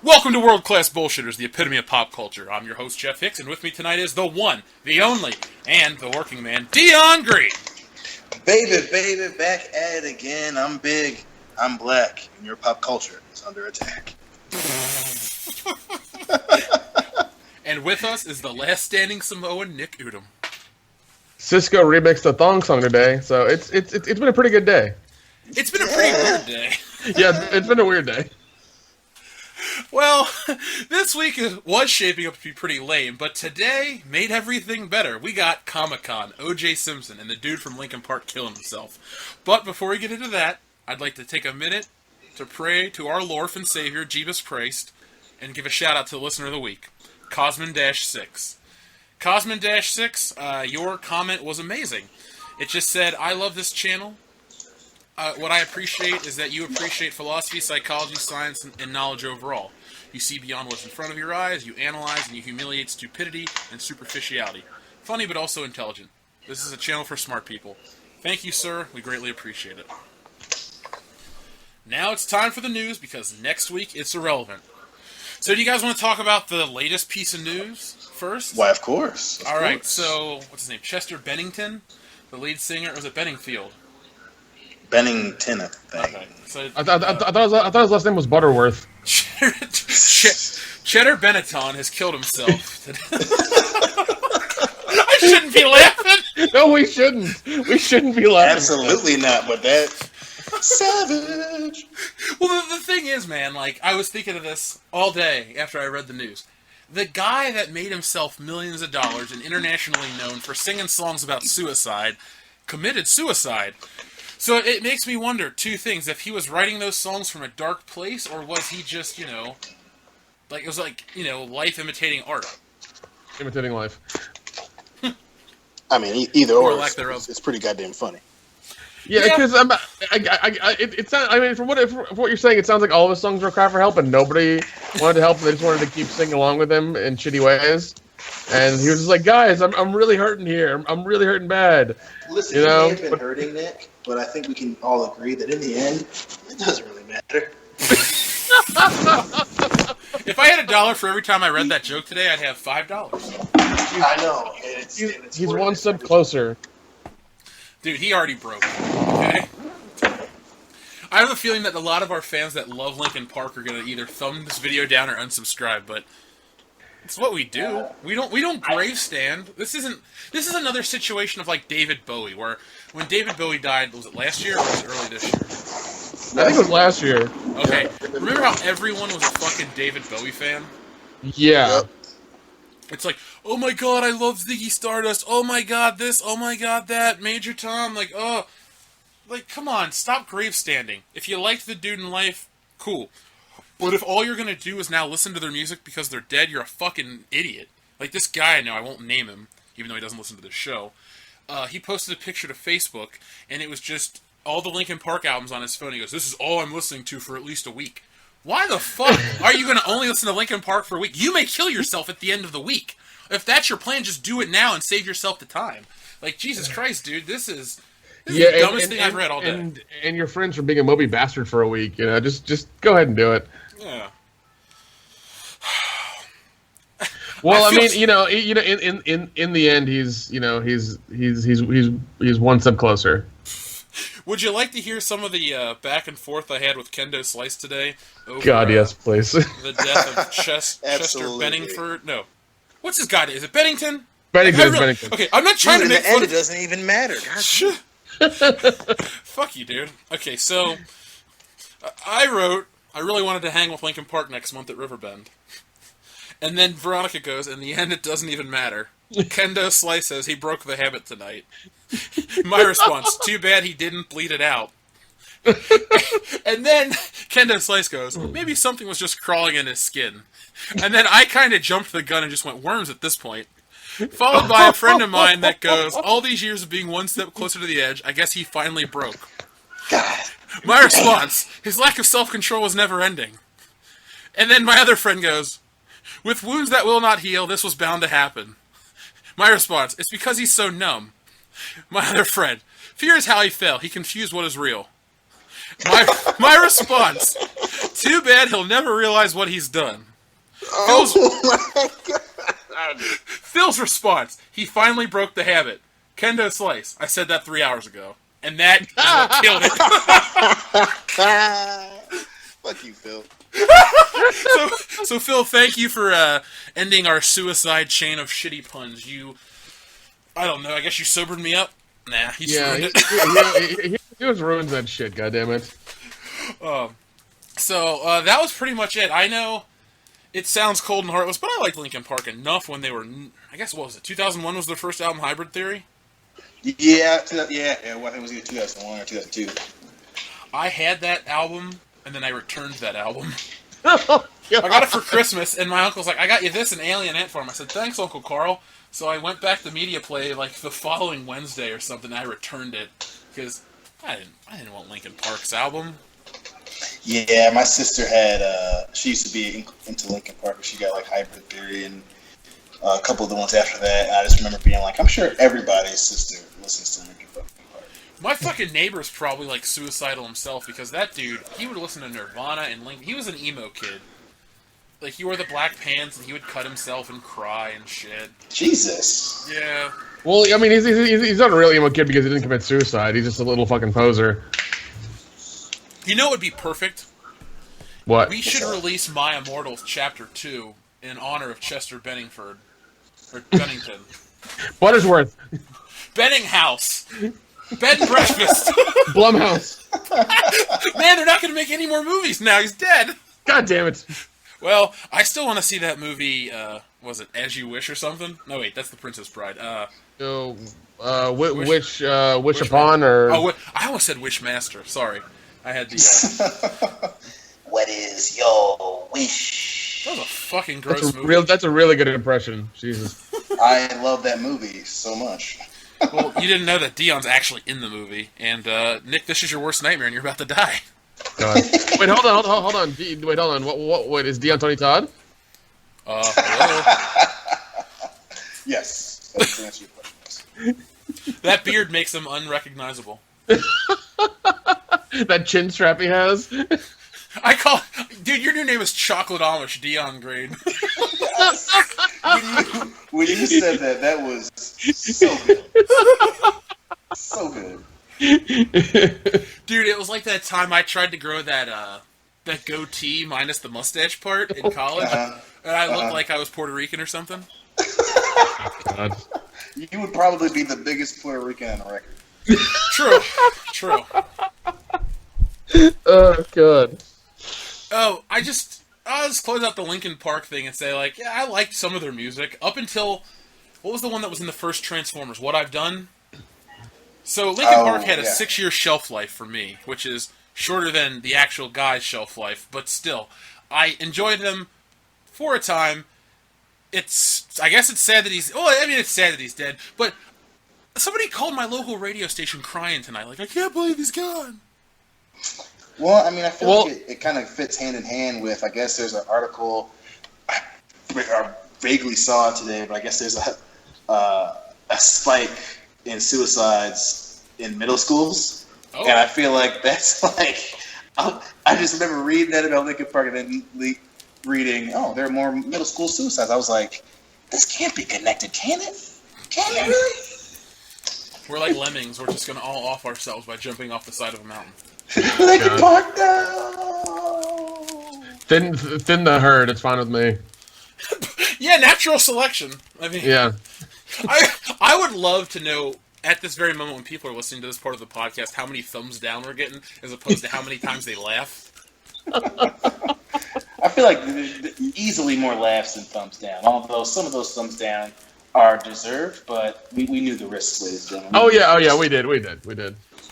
Welcome to World Class Bullshitters, the epitome of pop culture. I'm your host, Jeff Hicks, and with me tonight is the one, the only, and the working man, Dion Green. Baby, back at it again. I'm big, I'm black, and your pop culture is under attack. And with us is the last standing Samoan, Nick Udom. Cisco remixed a thong song today, so it's been a pretty good day. It's been a pretty weird day. Yeah, it's been a weird day. Well, this week was shaping up to be pretty lame, but today made everything better. We got Comic-Con, O.J. Simpson, and the dude from Linkin Park killing himself. But before we get into that, I'd like to take a minute to pray to our Lord and Savior, Jesus Christ, and give a shout out to the listener of the week, Cosman-6. Cosman-6, your comment was amazing. It just said, I love this channel. What I appreciate is that you appreciate philosophy, psychology, science, and knowledge overall. You see beyond what's in front of your eyes, you analyze, and you humiliate stupidity and superficiality. Funny, but also intelligent. This is a channel for smart people. Thank you, sir. We greatly appreciate it. Now it's time for the news, because next week it's irrelevant. So do you guys want to talk about the latest piece of news first? Why, of course. All right, so, what's his name? Chester Bennington, the lead singer, or was it Benningfield? Bennington, I think. Okay, so, I thought his last name was Butterworth. Cheddar Benetton has killed himself. I shouldn't be laughing. No, we shouldn't. We shouldn't be laughing. Absolutely not, but that... Savage! Well, the thing is, man, like, I was thinking of this all day after I read the news. The guy that made himself millions of dollars and internationally known for singing songs about suicide committed suicide. So it makes me wonder two things. If he was writing those songs from a dark place, or was he just, like, it was like, life imitating art. Imitating life. I mean, either or, lack thereof. It's pretty goddamn funny. Yeah, because it's not. I mean, from what you're saying, it sounds like all of his songs were a cry for help, and nobody wanted to help him. They just wanted to keep singing along with him in shitty ways. And he was just like, "Guys, I'm really hurting here. I'm really hurting bad." Listen, he may have been hurting, Nick, but I think we can all agree that in the end, it doesn't really matter. If I had $1 for every time I read that joke today, I'd have $5. I know. He's one step closer. Dude, he already broke. Okay? I have a feeling that a lot of our fans that love Linkin Park are going to either thumb this video down or unsubscribe, but it's what we do. We don't grave stand. This is another situation of like David Bowie, where when David Bowie died, was it last year or was it early this year? I think it was last year. Okay. Remember how everyone was a fucking David Bowie fan? Yeah. Yep. It's like, oh my god, I love Ziggy Stardust. Oh my god, this. Oh my god, that. Major Tom. Like, oh. Like, come on. Stop grave standing. If you liked the dude in life, cool. But if all you're going to do is now listen to their music because they're dead, you're a fucking idiot. Like, this guy I know, I won't name him, even though he doesn't listen to this show. He posted a picture to Facebook, and it was just all the Linkin Park albums on his phone. He goes, this is all I'm listening to for at least a week. Why the fuck are you going to only listen to Linkin Park for a week? You may kill yourself at the end of the week. If that's your plan, just do it now and save yourself the time. Like, Jesus Christ, dude, this is the dumbest thing I've read all day. And your friends for being a Moby bastard for a week, just go ahead and do it. Yeah. Well, I mean, in the end, he's one step closer. Would you like to hear some of the back and forth I had with Kendo Slice today? Over, God, yes, please. The death of Chester Benningford. No, what's his god? Is it Bennington? Bennington. Okay, I'm not trying to make fun. It doesn't even matter. Fuck you, dude. Okay, so I really wanted to hang with Linkin Park next month at Riverbend. And then Veronica goes, in the end, it doesn't even matter. Kendo Slice says he broke the habit tonight. My response, too bad he didn't bleed it out. And then Kendo Slice goes, maybe something was just crawling in his skin. And then I kind of jumped the gun and just went worms at this point. Followed by a friend of mine that goes, all these years of being one step closer to the edge, I guess he finally broke. God. My response, his lack of self-control was never ending. And then my other friend goes, with wounds that will not heal, this was bound to happen. My response, it's because he's so numb. My other friend, fear is how he fell. He confused what is real. My response, Too bad he'll never realize what he's done. Oh my god. Phil's response, he finally broke the habit. Kendo Slice, I said that 3 hours ago. And that is what killed it. Fuck you, Phil. So Phil, thank you for ending our suicide chain of shitty puns. I don't know, I guess you sobered me up? Nah, he just ruined it. He just ruins that shit, goddammit. So that was pretty much it. I know it sounds cold and heartless, but I liked Linkin Park enough when they were, I guess, what was it, 2001 was their first album, Hybrid Theory? Yeah, well, I think it was either 2001 or 2002. I had that album, and then I returned that album. Oh, I got it for Christmas, and my uncle's like, I got you this and Alien Ant Farm. I said, thanks, Uncle Carl. So I went back to Media Play like the following Wednesday or something, and I returned it, because I didn't want Linkin Park's album. Yeah, my sister had, she used to be into Linkin Park, but she got like Hybrid Theory and a couple of the ones after that, and I just remember being like, I'm sure everybody's sister listens to Linkin Park. My fucking neighbor's probably like suicidal himself, because that dude, he would listen to Nirvana and Linkin. He was an emo kid. Like, he wore the black pants, and he would cut himself and cry and shit. Jesus. Yeah. Well, I mean, he's not a real emo kid because he didn't commit suicide. He's just a little fucking poser. You know what would be perfect? What? We should release My Immortals Chapter 2 in honor of Chester Benningford. Or Bennington. Buttersworth. Benninghouse. Bed and Breakfast. Blumhouse. Man, they're not going to make any more movies now. He's dead. God damn it. Well, I still want to see that movie, was it As You Wish or something? No, wait, that's The Princess Bride. Wish Upon, or... Oh, I almost said Wishmaster. Sorry. I had the... What is your wish? That was a fucking gross movie. That's a really good impression. Jesus. I love that movie so much. Well, you didn't know that Dion's actually in the movie. And, Nick, this is your worst nightmare and you're about to die. God. Wait, hold on. Wait, hold on. What is Dion Tony Todd? Hello? Yes. That's the answer to your question. That beard makes him unrecognizable. That chin strap he has? Dude, your new name is Chocolate Amish Dion Grade. When you said that, that was so good. So good. Dude, it was like that time I tried to grow that goatee minus the mustache part in college, and I looked like I was Puerto Rican or something. God. You would probably be the biggest Puerto Rican on the record. True. Oh, God. Oh, I'll just close out the Linkin Park thing and say, like, yeah, I liked some of their music up until, what was the one that was in the first Transformers? What I've Done? So Linkin Park had a 6-year shelf life for me, which is shorter than the actual guy's shelf life, but still, I enjoyed them for a time. I guess it's sad that it's sad that he's dead, but somebody called my local radio station crying tonight, like, I can't believe he's gone. Well, I mean, I feel like it kind of fits hand in hand with, I guess there's an article, I vaguely saw it today, but I guess there's a spike in suicides in middle schools. Oh. And I feel like that's like, I just remember reading that about Linkin Park and then reading, there are more middle school suicides. I was like, this can't be connected, can it? Can it really? We're like lemmings. We're just going to all off ourselves by jumping off the side of a mountain. Linkin Park, no! Thin the herd. It's fine with me. Yeah, natural selection. I mean, yeah. I would love to know at this very moment when people are listening to this part of the podcast how many thumbs down we're getting as opposed to how many times they laugh. I feel like easily more laughs than thumbs down. Although some of those thumbs down are deserved, but we knew the risks, ladies and gentlemen. Oh yeah, we did.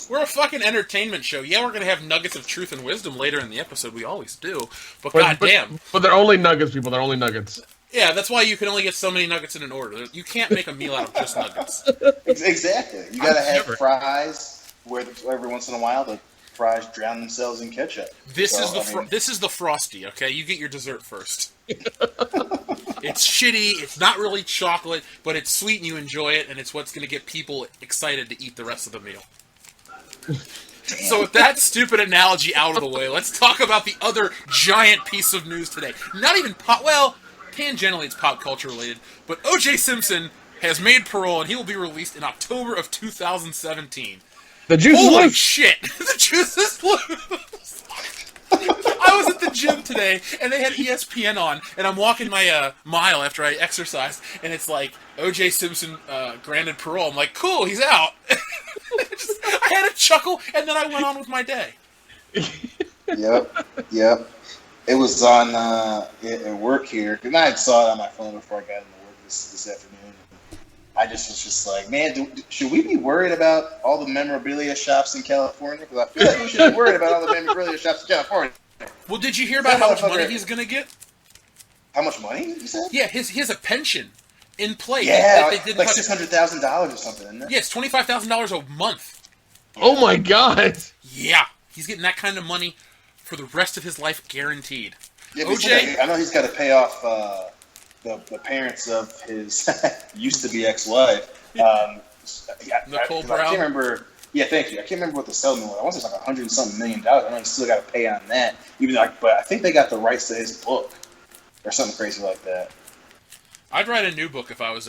We're a fucking entertainment show. Yeah, we're going to have nuggets of truth and wisdom later in the episode. We always do. But goddamn. But they're only nuggets, people. They're only nuggets. Yeah, that's why you can only get so many nuggets in an order. You can't make a meal out of just nuggets. Exactly. You got to have fries where every once in a while the fries drown themselves in ketchup. This is the Frosty, okay? You get your dessert first. It's shitty, it's not really chocolate, but it's sweet and you enjoy it, and it's what's going to get people excited to eat the rest of the meal. So with that stupid analogy out of the way, let's talk about the other giant piece of news today. Not even tangentially it's pop culture related, but O.J. Simpson has made parole and he will be released in October of 2017. The juice is loose. Shit! The juice is loose! I was at the gym today, and they had ESPN on, and I'm walking my mile after I exercised, and it's like, O.J. Simpson granted parole. I'm like, cool, he's out. I had a chuckle, and then I went on with my day. Yep. It was on at work here, and I saw it on my phone before I got into work this afternoon. I just was just like, man, should we be worried about all the memorabilia shops in California? Because I feel like we should be worried about all the memorabilia shops in California. Well, did you hear about how much money he's going to get? How much money, you said? Yeah, he has a pension in place. Yeah, like $600,000 or something, isn't it? Yeah, it's $25,000 a month. Oh my god! Yeah, he's getting that kind of money for the rest of his life, guaranteed. Yeah, OJ, I know he's got to pay off the parents of his used-to-be ex-wife. Nicole Brown. I can't remember. Yeah, thank you. I can't remember what the settlement was. I want to say it's like $100-something million. I know he's still got to pay on that. But I think they got the rights to his book or something crazy like that. I'd write a new book if I was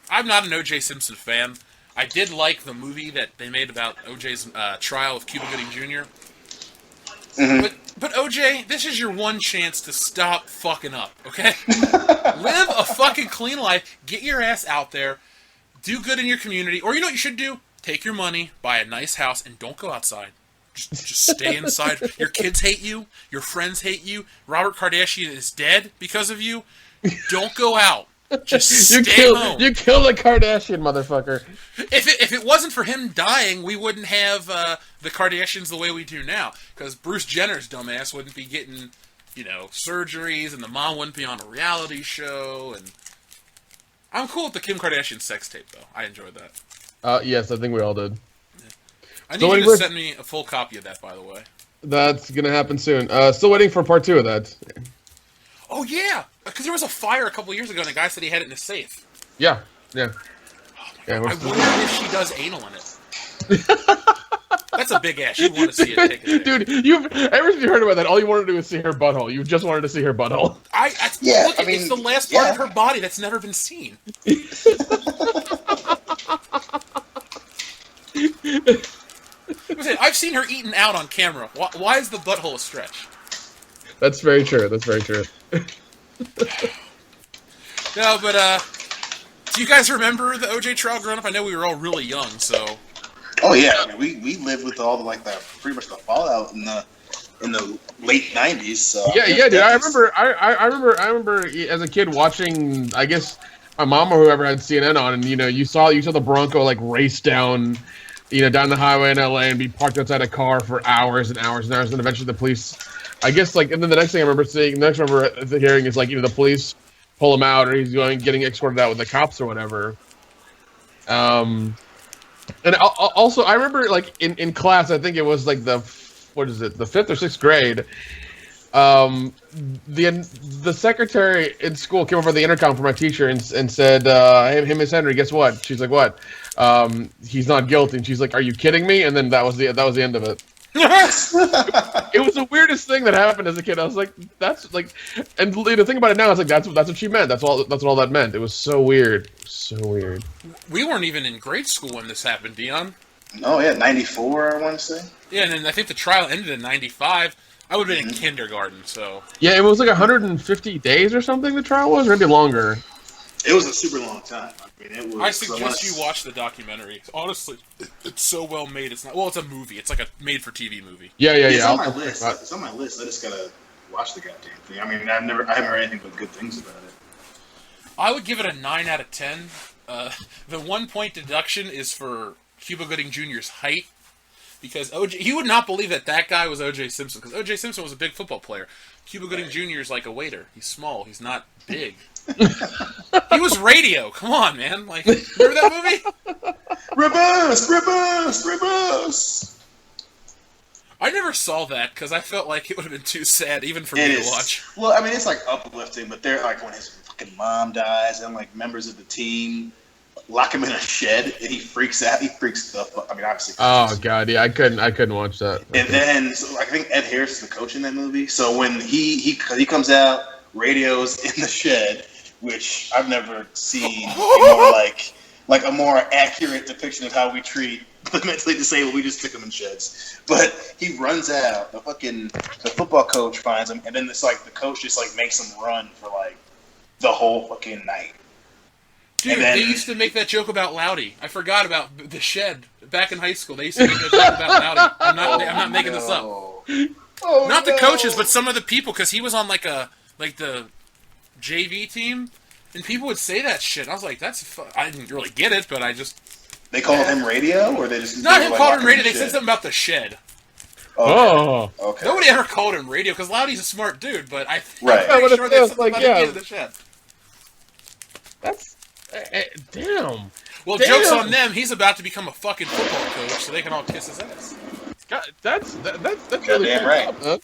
I'm not an O.J. Simpson fan. I did like the movie that they made about O.J.'s trial with Cuba Gooding Jr. Mm-hmm. But O.J., this is your one chance to stop fucking up, okay? Live a fucking clean life. Get your ass out there. Do good in your community. Or you know what you should do? Take your money, buy a nice house, and don't go outside. Just stay inside. Your kids hate you. Your friends hate you. Robert Kardashian is dead because of you. Don't go out. Just stay home. You killed a Kardashian, motherfucker. If it wasn't for him dying, we wouldn't have the Kardashians the way we do now. Because Bruce Jenner's dumbass wouldn't be getting, surgeries, and the mom wouldn't be on a reality show. And I'm cool with the Kim Kardashian sex tape, though. I enjoyed that. Yes, I think we all did. Yeah. I need you to send me a full copy of that, by the way. That's gonna happen soon. Still waiting for part 2 of that. Oh, yeah! Because there was a fire a couple years ago, and a guy said he had it in his safe. Yeah. Oh, I wonder if she does anal in it. That's a big ass. You want to see it take it. Dude, ever since you heard about that, all you wanted to do was see her butthole. You just wanted to see her butthole. It's the last part of her body that's never been seen. I've seen her eaten out on camera. Why is the butthole a stretch? That's very true. No, but do you guys remember the OJ trial growing up? I know we were all really young, so. Oh yeah, I mean, we lived with all pretty much the fallout in the late '90s. So yeah, dude. I remember as a kid watching. I guess my mom or whoever had CNN on, and you saw the Bronco like race down, down the highway in LA and be parked outside a car for hours and hours and hours, and eventually the police. I guess and then the next thing I remember hearing is the police pull him out, or he's getting escorted out with the cops or whatever. And also I remember in class, I think it was the 5th or 6th grade. The secretary in school came over the intercom for my teacher and said, "Hey, Miss Henry, guess what?" She's like, "What?" He's not guilty. And she's like, "Are you kidding me?" And then that was the end of it. It was the weirdest thing that happened as a kid. I was like, "That's and the thing about it now, it's like that's what she meant. That's all that meant. It was so weird, We weren't even in grade school when this happened, Dion. Oh yeah, '94, I want to say. Yeah, and then I think the trial ended in '95. I would have been in kindergarten, so. Yeah, it was 150 days or something. The trial was, or maybe longer. It was a super long time. I mean, it was. I suggest you watch the documentary. Honestly, it's so well made. It's not. Well, it's a movie. It's like a made-for-TV movie. Yeah. It's on my list. It's on my list. I just gotta watch the goddamn thing. I mean, I haven't heard anything but good things about it. I would give it a 9 out of 10. The 1-point deduction is for Cuba Gooding Jr.'s height. Because he would not believe that guy was O.J. Simpson. Because O.J. Simpson was a big football player. Cuba Gooding Jr. is like a waiter. He's small. He's not big. He was Radio. Come on, man. Remember that movie? Reverse! I never saw that because I felt like it would have been too sad even for me to watch. Well, I mean, it's uplifting, but they're when his fucking mom dies and members of the team lock him in a shed, and he freaks out. He freaks the fuck. I mean, obviously. Oh god, yeah, I couldn't watch that. And then so I think Ed Harris is the coach in that movie. So when he comes out, radios in the shed, which I've never seen a more like a more accurate depiction of how we treat the mentally disabled. We just stick them in sheds. But he runs out. The football coach finds him, and then it's like the coach just like makes him run for like the whole fucking night. Dude, they used to make that joke about Loudy. I forgot about the shed. Back in high school, they used to make that joke about Loudy. I'm not making this up. Not the coaches, but some of the people, because he was on like the JV team, and people would say that shit. I was like, I didn't really get it, but I just... They called him radio, or they just... Not him called him radio, they said something about the shed. Okay. Nobody ever called him radio, because Loudy's a smart dude, but I'm Right. pretty sure they said something about the kid in the shed. That's... damn. Well, joke's on them. He's about to become a fucking football coach, so they can all kiss his ass. God, that's really damn right. Huh?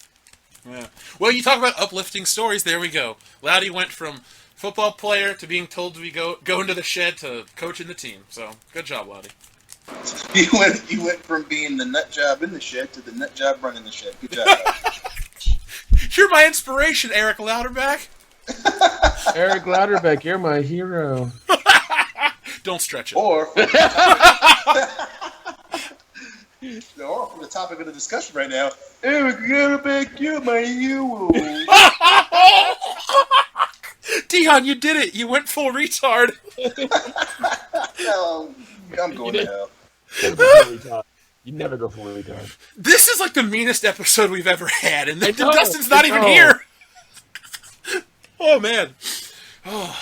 Yeah. Well, you talk about uplifting stories. There we go. Loudy went from football player to being told to go into the shed to coaching the team. So, good job, Loudy. You went from being the nut job in the shed to the nut job running the shed. Good job. You're my inspiration, Eric Louderback. Eric Louderback, you're my hero. Don't stretch it. Or for the topic of the discussion right now, Eric Louderback, you're my hero. Dion, you did it. You went full retard. I'm going to hell. You never go full retard. This is like the meanest episode we've ever had, and Dustin's not even here. Oh, man. Oh.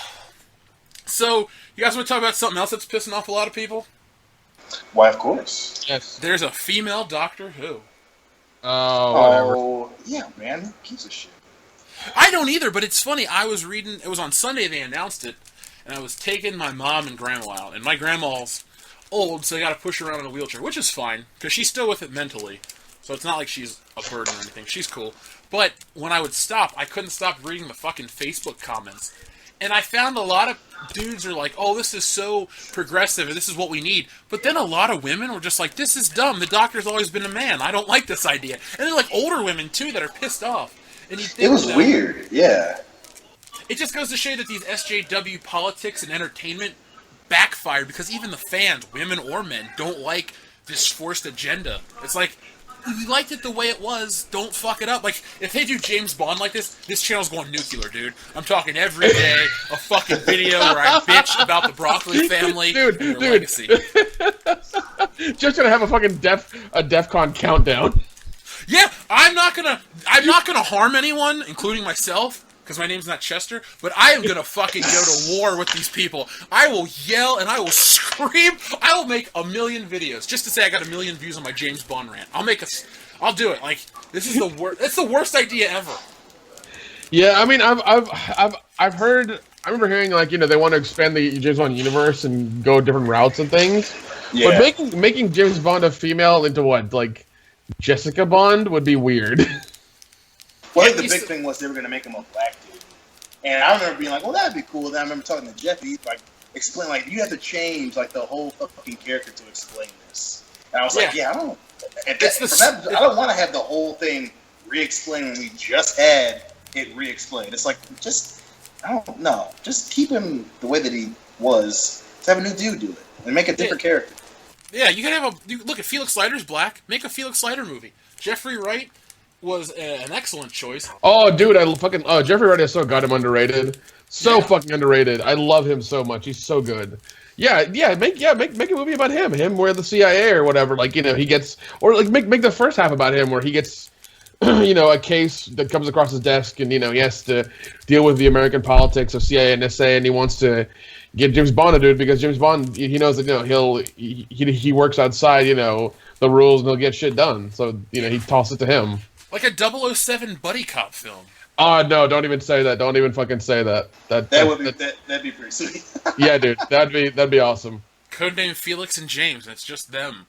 So, you guys want to talk about something else that's pissing off a lot of people? Why, of course. Yes. There's a female Doctor Who. Oh, whatever. Yeah, man. Who gives a shit? I don't either, but it's funny. I was reading, it was on Sunday they announced it, and I was taking my mom and grandma out, and my grandma's old, so I got to push her around in a wheelchair, which is fine, because she's still with it mentally, so it's not like she's a burden or anything. She's cool. But when I would stop, I couldn't stop reading the fucking Facebook comments, and I found a lot of dudes are like, oh, this is so progressive, and this is what we need, but then a lot of women were just like, this is dumb, the Doctor's always been a man, I don't like this idea. And they're like older women, too, that are pissed off. And you think, it was weird, yeah. It just goes to show that these SJW politics and entertainment backfired because even the fans, women or men, don't like this forced agenda. It's like, we liked it the way it was, don't fuck it up. Like, if they do James Bond like this channel's going nuclear, dude. I'm talking every day, a fucking video where I bitch about the Broccoli family and their legacy. Just gonna have a fucking DEFCON countdown. Yeah, I'm not gonna harm anyone, including myself, because my name's not Chester, but I am gonna fucking go to war with these people. I will yell and I will scream. I will make 1 million videos just to say I got 1 million views on my James Bond rant. I'll do it. Like, this is the worst. It's the worst idea ever. Yeah, I mean, I've heard. I remember hearing like, you know, they want to expand the James Bond universe and go different routes and things. Yeah. But making James Bond a female into what, like Jessica Bond would be weird. Well, I think the big thing was they were going to make him a black dude. And I remember being like, well, that'd be cool. Then I remember talking to Jeffy, like, explain, like, you have to change, like, the whole fucking character to explain this. And I was like, I don't want to have the whole thing re-explained when we just had it re-explained. It's like, just keep him the way that he was. Just have a new dude do it. And make a different character. Yeah, you can have look, if Felix Leiter's black, make a Felix Leiter movie. Jeffrey Wright was an excellent choice. Oh, dude, Jeffrey Wright is so goddamn underrated. Fucking underrated. I love him so much. He's so good. Make a movie about him. Him where the CIA or whatever, like, you know, he gets, or like make the first half about him where he gets, you know, a case that comes across his desk and, you know, he has to deal with the American politics of CIA and SA, and he wants to get James Bond to do it because James Bond, he knows that, you know, he works outside, you know, the rules, and he'll get shit done. So, you know, he tosses it to him. Like a 007 buddy cop film. Oh, no, don't even say that. Don't even fucking say that. That'd be pretty sweet. Yeah, dude, that'd be awesome. Codename Felix and James, and it's just them.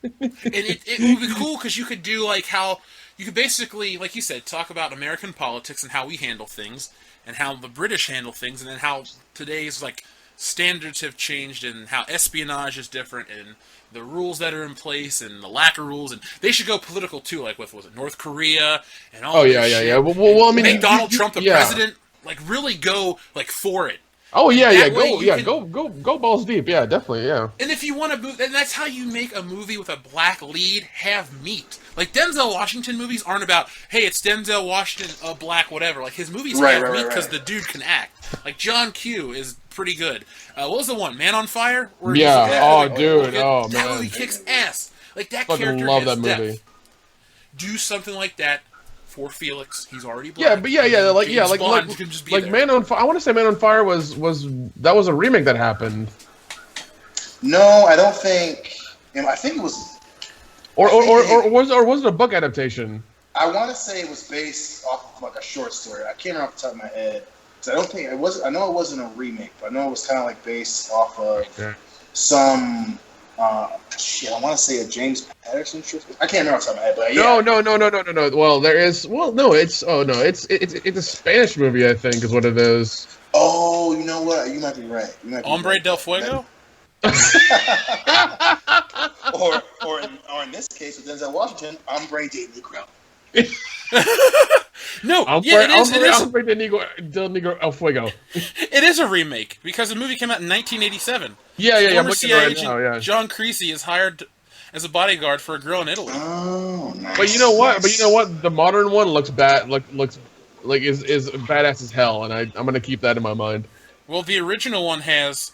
And it would be cool because you could do like how you could basically, like you said, talk about American politics and how we handle things and how the British handle things, and then how today's like standards have changed and how espionage is different and the rules that are in place and the lack of rules, and they should go political too, like with, was it North Korea and all this shit. Yeah. Well, I mean, make Donald Trump the president, like really go like for it. Oh go balls deep, yeah, definitely, yeah. And if you want to move, and that's how you make a movie with a black lead have meat. Like Denzel Washington movies aren't about, hey, it's Denzel Washington, a black whatever. Like his movies have meat because the dude can act. Like John Q is pretty good. What was the one, Man on Fire? Dude, that movie kicks ass. Like that character love has that depth. movie. Do something like that for Felix. He's already black. Like Man on Fire. I want to say Man on Fire was a remake that happened. No, I don't think. I think it was. Or was it a book adaptation? I want to say it was based off of like a short story. I can't remember off the top of my head. So I don't think it was. I know it wasn't a remake, but I know it was kind of like based off of some. I want to say a James Patterson short. I can't remember off the top of my head, but yeah. No. Well, there is. Well, no, it's a Spanish movie. I think is what it is. Oh, you know what? You might be right. Hombre del Fuego. or in this case with Denzel Washington, Hombre de Negro. No, it is. Hombre del Negro El Fuego. It is a remake because the movie came out in 1987. Yeah. I'm looking CIA right now. Yeah. John Creasy is hired as a bodyguard for a girl in Italy. Oh, nice. But you know what? The modern one looks bad. Looks like is badass as hell, and I'm gonna keep that in my mind. Well, the original one has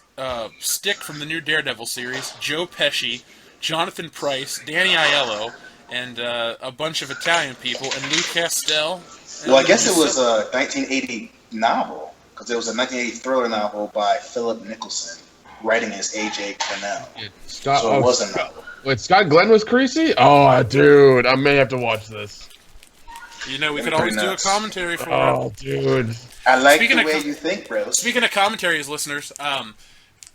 Stick from the new Daredevil series, Joe Pesci, Jonathan Pryce, Danny Aiello, and a bunch of Italian people, and Lou Castel. Well, I guess it was a 1980 novel, because it was a 1980 thriller novel by Philip Nicholson, writing as A.J. Cornell. So it was a novel. Wait, Scott Glenn was Creasy? Oh, dude, I may have to watch this. You know, we could always do a commentary for it. Oh, dude. I like the way you think, bro. Speaking of commentaries, listeners,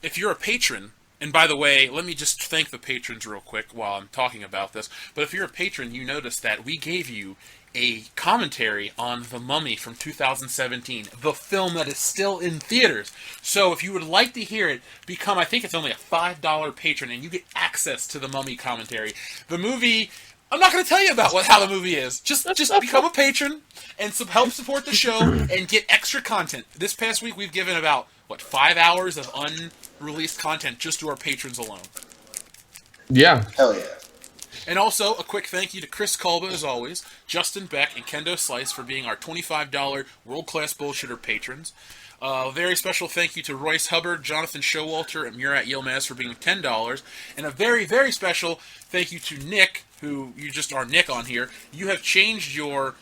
if you're a patron, and by the way, let me just thank the patrons real quick while I'm talking about this, but if you're a patron, you notice that we gave you a commentary on The Mummy from 2017, the film that is still in theaters. So if you would like to hear it, become, I think it's only a $5 patron, and you get access to The Mummy commentary. The movie, I'm not going to tell you about how the movie is. Just become a patron and help support the show and get extra content. This past week, we've given about, 5 hours of unreleased content just to our patrons alone. Yeah. Hell yeah. And also, a quick thank you to Chris Kolba, as always, Justin Beck, and Kendo Slice for being our $25 world-class bullshitter patrons. A very special thank you to Royce Hubbard, Jonathan Showalter, and Murat Yilmaz for being $10. And a very, very special thank you to Nick, who you just are Nick on here. You have changed your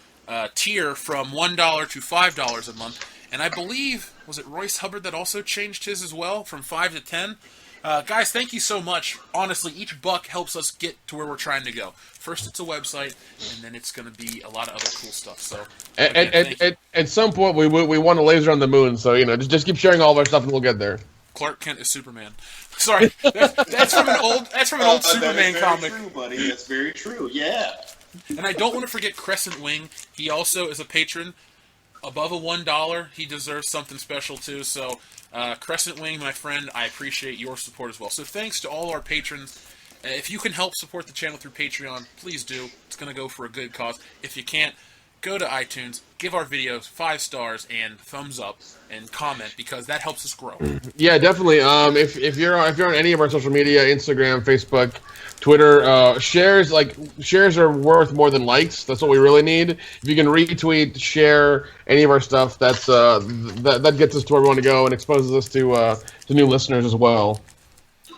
tier from $1 to $5 a month. And I believe, was it Royce Hubbard that also changed his as well, from 5 to 10? Guys, thank you so much. Honestly, each buck helps us get to where we're trying to go. First, it's a website, and then it's going to be a lot of other cool stuff. So, at some point, we want to laser on the moon. So just keep sharing all of our stuff, and we'll get there. Clark Kent is Superman. Sorry, that's from an old Superman comic. True, buddy. That's very true. Yeah. And I don't want to forget Crescent Wing. He also is a patron. Above a $1, he deserves something special too. So, Crescent Wing, my friend, I appreciate your support as well. So thanks to all our patrons. If you can help support the channel through Patreon, please do. It's going to go for a good cause. If you can't, go to iTunes, give our videos 5 stars and thumbs up, and comment, because that helps us grow. Yeah, definitely. If you're on any of our social media, Instagram, Facebook, Twitter, shares are worth more than likes. That's what we really need. If you can retweet, share any of our stuff, that gets us to where we want to go and exposes us to new listeners as well.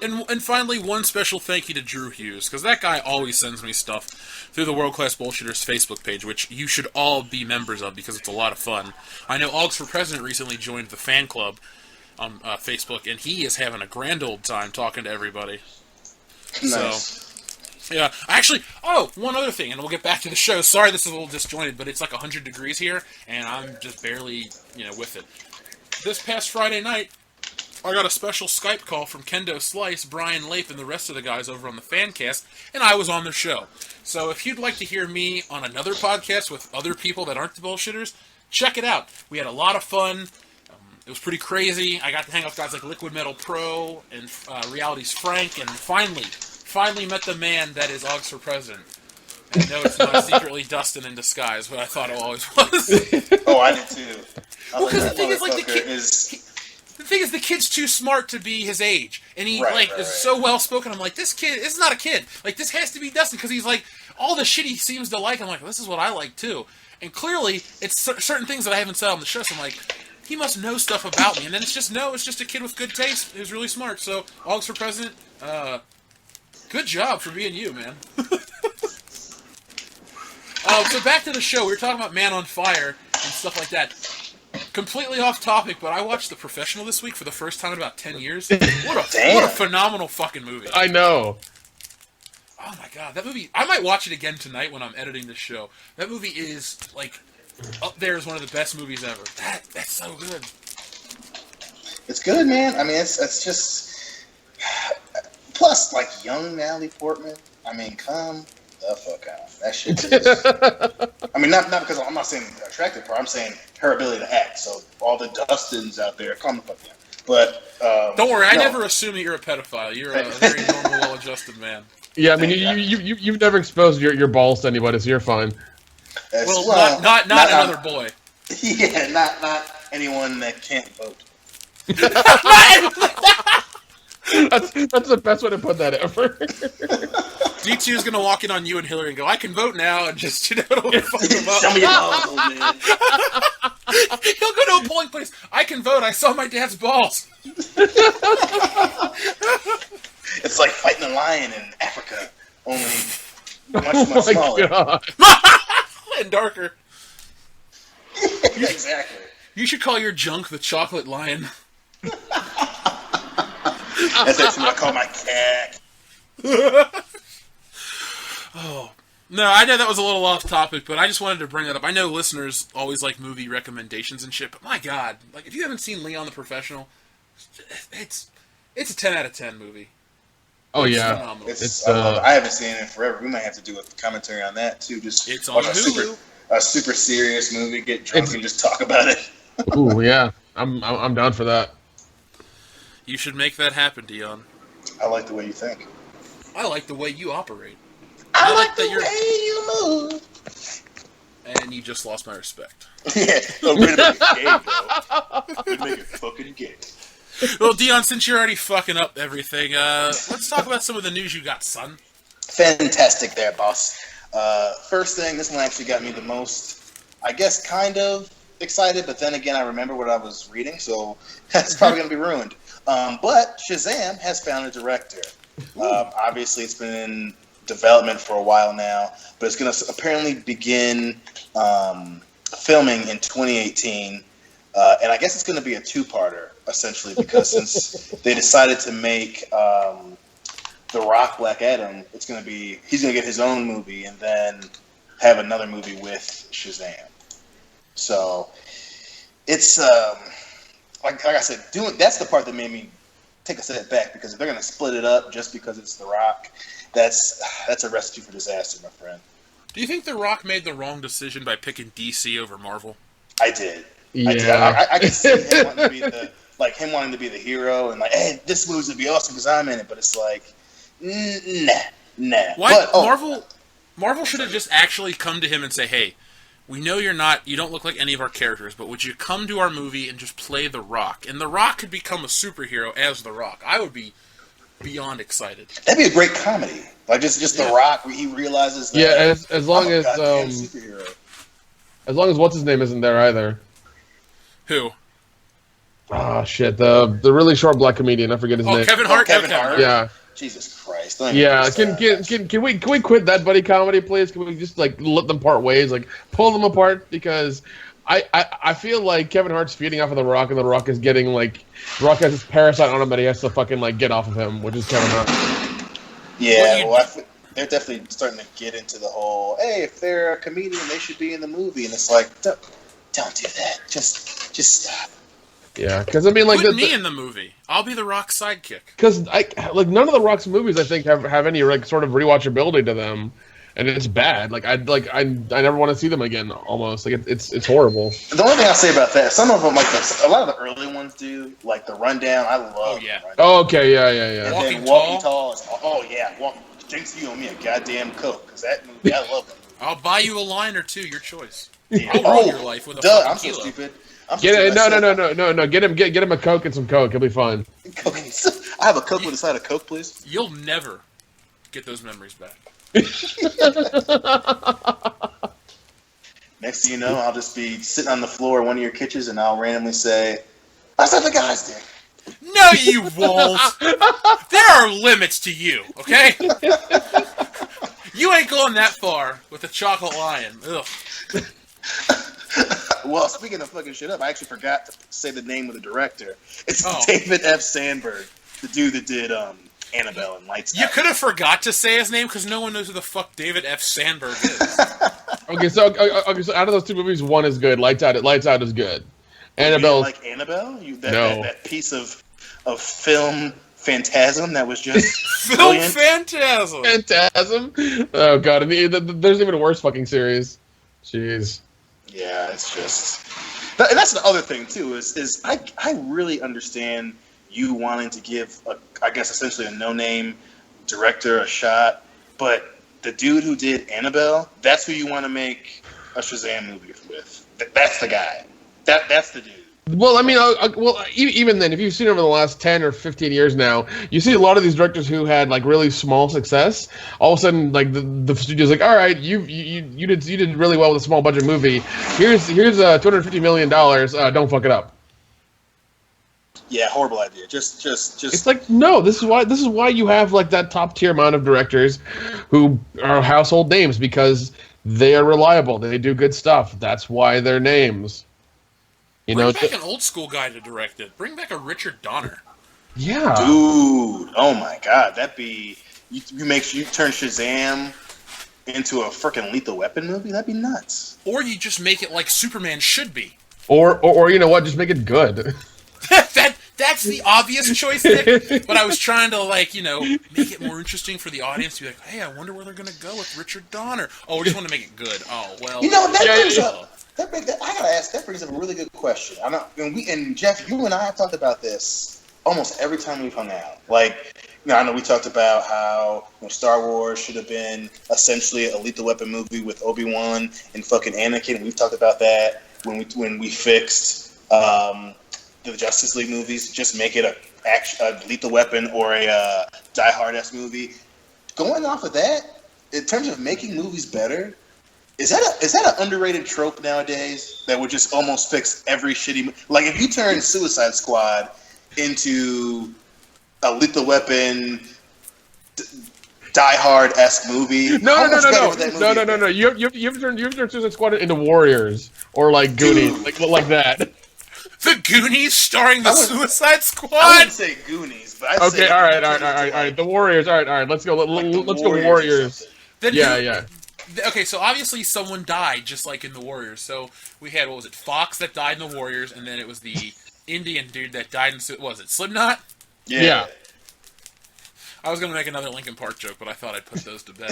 And finally, one special thank you to Drew Hughes, because that guy always sends me stuff through the World Class Bullshitters Facebook page, which you should all be members of because it's a lot of fun. I know Augs for President recently joined the fan club on Facebook, and he is having a grand old time talking to everybody. Nice. So, yeah. Actually, one other thing, and we'll get back to the show. Sorry this is a little disjointed, but it's like 100 degrees here, and I'm just barely, with it. This past Friday night, I got a special Skype call from Kendo Slice, Brian Lape, and the rest of the guys over on the Fancast, and I was on their show. So if you'd like to hear me on another podcast with other people that aren't the bullshitters, check it out. We had a lot of fun. It was pretty crazy. I got to hang out with guys like Liquid Metal Pro and Reality's Frank, and finally met the man that is Augs for President. And no, it's not secretly Dustin in disguise, but I thought it always was. Oh, I did too. Well, because the thing is, like, the thing is, the kid's too smart to be his age, and he is so well spoken. I'm like, this is not a kid. Like, this has to be Dustin, because he's like all the shit he seems to like. I'm like, this is what I like too. And clearly, it's certain things that I haven't said on the show. So I'm like, he must know stuff about me. And then it's just a kid with good taste who's really smart. So, Augs for President, good job for being you, man. So back to the show. We were talking about Man on Fire and stuff like that. Completely off topic, but I watched The Professional this week for the first time in about 10 years. What a phenomenal fucking movie. I know. Oh my god, that movie, I might watch it again tonight when I'm editing this show. That movie is, like, up there as one of the best movies ever. That's so good. It's good, man. I mean, it's just... Plus, like, young Natalie Portman. I mean, come the fuck out. That shit is... I mean, not because I'm not saying attractive part. I'm saying her ability to act. So all the Dustins out there, calm the fuck down. But don't worry, I never assume that you're a pedophile. You're a very normal, well-adjusted man. Yeah, I mean, you've never exposed your balls to anybody, so you're fine. Well, not another boy. Yeah, not anyone that can't vote. That's the best way to put that ever. D2 is going to walk in on you and Hillary and go, I can vote now, and just, fuck him up. Show me your balls, old man. He'll go to a polling place. I can vote. I saw my dad's balls. It's like fighting a lion in Africa, only much smaller. God. And darker. Exactly. You should call your junk the chocolate lion. That's actually what I call my cat. Oh. No, I know that was a little off topic, but I just wanted to bring that up. I know listeners always like movie recommendations and shit, but my god, like, if you haven't seen Leon the Professional, it's a 10 out of 10 movie. Oh, it's yeah. phenomenal. I haven't seen it in forever. We might have to do a commentary on that, too. Just it's on Hulu. A super serious movie, get drunk and just talk about it. Ooh, yeah. I'm down for that. You should make that happen, Dion. I like the way you think. I like the way you operate. I like the way you move. And you just lost my respect. Yeah, no, we're gonna make it gay, though. We're gonna make it fucking gay. Well, Dion, since you're already fucking up everything, let's talk about some of the news you got, son. Fantastic there, boss. First thing, this one actually got me the most, I guess, kind of excited, but then again, I remember what I was reading, so that's probably going to be ruined. But Shazam has found a director. Obviously, it's been in development for a while now, but it's going to apparently begin filming in 2018. And I guess it's going to be a two-parter, essentially, because since they decided to make The Rock Black Adam, he's going to get his own movie and then have another movie with Shazam. So it's like I said, that's the part that made me take a step back, because if they're going to split it up just because it's The Rock, that's a recipe for disaster, my friend. Do you think The Rock made the wrong decision by picking DC over Marvel? I did. Yeah. I could see him wanting to be the hero and like, hey, this movie's gonna be awesome because I'm in it. But it's like, nah. Why But, Marvel should have just actually come to him and say, hey, we know you don't look like any of our characters, but would you come to our movie and just play The Rock? And The Rock could become a superhero as The Rock. I would be beyond excited. That'd be a great comedy. Like just The Rock, where he realizes that. Yeah, as long I'm a as goddamn superhero. as long as what's his name isn't there either. Who? Oh shit, the really short black comedian. I forget his name. Kevin Hart. Kevin Hart. Yeah. Jesus Christ. Yeah. Can we quit that buddy comedy, please? Can we just like let them part ways, like pull them apart? Because I feel like Kevin Hart's feeding off of The Rock, and The Rock is getting like The Rock has this parasite on him that he has to fucking like get off of him, which is Kevin Hart. Yeah, they're definitely starting to get into the whole, hey, if they're a comedian, they should be in the movie, and it's like, don't do that. Just stop. Yeah, because I mean, like, put me in the movie. I'll be The Rock's sidekick. Because none of The Rock's movies, I think, have any like sort of rewatchability to them. and it's bad. I never want to see them again. Almost like it's horrible. The only thing I'll say about that, some of them, like a lot of the early ones do, like the Rundown. I love. Oh yeah. The Rundown. Oh, okay, yeah. And Walking then Tall? Walking Tall is, oh yeah, drinks you and me a goddamn Coke, because that movie, I love that movie. I'll buy you a line or two, your choice. Yeah. I'll ruin your life with a fucking I'm so kilo. stupid. No. Get him a Coke and some Coke. He'll be fine. Coke. I have a Coke with a side of Coke, please. You'll never get those memories back. Next thing you know, I'll just be sitting on the floor in one of your kitchens, and I'll randomly say, "That's not the guy's dick." No, you won't. There are limits to you, okay? You ain't going that far with a chocolate lion. Ugh. Well, speaking of fucking shit up, I actually forgot to say the name of the director. It's Oh. David F. Sandberg, the dude that did Annabelle and Lights You Out. could have forgot to say his name because no one knows who the fuck David F. Sandberg is. Okay, so out of those two movies, one is good. Lights Out is good. Annabelle. You didn't like Annabelle? No. That piece of film phantasm that was just Film brilliant. Phantasm. Phantasm. Oh god, there's even a worse fucking series. Jeez. Yeah, it's just, and that's the other thing too. Is I really understand you wanting to give I guess essentially a no-name director a shot, but the dude who did Annabelle, that's who you want to make a Shazam movie with. That's the guy. That's the dude. Well, I mean, even then, if you've seen over the last 10 or 15 years now, you see a lot of these directors who had like really small success. All of a sudden, like the studio's like, all right, you did really well with a small budget movie. Here's $250 million. Don't fuck it up. Yeah, horrible idea. Just. It's like, no, this is why you have like that top tier amount of directors who are household names, because they are reliable. They do good stuff. That's why they're names. Bring back an old school guy to direct it. Bring back a Richard Donner. Yeah. Dude, oh my god, that'd be you turn Shazam into a freaking Lethal Weapon movie? That'd be nuts. Or you just make it like Superman should be. Or you know what? Just make it good. That's the obvious choice, Nick. But I was trying to, like, you know, make it more interesting for the audience to be like, hey, I wonder where they're going to go with Richard Donner. Oh, we just want to make it good. Oh, well. You know, that brings up. I gotta ask. That brings up a really good question. And Jeff, you and I have talked about this almost every time we've hung out. Like, you know, I know we talked about how Star Wars should have been essentially a Lethal Weapon movie with Obi-Wan and fucking Anakin. We've talked about that when we fixed the Justice League movies. Just make it a Lethal Weapon or a Die Hard-esque movie. Going off of that, in terms of making movies better. Is that an underrated trope nowadays that would just almost fix every shitty... Like, if you turn Suicide Squad into a Lethal Weapon, Die Hard-esque movie... No. You have to turn Suicide Squad into Warriors. Or, like, Goonies. Like that. The Goonies starring the Suicide Squad? I wouldn't say Goonies, but I'd say... Okay, all right. The Warriors. All right. Let's go. Let's go Warriors. Yeah. Okay, so obviously someone died, just like in the Warriors. So we had, Fox that died in the Warriors, and then it was the Indian dude that died in... Was it Slipknot? Yeah. I was going to make another Linkin Park joke, but I thought I'd put those to bed.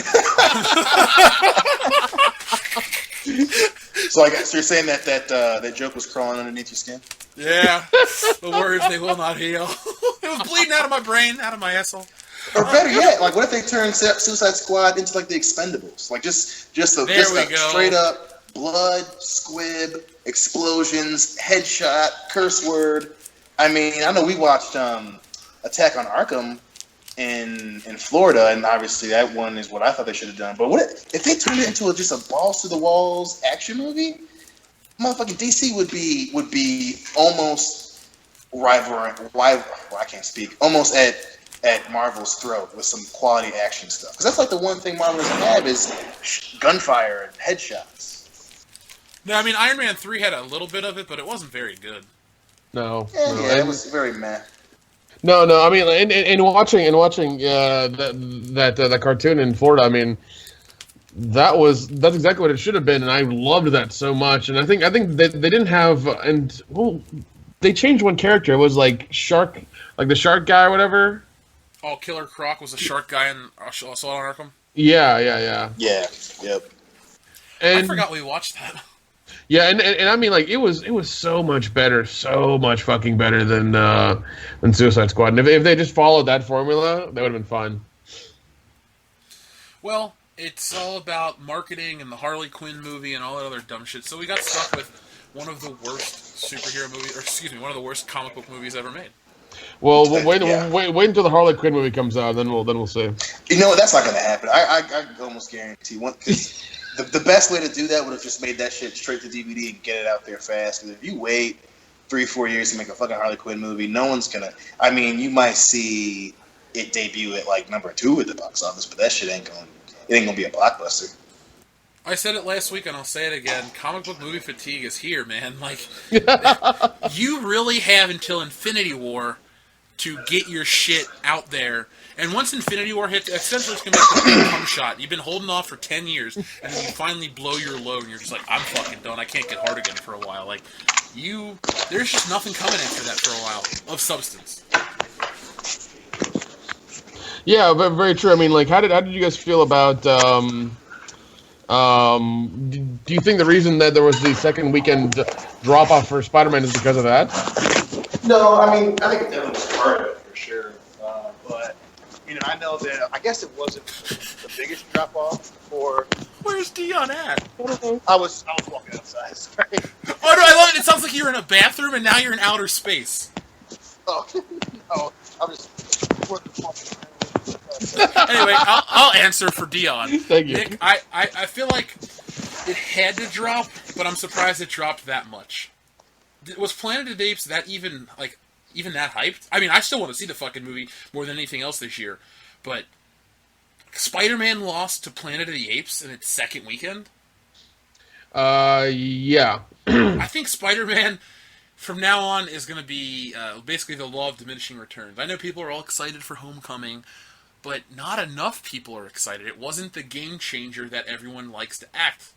So you're saying that joke was crawling underneath your skin? Yeah. The words, they will not heal. It was bleeding out of my brain, out of my asshole. Or better yet, like, what if they turn Suicide Squad into like the Expendables? Like just a straight up blood, squib, explosions, headshot, curse word. I mean, I know we watched Attack on Arkham in Florida, and obviously that one is what I thought they should have done. But what if they turned it into just a balls to the walls action movie? Motherfucking DC would be almost rivaling. I can't speak. Almost at Marvel's throat with some quality action stuff. Because that's like the one thing Marvel doesn't have is gunfire and headshots. No, I mean, Iron Man 3 had a little bit of it, but it wasn't very good. No. It was very meh. No. I mean, in watching that cartoon in Florida, I mean, that's exactly what it should have been, and I loved that so much. And I think they didn't have, they changed one character. It was like the shark guy or whatever. Oh, Killer Croc was a shark guy in Assault on Arkham? Yeah. Yeah. Yep. And I forgot we watched that. yeah, and I mean, like, it was so much better, so much fucking better than Suicide Squad. And if they just followed that formula, that would have been fun. Well, it's all about marketing and the Harley Quinn movie and all that other dumb shit. So we got stuck with one of the worst superhero movies, or excuse me, one of the worst comic book movies ever made. Well, wait until the Harley Quinn movie comes out, then we'll see. You know what? That's not going to happen. I almost guarantee one. Cause the best way to do that would have just made that shit straight to DVD and get it out there fast. Because if you wait 3-4 years to make a fucking Harley Quinn movie, no one's gonna. I mean, you might see it debut at like number 2 at the box office, but that shit ain't gonna be a blockbuster. I said it last week and I'll say it again. Comic book movie fatigue is here, man. Like, you really have until Infinity War to get your shit out there. And once Infinity War hits, essentially it's going to be like the come shot. You've been holding off for 10 years, and then you finally blow your load, and you're just like, I'm fucking done. I can't get hard again for a while. Like, there's just nothing coming after that for a while of substance. Yeah, but very true. I mean, like, how did you guys feel about? Do you think the reason that there was the second weekend drop off for Spider-Man is because of that? No, I mean, I think that was part of it for sure. But I know that I guess it wasn't the biggest drop off for. Where's Dion at? I was walking outside. Sorry. Oh no, I love it. It sounds like you were in a bathroom and now you're in outer space. Oh no, I'm just. Anyway, I'll answer for Dion. Thank you. Nick, I feel like it had to drop, but I'm surprised it dropped that much. Was Planet of the Apes that even that hyped? I mean, I still want to see the fucking movie more than anything else this year, but Spider-Man lost to Planet of the Apes in its second weekend? Yeah. I think Spider-Man from now on is going to be basically the law of diminishing returns. I know people are all excited for Homecoming, but not enough people are excited. It wasn't the game changer that everyone likes to act.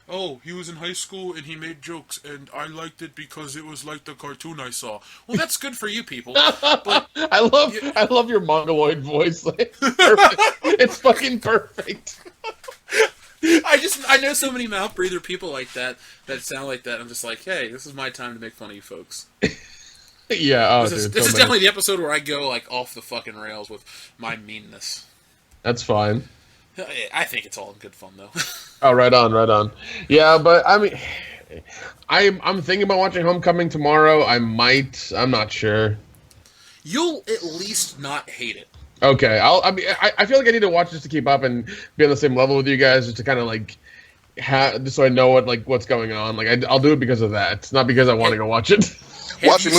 Oh, he was in high school and he made jokes, and I liked it because it was like the cartoon I saw. Well, that's good for you people. But I love your mongoloid voice. Like, perfect. It's fucking perfect. I know so many mouth breather people like that sound like that. I'm just like, hey, this is my time to make fun of you folks. Yeah, this is definitely the episode where I go like off the fucking rails with my meanness. That's fine. I think it's all in good fun though. Oh, right on. Yeah, but I mean, I'm thinking about watching Homecoming tomorrow. I'm not sure. You'll at least not hate it. Okay, I feel like I need to watch just to keep up and be on the same level with you guys, just to kind of like just so I know what's going on. Like I'll do it because of that. It's not because I want to go watch it. Watching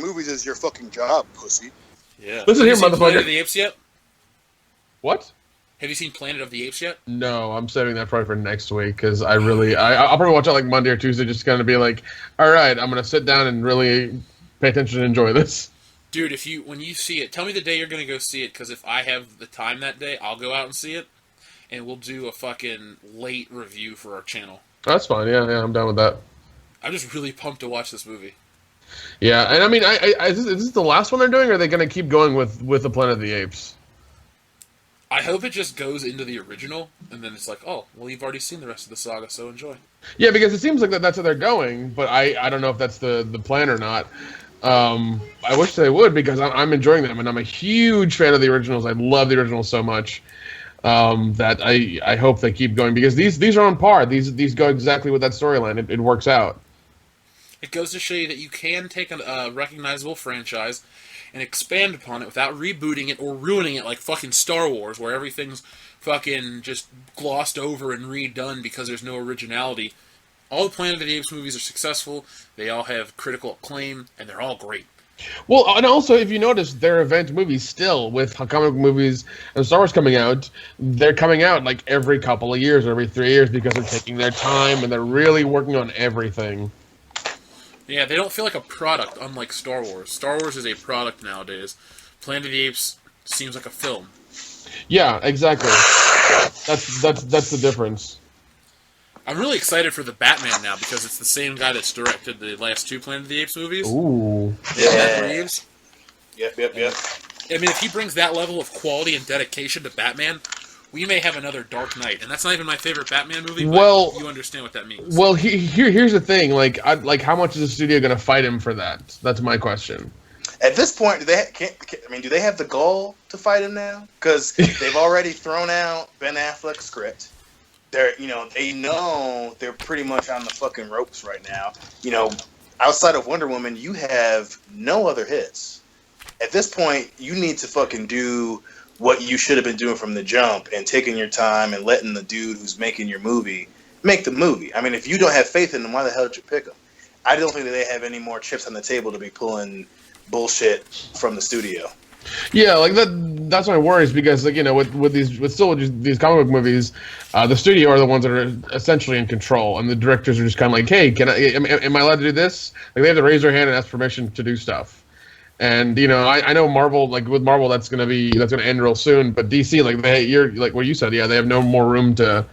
movies is your fucking job, pussy. Yeah. Listen here, motherfucker. Planet of the Apes yet? What? Have you seen Planet of the Apes yet? No, I'm saving that probably for next week because I'll probably watch it like Monday or Tuesday, just kind of be like, all right, I'm gonna sit down and really pay attention and enjoy this. Dude, when you see it, tell me the day you're gonna go see it, because if I have the time that day, I'll go out and see it, and we'll do a fucking late review for our channel. That's fine. Yeah, I'm down with that. I'm just really pumped to watch this movie. Yeah, and I mean, is this the last one they're doing, or are they gonna keep going with the Planet of the Apes? I hope it just goes into the original, and then it's like, oh, well, you've already seen the rest of the saga, so enjoy. Yeah, because it seems like that's where they're going, but I don't know if that's the plan or not. I wish they would, because I'm enjoying them, and I'm a huge fan of the originals. I love the originals so much that I hope they keep going, because these are on par. These go exactly with that storyline. It works out. It goes to show you that you can take a recognizable franchise and expand upon it without rebooting it or ruining it like fucking Star Wars, where everything's fucking just glossed over and redone because there's no originality. All the Planet of the Apes movies are successful, they all have critical acclaim, and they're all great. Well, and also, if you notice, their event movies still, with comic movies and Star Wars coming out, they're coming out like every couple of years or every 3 years, because they're taking their time and they're really working on everything. Yeah, they don't feel like a product, unlike Star Wars. Star Wars is a product nowadays. Planet of the Apes seems like a film. Yeah, exactly. That's the difference. I'm really excited for the Batman now, because it's the same guy that's directed the last 2 Planet of the Apes movies. Ooh. Yeah. Matt Reeves. Yep. I mean, if he brings that level of quality and dedication to Batman, we may have another Dark Knight, and that's not even my favorite Batman movie. But Well, you understand what that means. Well, here's the thing. Like, how much is the studio going to fight him for that? That's my question. At this point, do they have the goal to fight him now? Because they've already thrown out Ben Affleck's script. They know they're pretty much on the fucking ropes right now. Outside of Wonder Woman, you have no other hits. At this point, you need to fucking do what you should have been doing from the jump and taking your time and letting the dude who's making your movie make the movie. I mean, if you don't have faith in them, why the hell did you pick them? I don't think that they have any more chips on the table to be pulling bullshit from the studio. Yeah, like that's my worries because with these comic book movies, the studio are the ones that are essentially in control, and the directors are just kind of like, hey, am I allowed to do this? Like they have to raise their hand and ask permission to do stuff. And I know Marvel, like with Marvel, that's gonna end real soon. But DC, you're like what you said, yeah, they have no more room to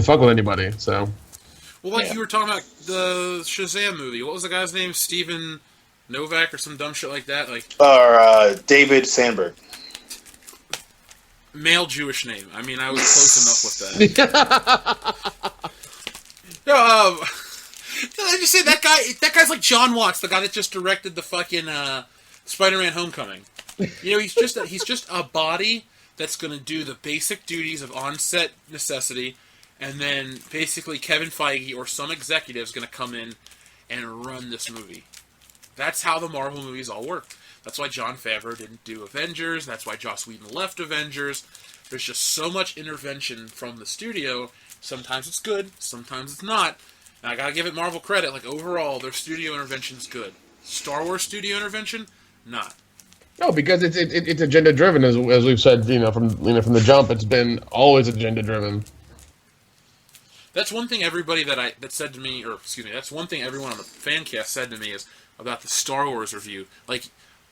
fuck with anybody. So, well, you were talking about the Shazam movie. What was the guy's name? Steven Novak or some dumb shit like that, David Sandberg. Male Jewish name. I mean, I was close enough with that. I just say that guy. That guy's like John Watts, the guy that just directed the fucking Spider-Man: Homecoming. He's just a body that's going to do the basic duties of on-set necessity, and then basically Kevin Feige or some executive is going to come in and run this movie. That's how the Marvel movies all work. That's why Jon Favreau didn't do Avengers. That's why Joss Whedon left Avengers. There's just so much intervention from the studio. Sometimes it's good, sometimes it's not. And I gotta give it Marvel credit. Like, overall, their studio intervention's good. Star Wars studio intervention, not. No, because it's agenda driven, as we've said, from the jump. It's been always agenda driven. That's one thing everybody that said to me, that's one thing everyone on the fan cast said to me is about the Star Wars review. Like,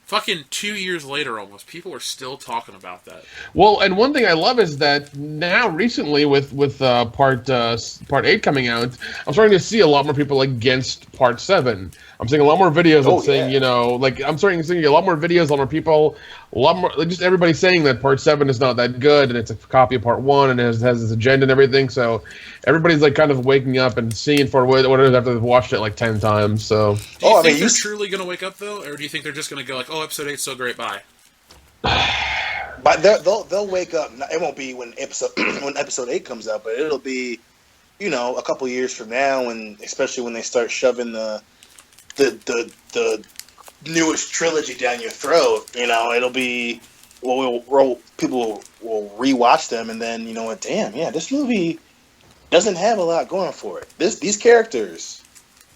fucking 2 years later almost, people are still talking about that. Well, and one thing I love is that now recently with part 8 coming out, I'm starting to see a lot more people against part 7. I'm seeing a lot more videos saying, I'm starting to see a lot more videos, a lot more people, a lot more, just everybody saying that part 7 is not that good and it's a copy of part 1 and it has this agenda and everything. So everybody's like kind of waking up and seeing for what it is after they've watched it like 10 times. So do you think they're truly going to wake up though, or do you think they're just going to go like, oh, episode 8's so great, bye? But they'll wake up. It won't be when episode 8 comes out, but it'll be, a couple years from now, and especially when they start shoving the newest trilogy down your throat. It'll be people will rewatch them, and then damn, yeah, this movie doesn't have a lot going for it. These characters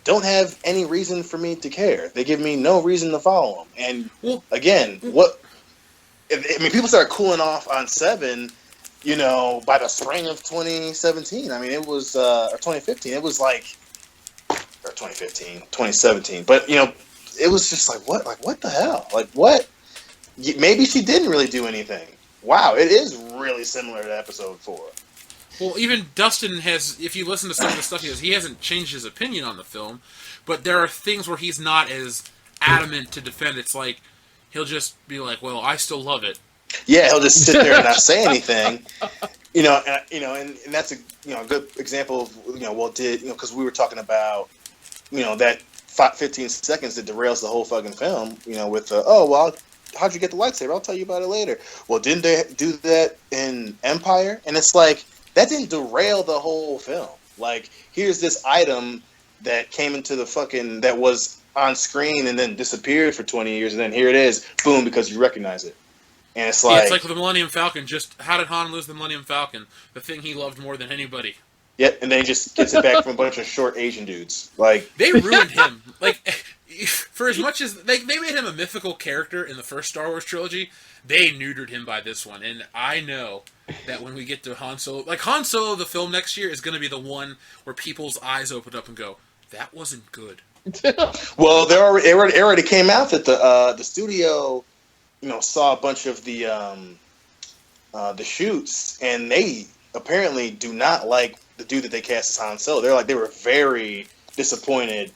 don't have any reason for me to care. They give me no reason to follow them. And again, people start cooling off on 7, by the spring of 2017. I mean, it was or 2015. It was like, or 2015, 2017. But it was just like what the hell? Like what? Maybe she didn't really do anything. Wow, it is really similar to episode 4. Well, even Dustin has, if you listen to some of the stuff he hasn't changed his opinion on the film, but there are things where he's not as adamant to defend. It's like, he'll just be like, well, I still love it. Yeah, he'll just sit there and not say anything. And that's a good example of, because we were talking about, that 15 seconds that derails the whole fucking film, with, how'd you get the lightsaber? I'll tell you about it later. Well, didn't they do that in Empire? And it's like, that didn't derail the whole film. Like, here's this item that came into that was on screen and then disappeared for 20 years, and then here it is, boom, because you recognize it. And it's like... it's like the Millennium Falcon. Just, how did Han lose the Millennium Falcon? The thing he loved more than anybody. Yep, and then he just gets it back from a bunch of short Asian dudes. Like, they ruined him. Like, for as much as... they made him a mythical character in the first Star Wars trilogy, they neutered him by this one. And I know that when we get to Han Solo... Like, Han Solo, the film next year, is going to be the one where people's eyes open up and go, that wasn't good. Well, it already came out that the studio, saw a bunch of the shoots, and they apparently do not like the dude that they cast as Han Solo. They were very disappointed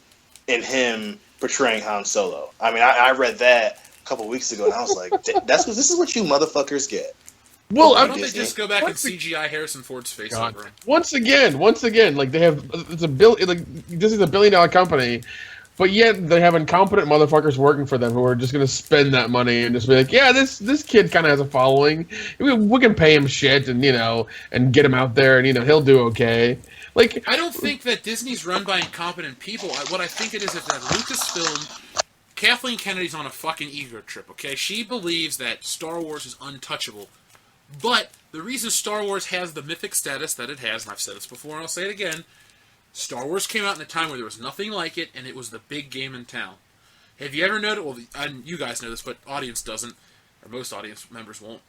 in him portraying Han Solo. I mean, I read that a couple weeks ago, and I was like, this is what you motherfuckers get. Well, Why don't they just go back and CGI Harrison Ford's face over him? Once again, like they have, it's a this is $1 billion company, but yet they have incompetent motherfuckers working for them who are just going to spend that money and just be like, yeah, this kid kind of has a following. We can pay him shit and and get him out there and he'll do okay. Like, I don't think that Disney's run by incompetent people. What I think it is that Lucasfilm, Kathleen Kennedy's on a fucking ego trip. Okay, she believes that Star Wars is untouchable. But the reason Star Wars has the mythic status that it has, and I've said this before and I'll say it again, Star Wars came out in a time where there was nothing like it, and it was the big game in town. Have you ever noticed, well, and you guys know this, but audience doesn't, or most audience members won't,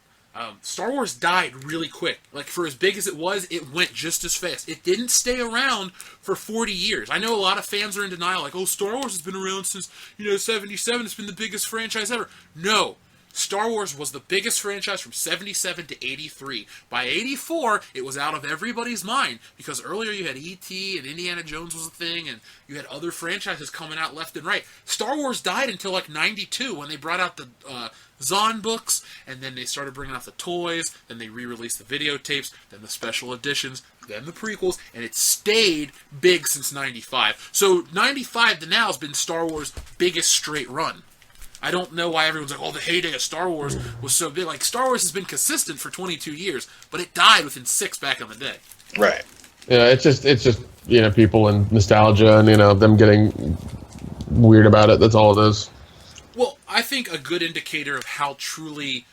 Star Wars died really quick. Like, for as big as it went just as fast. It didn't stay around for 40 years. I know a lot of fans are in denial, like, oh, Star Wars has been around since, 77, it's been the biggest franchise ever. No. Star Wars was the biggest franchise from 77 to 83. By 84, it was out of everybody's mind, because earlier you had E.T. and Indiana Jones was a thing, and you had other franchises coming out left and right. Star Wars died until like 92, when they brought out the Zahn books, and then they started bringing out the toys, then they re-released the videotapes, then the special editions, then the prequels, and it stayed big since 95. So 95 to now has been Star Wars' biggest straight run. I don't know why everyone's like, oh, the heyday of Star Wars was so big. Like, Star Wars has been consistent for 22 years, but it died within 6 back in the day. Right. Yeah, it's just people and nostalgia and them getting weird about it. That's all it is. Well, I think a good indicator of how truly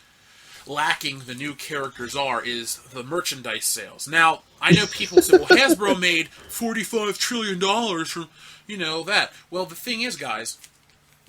lacking the new characters are is the merchandise sales. Now, I know people say, well, Hasbro made $45 trillion from, that. Well, the thing is, guys,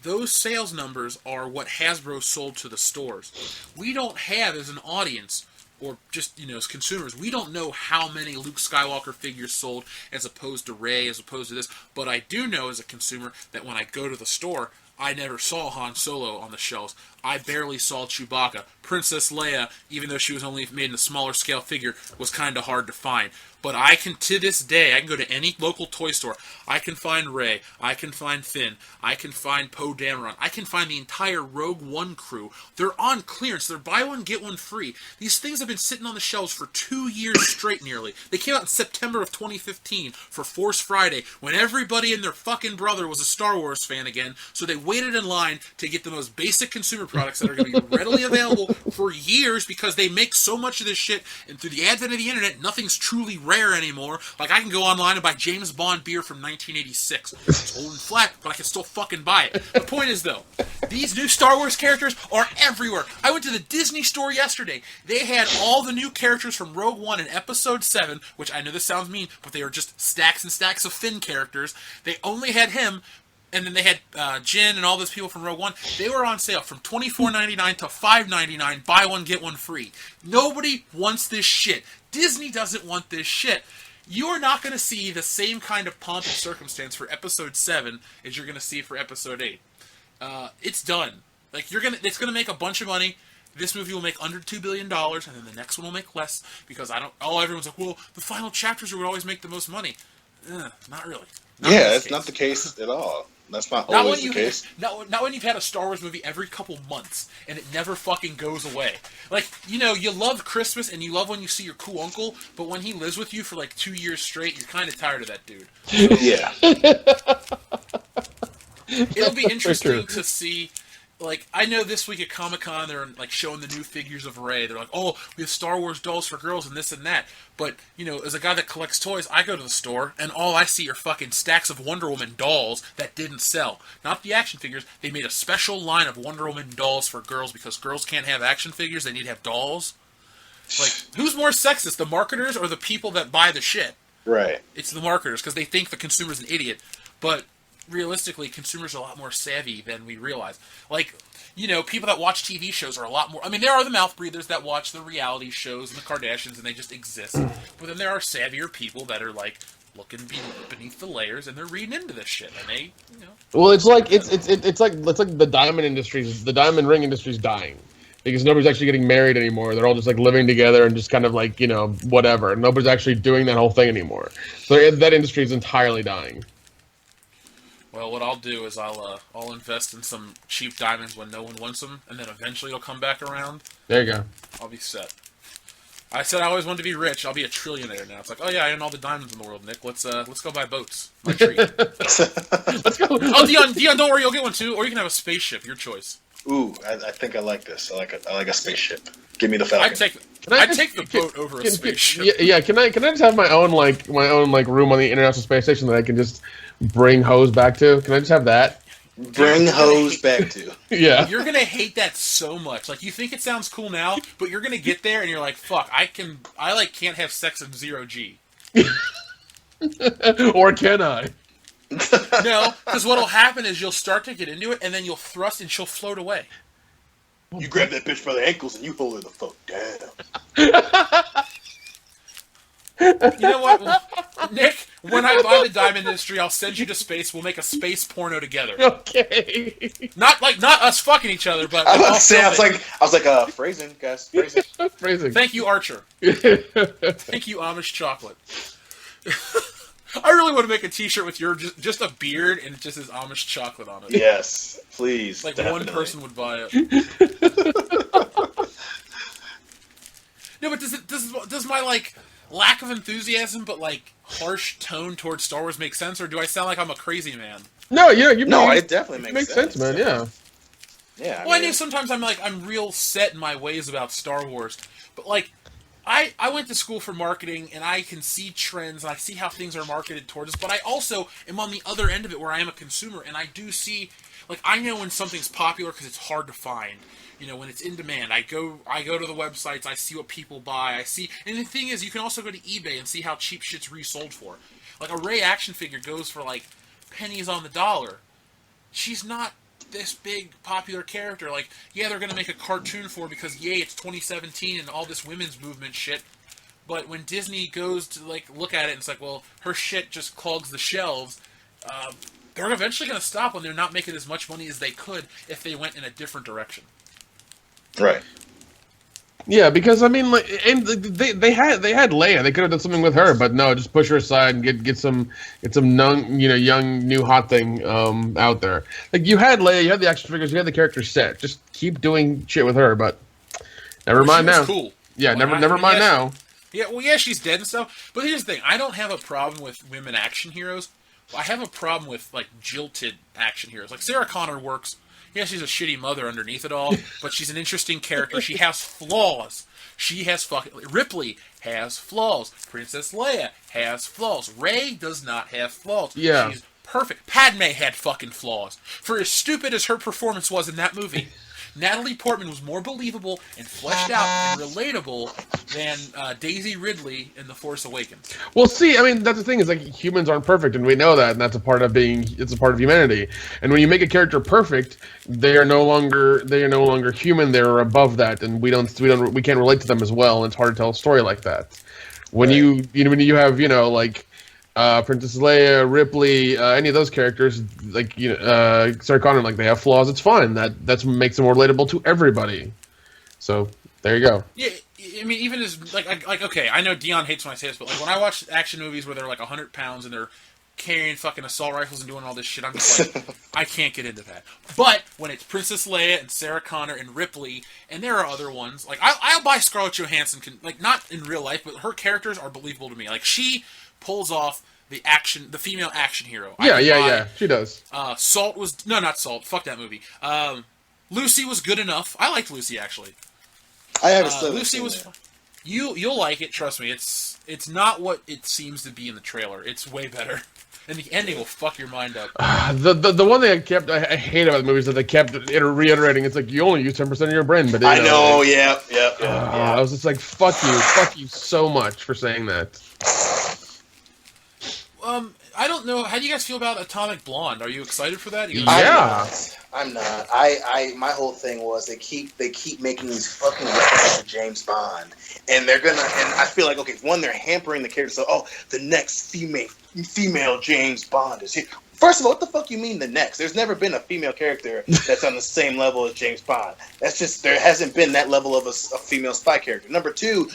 those sales numbers are what Hasbro sold to the stores. We don't have, as an audience, or just, as consumers, we don't know how many Luke Skywalker figures sold as opposed to Rey, as opposed to this. But I do know, as a consumer, that when I go to the store, I never saw Han Solo on the shelves. I barely saw Chewbacca. Princess Leia, even though she was only made in a smaller scale figure, was kind of hard to find. But I can, to this day, I can go to any local toy store. I can find Rey. I can find Finn. I can find Poe Dameron. I can find the entire Rogue One crew. They're on clearance. They're buy one, get one free. These things have been sitting on the shelves for 2 years straight, nearly. They came out in September of 2015 for Force Friday, when everybody and their fucking brother was a Star Wars fan again, so they waited in line to get the most basic consumer products that are going to be readily available for years, because they make so much of this shit, and through the advent of the internet, nothing's truly rare anymore. Like, I can go online and buy James Bond beer from 1986. It's old and flat, but I can still fucking buy it. The point is, though, these new Star Wars characters are everywhere. I went to the Disney store yesterday. They had all the new characters from Rogue One and Episode 7, which I know this sounds mean, but they are just stacks and stacks of Finn characters. They only had him, and then they had Jin and all those people from Rogue One. They were on sale from $24.99 to $5.99. Buy one, get one free. Nobody wants this shit. Disney doesn't want this shit. You are not going to see the same kind of pomp and circumstance for Episode 7 as you're going to see for Episode 8. It's done. Like, it's going to make a bunch of money. This movie will make under $2 billion, and then the next one will make less, because everyone's like, well, the final chapters would always make the most money. Not really. It's not the case at all. That's not always the case. Not when you've had a Star Wars movie every couple months, and it never fucking goes away. Like, you love Christmas, and you love when you see your cool uncle, but when he lives with you for like 2 years straight, you're kind of tired of that dude. So, yeah. It'll be interesting to see. Like, I know this week at Comic-Con, they're, like, showing the new figures of Rey. They're like, oh, we have Star Wars dolls for girls and this and that. But, as a guy that collects toys, I go to the store, and all I see are fucking stacks of Wonder Woman dolls that didn't sell. Not the action figures. They made a special line of Wonder Woman dolls for girls, because girls can't have action figures. They need to have dolls. Like, who's more sexist, the marketers or the people that buy the shit? Right. It's the marketers, because they think the consumer's an idiot. But realistically, consumers are a lot more savvy than we realize. Like, people that watch TV shows are a lot more. I mean, there are the mouth breathers that watch the reality shows and the Kardashians, and they just exist. But then there are savvier people that are like looking beneath the layers, and they're reading into this shit, and they, Well, it's like the diamond ring industry's dying, because nobody's actually getting married anymore. They're all just like living together and just kind of like whatever. Nobody's actually doing that whole thing anymore. So that industry is entirely dying. Well, what I'll do is I'll invest in some cheap diamonds when no one wants them, and then eventually it'll come back around. There you go. I'll be set. I said I always wanted to be rich. I'll be a trillionaire now. It's like, oh yeah, I own all the diamonds in the world, Nick. Let's go buy boats. My treat. Let's go. Oh, Dion, don't worry, you'll get one too. Or you can have a spaceship. Your choice. Ooh, I think I like this. I like a spaceship. Give me the Falcon. I'd take the boat over a spaceship. Yeah, can I just have my own room on the International Space Station that I can just bring hoes back to? Can I just have that? Bring hoes back to. Yeah. You're gonna hate that so much. Like, you think it sounds cool now, but you're gonna get there and you're like, fuck, I can't have sex in 0G. Or can I? No, because what'll happen is you'll start to get into it, and then you'll thrust, and she'll float away. You grab that bitch by the ankles and you hold her the fuck down. You know what, Nick? When I buy the diamond industry, I'll send you to space. We'll make a space porno together. Okay. Not us fucking each other, but I was like, phrasing, guys, phrasing. Phrasing. Thank you, Archer. Thank you, Amish chocolate. I really want to make a T-shirt with your just a beard and it just says Amish chocolate on it. Yes, please. Like definitely. one person would buy it. No, but does my like lack of enthusiasm but like harsh tone towards Star Wars make sense, or do I sound like I'm a crazy man? No, yeah, it definitely makes sense, man. Yeah. Yeah. I know sometimes I'm real set in my ways about Star Wars, but like. I went to school for marketing, and I can see trends, and I see how things are marketed towards us, but I also am on the other end of it where I am a consumer, and I do see, like, I know when something's popular because it's hard to find. You know, when it's in demand, I go to the websites, I see what people buy, and the thing is, you can also go to eBay and see how cheap shit's resold for. Like, a Rey action figure goes for, like, pennies on the dollar. She's not this big popular character. Like, yeah, they're gonna make a cartoon for her because yay, it's 2017 and all this women's movement shit. But when Disney goes to like look at it and it's like, well, her shit just clogs the shelves, they're eventually gonna stop when they're not making as much money as they could if they went in a different direction. Right. Yeah, because I mean, like, and they had Leia. They could have done something with her, but no, just push her aside and get some young new hot thing out there. Like, you had Leia, you had the action figures, you had the character set. Just keep doing shit with her, but never mind now. Cool. Yeah, never mind now. Yeah, well, yeah, she's dead and stuff. But here's the thing: I don't have a problem with women action heroes. I have a problem with like jilted action heroes. Like Sarah Connor works. Yeah, she's a shitty mother underneath it all, but she's an interesting character. She has flaws. Ripley has flaws. Princess Leia has flaws. Rey does not have flaws. Yeah. She's perfect. Padme had fucking flaws. For as stupid as her performance was in that movie, Natalie Portman was more believable and fleshed out and relatable than Daisy Ridley in The Force Awakens. Well, see, I mean, that's the thing is like humans aren't perfect, and we know that, and that's a part of it's a part of humanity. And when you make a character perfect, they are no longer human. They're above that, and we can't relate to them as well. And it's hard to tell a story like that. When right. when you have like Princess Leia, Ripley, any of those characters, like Sarah Connor, like they have flaws. It's fine. That makes them more relatable to everybody. So there you go. Yeah, I mean, even as like okay, I know Dion hates when I say this, but like when I watch action movies where they're like 100 pounds and they're carrying fucking assault rifles and doing all this shit, I'm just like, I can't get into that. But when it's Princess Leia and Sarah Connor and Ripley, and there are other ones, like I'll buy Scarlett Johansson, like not in real life, but her characters are believable to me. Like she pulls off the female action hero. Yeah, she does. Not Salt. Fuck that movie. Lucy was good enough. I liked Lucy actually. I haven't still Lucy was. You'll like it. Trust me. It's not what it seems to be in the trailer. It's way better, and the ending will fuck your mind up. The one thing I hate about the movie is that they kept reiterating. It's like you only use 10% of your brain, but I know. Like, yeah. I was just like, fuck you so much for saying that. I don't know. How do you guys feel about Atomic Blonde? Are you excited for that? I'm not. My whole thing was they keep making these fucking references to James Bond, and and I feel like, okay, one, they're hampering the character. So, the next female James Bond is here. First of all, what the fuck you mean the next? There's never been a female character that's on the same level as James Bond. That's just, there hasn't been that level of a female spy character. Number two,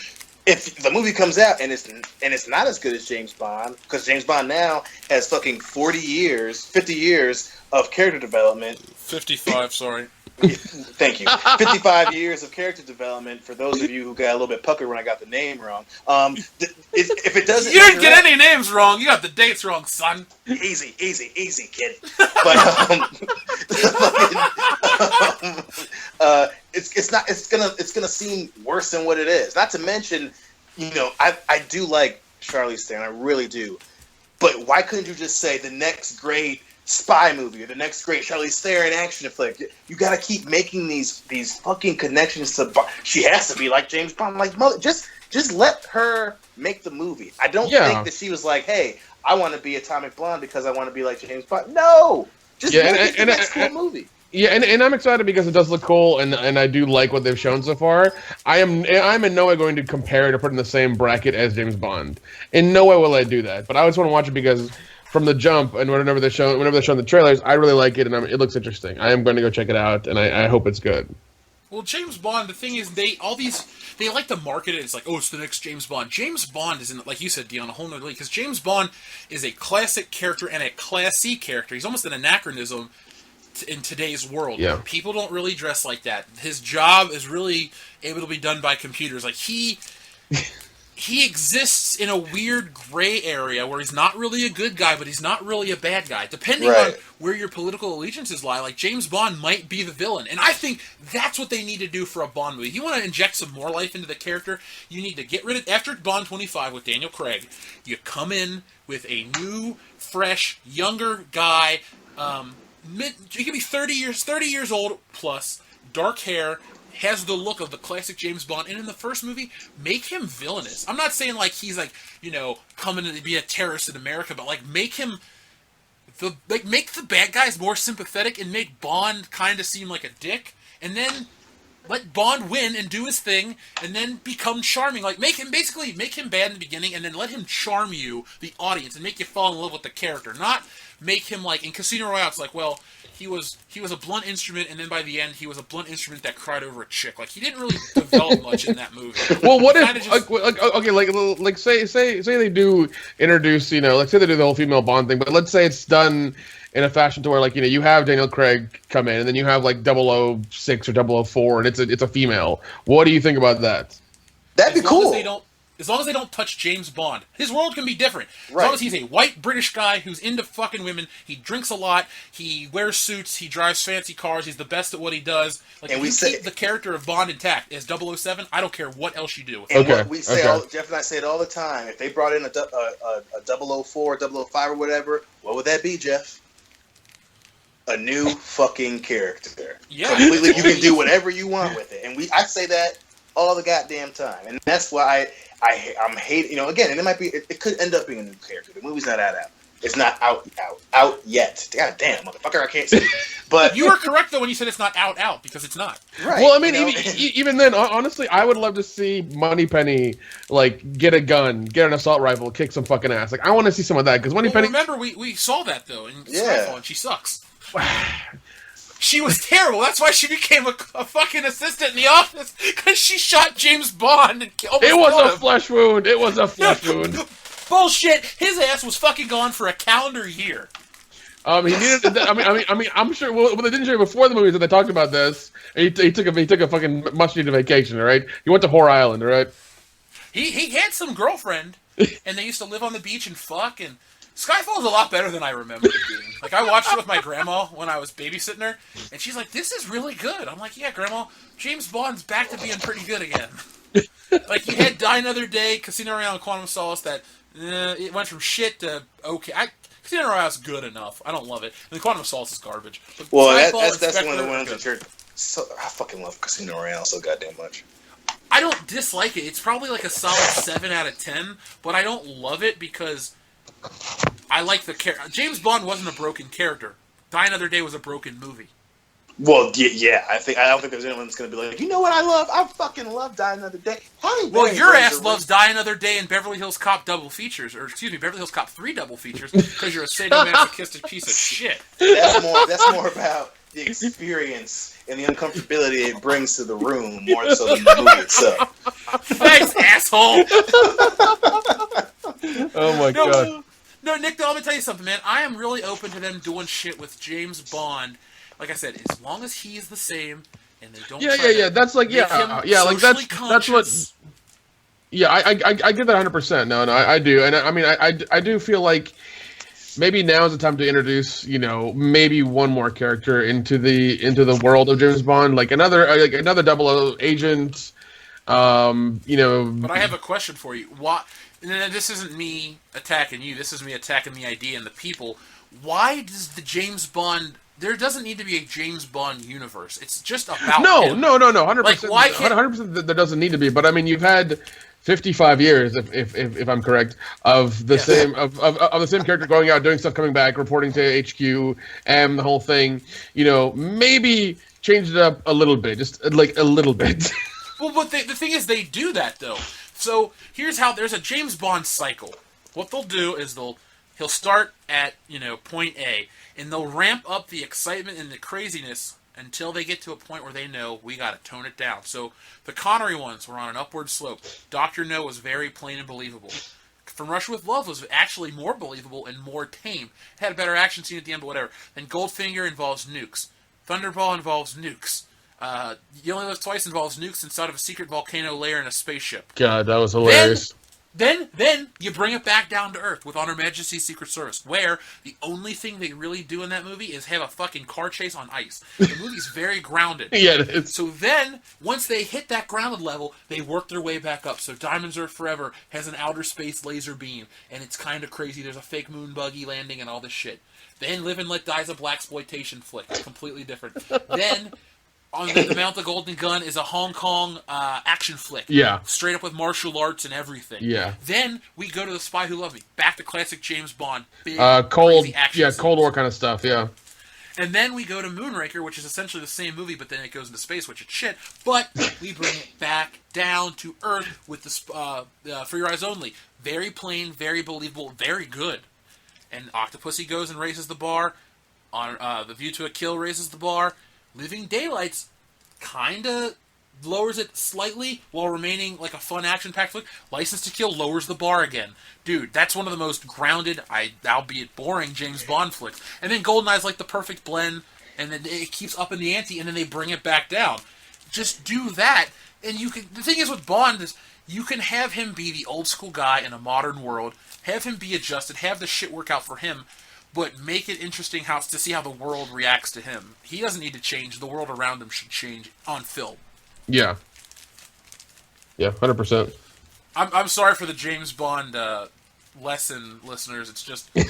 if the movie comes out and it's not as good as James Bond, because James Bond now has fucking 50 years of character development. 55, sorry. Thank you. 55 years of character development. For those of you who got a little bit puckered when I got the name wrong, if it doesn't, you didn't get any names wrong. You got the dates wrong, son. Easy, kid. But it's gonna seem worse than what it is. Not to mention, I do like Charlize Theron, I really do. But why couldn't you just say the next great spy movie or the next great Charlize Theron action flick? You got to keep making these fucking connections to. She has to be like James Bond. Like, mother, just let her make the movie. I don't think that she was like, hey, I want to be Atomic Blonde because I want to be like James Bond. No, just make it the next cool movie. Yeah, and I'm excited because it does look cool, and I do like what they've shown so far. I'm in no way going to compare it or put it in the same bracket as James Bond. In no way will I do that. But I just want to watch it because from the jump and whenever they're showing the trailers, I really like it, and it looks interesting. I am going to go check it out, and I hope it's good. Well, James Bond, the thing is, they like to market it as like, oh, it's the next James Bond. James Bond isn't, like you said, Dion, a whole nother league, because James Bond is a classic character and a classy character. He's almost an anachronism in today's world. Yeah. People don't really dress like that. His job is really able to be done by computers. Like, he exists in a weird gray area where he's not really a good guy, but he's not really a bad guy. Depending on where your political allegiances lie, like James Bond might be the villain. And I think that's what they need to do for a Bond movie. You want to inject some more life into the character, you need to get rid of, after Bond 25 with Daniel Craig, you come in with a new, fresh, younger guy. He could be 30 years old plus, dark hair, has the look of the classic James Bond, and in the first movie, make him villainous. I'm not saying like he's like, coming to be a terrorist in America, but like make the bad guys more sympathetic and make Bond kind of seem like a dick, and then let Bond win and do his thing, and then become charming. Like make him bad in the beginning, and then let him charm you, the audience, and make you fall in love with the character. Not make him like in Casino Royale. It's like, well, he was a blunt instrument, and then by the end, he was a blunt instrument that cried over a chick. Like he didn't really develop much in that movie. Well, what if say they do introduce, let's say they do the whole female Bond thing, but let's say it's done in a fashion to where, like, you have Daniel Craig come in, and then you have like 006 or 004, and it's a female. What do you think about that? That'd be cool. As long as they don't touch James Bond. His world can be different. As long as he's a white British guy who's into fucking women, he drinks a lot, he wears suits, he drives fancy cars, he's the best at what he does. Like, and if you keep the character of Bond intact as 007, I don't care what else you do. And what we say, Jeff and I say it all the time, if they brought in a 004, 005 or whatever, what would that be, Jeff? A new fucking character. Yeah. Completely, you can do whatever you want with it. And I say that all the goddamn time. And that's why I'm hating, again, and it could end up being a new character. The movie's not out. It's not out yet. God damn, motherfucker, I can't say it. But you were correct, though, when you said it's not out, because it's not. Right. Well, I mean, even then, honestly, I would love to see Moneypenny, like, get a gun, get an assault rifle, kick some fucking ass. Like, I want to see some of that, because Moneypenny... remember, we saw that, though, in Skyfall, and she sucks. She was terrible. That's why she became a fucking assistant in the office, because she shot James Bond and almost It was killed a him. flesh wound. It was a flesh wound. Bullshit. His ass was fucking gone for a calendar year. He needed. I'm sure. Well, they didn't show you before the movie that they talked about this. And he took a fucking much needed vacation. All right. He went to Whore Island. All right. He had some girlfriend, and they used to live on the beach and fuck. And Skyfall is a lot better than I remember it being. Like, I watched it with my grandma when I was babysitting her, and she's like, "This is really good." I'm like, "Yeah, Grandma, James Bond's back to being pretty good again." Like, you had Die Another Day, Casino Royale, and Quantum of Solace that it went from shit to okay. Casino Royale's good enough. I don't love it. And the Quantum of Solace is garbage. But well, that's one of the ones that you're. So, I fucking love Casino Royale so goddamn much. I don't dislike it. It's probably like a solid 7 out of 10, but I don't love it because I like the character. James Bond wasn't a broken character. Die Another Day was a broken movie. Well, yeah. I don't think there's anyone that's going to be like, you know what I love? I fucking love Die Another Day. Well, your ass loves Die Another Day and Beverly Hills Cop double features, or excuse me, Beverly Hills Cop 3 double features, because you're a sadomasochistic piece of shit. That's more about the experience and the uncomfortability it brings to the room more so than the movie itself. Thanks, asshole. Oh my god. No, Nick, though, I'm gonna tell you something, man. I am really open to them doing shit with James Bond like I said, as long as he is the same and they don't That's like that's what. Yeah, I get that 100%. No, I do, and I do feel like maybe now is the time to introduce, maybe one more character into the world of James Bond, like another 00 agent. But I have a question for you. Why? And this isn't me attacking you. This is me attacking the idea and the people. Why does the James Bond? There doesn't need to be a James Bond universe. It's just about him. No, 100%. Why can't 100%? There doesn't need to be. But I mean, you've had 55 years, if I'm correct, of the same of the same character going out, doing stuff, coming back, reporting to HQ, and the whole thing. Maybe change it up a little bit, just like a little bit. Well, but the thing is, they do that though. So here's how there's a James Bond cycle. What they'll do is he'll start at point A, and they'll ramp up the excitement and the craziness until they get to a point where they know we got to tone it down. So the Connery ones were on an upward slope. Dr. No was very plain and believable. From Russia with Love was actually more believable and more tame. It had a better action scene at the end, but whatever. Then Goldfinger involves nukes. Thunderball involves nukes. You Only Live Twice involves nukes inside of a secret volcano lair in a spaceship. God, that was hilarious. Then you bring it back down to Earth with On Her Majesty's Secret Service, where the only thing they really do in that movie is have a fucking car chase on ice. The movie's very grounded. Yeah, it is. So then, once they hit that grounded level, they work their way back up. So Diamonds Are Forever has an outer space laser beam, and it's kind of crazy. There's a fake moon buggy landing and all this shit. Then Live and Let Die is a blaxploitation flick. It's completely different. Then On the Mount the Golden Gun is a Hong Kong action flick. Yeah. Straight up with martial arts and everything. Yeah. Then we go to The Spy Who Loved Me. Back to classic James Bond. Big, Cold action Cold War kind of stuff, yeah. And then we go to Moonraker, which is essentially the same movie, but then it goes into space, which is shit. But we bring it back down to Earth with the For Your Eyes Only. Very plain, very believable, very good. And Octopussy goes and raises the bar. On The View to a Kill raises the bar. Living Daylights kind of lowers it slightly while remaining like a fun action-packed flick. License to Kill lowers the bar again. Dude, that's one of the most grounded, albeit boring, James Bond flicks. And then GoldenEye's like the perfect blend, and then it keeps up in the ante, and then they bring it back down. Just do that, and you can... The thing is with Bond is you can have him be the old-school guy in a modern world, have him be adjusted, have the shit work out for him, but make it interesting to see how the world reacts to him. He doesn't need to change. The world around him should change on film. Yeah. Yeah, 100%. I'm sorry for the James Bond lesson, listeners. It's just... I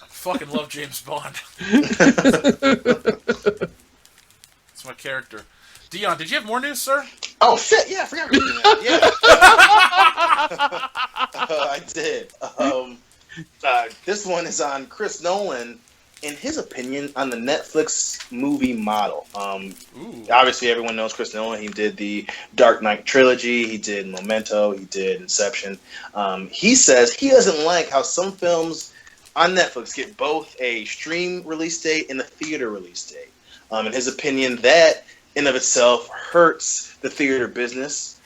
fucking love James Bond. It's my character. Dion, did you have more news, sir? Oh, shit, yeah, I forgot about that. Yeah. I did. This one is on Chris Nolan, in his opinion, on the Netflix movie model. Obviously, everyone knows Chris Nolan. He did the Dark Knight trilogy. He did Memento. He did Inception. He says he doesn't like how some films on Netflix get both a stream release date and a theater release date. In his opinion, that in of itself hurts the theater business.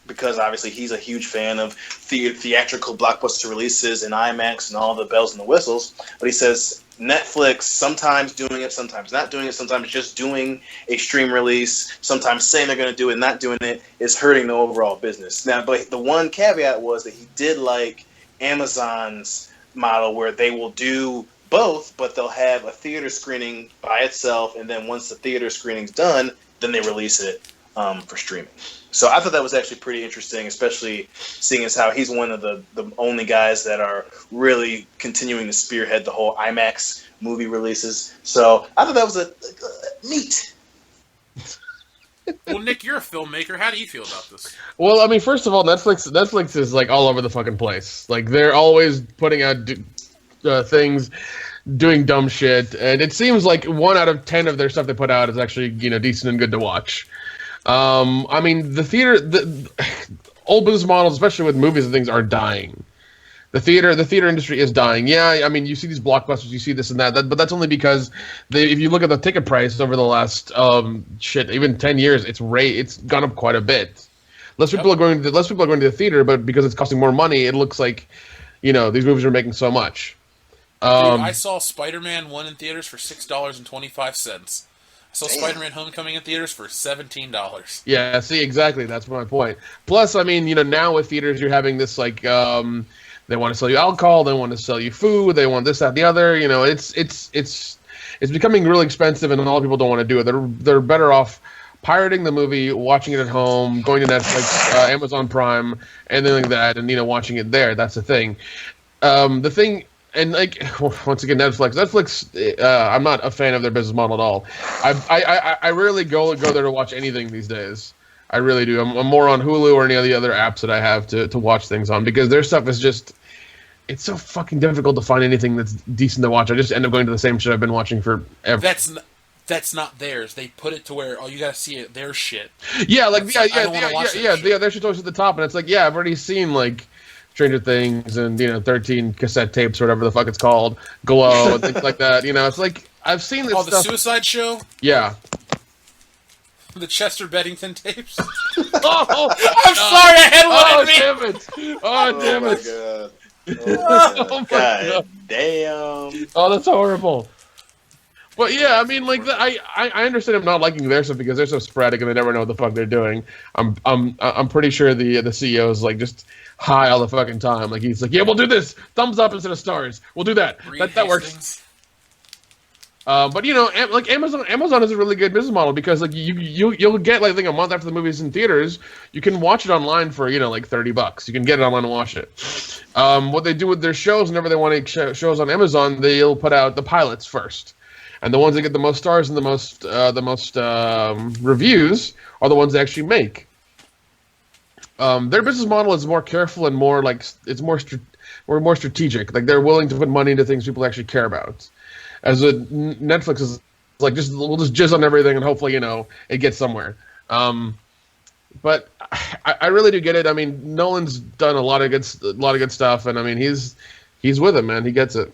Because obviously he's a huge fan of theatrical blockbuster releases and IMAX and all the bells and the whistles. But he says Netflix sometimes doing it, sometimes not doing it, sometimes just doing a stream release, sometimes saying they're going to do it and not doing it is hurting the overall business. Now, but the one caveat was that he did like Amazon's model where they will do both, but they'll have a theater screening by itself, and then once the theater screening's done, then they release it for streaming. So I thought that was actually pretty interesting, especially seeing as how he's one of the only guys that are really continuing to spearhead the whole IMAX movie releases. So I thought that was a neat. Well, Nick, you're a filmmaker. How do you feel about this? Well, I mean, first of all, Netflix is like all over the fucking place. Like they're always putting out things, doing dumb shit, and it seems like 1 out of 10 of their stuff they put out is actually decent and good to watch. I mean, the old business models, especially with movies and things, are dying. The theater industry is dying. Yeah, I mean, you see these blockbusters, you see this and that, but that's only because if you look at the ticket price over the last even 10 years, it's gone up quite a bit. Less people are going to the theater, but because it's costing more money, it looks like these movies are making so much. I saw Spider-Man 1 in theaters for $6.25. I saw Spider-Man Homecoming in theaters for $17. Yeah, see, exactly. That's my point. Plus, I mean, now with theaters, you're having this, like, they want to sell you alcohol, they want to sell you food, they want this, that, and the other. It's becoming really expensive, and a lot of people don't want to do it. They're better off pirating the movie, watching it at home, going to Netflix, Amazon Prime, and then like that, and watching it there. That's the thing. The thing. And like once again, Netflix. I'm not a fan of their business model at all. I rarely go there to watch anything these days. I really do. I'm more on Hulu or any of the other apps that I have to watch things on, because their stuff is just, it's so fucking difficult to find anything that's decent to watch. I just end up going to the same shit I've been watching forever. That's not theirs. They put it to where you gotta see it, their shit. Yeah, their shit's always at the top, and it's like, yeah, I've already seen like Stranger Things and 13 cassette tapes or whatever the fuck it's called, Glow and things like that. It's like I've seen this. Oh, stuff. the Suicide Show. Yeah. The Chester Bennington tapes. Oh, I'm sorry, I had one in me. Damn it! Oh my god! Damn! Oh, that's horrible. But yeah, I mean, like I understand him not liking their stuff because they're so sporadic and they never know what the fuck they're doing. I'm pretty sure the CEO is like just high all the fucking time. Like he's like, yeah, we'll do this. Thumbs up instead of stars. We'll do that. That works. But like Amazon is a really good business model because like you'll get like I think a month after the movie's in theaters, you can watch it online for like $30. You can get it online and watch it. What they do with their shows, whenever they want to shows on Amazon, they'll put out the pilots first. And the ones that get the most stars and the most reviews are the ones they actually make. Their business model is more careful and more like it's more strategic. Like they're willing to put money into things people actually care about. As Netflix is like we'll just jizz on everything and hopefully it gets somewhere. But I really do get it. I mean, Nolan's done a lot of good stuff, and I mean he's with it, man. He gets it.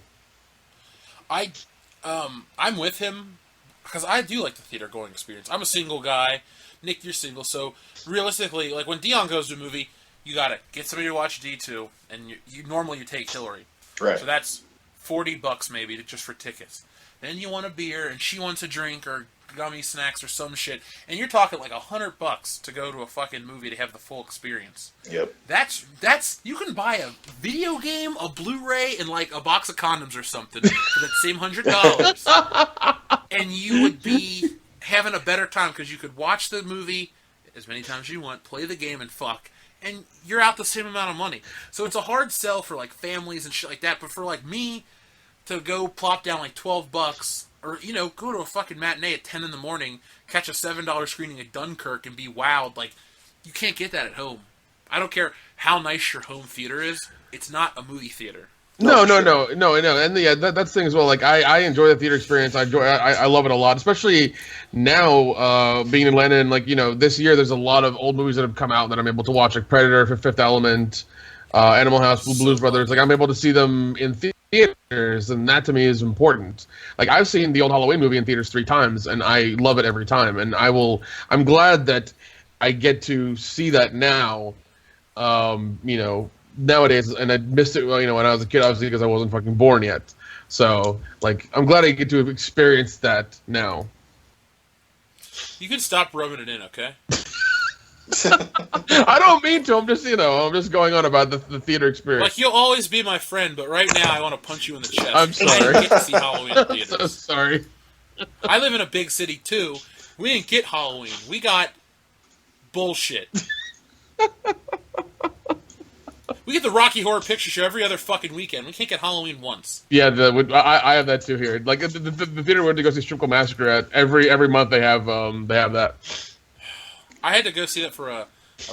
I'm with him because I do like the theater going experience. I'm a single guy. Nick, you're single, so realistically, like when Dion goes to a movie, you gotta get somebody to watch D2, and you normally take Hillary. Right. So that's $40 maybe just for tickets. Then you want a beer, and she wants a drink or gummy snacks or some shit, and you're talking like $100 to go to a fucking movie to have the full experience. Yep. That's you can buy a video game, a Blu-ray, and like a box of condoms or something for that same $100, and you would be having a better time because you could watch the movie as many times as you want, play the game, and fuck, and you're out the same amount of money. So it's a hard sell for like families and shit like that, but for like me to go plop down like $12. Or, go to a fucking matinee at 10 in the morning, catch a $7 screening of Dunkirk, and be wowed. Like, you can't get that at home. I don't care how nice your home theater is. It's not a movie theater. No. And yeah, that's the thing as well. Like, I enjoy the theater experience. I love it a lot, especially now being in Atlanta. And, like, this year there's a lot of old movies that have come out that I'm able to watch, like Predator, Fifth Element, Animal House, Blues Brothers. Like, I'm able to see them in theaters, and that to me is important. Like I've seen the old Halloween movie in theaters 3 times, and I love it every time. And I'm glad that I get to see that now. Nowadays, and I missed it. When I was a kid, obviously because I wasn't fucking born yet. So like, I'm glad I get to experience that now. You can stop rubbing it in, okay? I don't mean to. I'm just going on about the theater experience. Like, you'll always be my friend, but right now I want to punch you in the chest. I'm sorry. I didn't get to see Halloween in theaters. I'm so sorry. I live in a big city too. We didn't get Halloween. We got bullshit. We get the Rocky Horror Picture Show every other fucking weekend. We can't get Halloween once. Yeah, I have that too here. Like the theater where to go see Strip Club Massacre at every month they have that. I had to go see that for a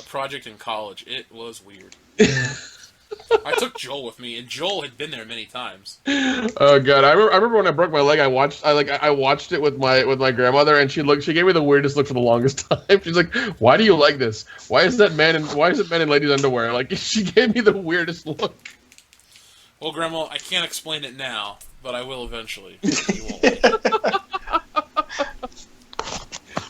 project in college. It was weird. I took Joel with me, and Joel had been there many times. Oh god, I remember when I broke my leg. I watched it with my grandmother, and she gave me the weirdest look for the longest time. She's like, "Why do you like this? Why is it men in ladies' underwear?" Like, she gave me the weirdest look. Well, Grandma, I can't explain it now, but I will eventually. You won't.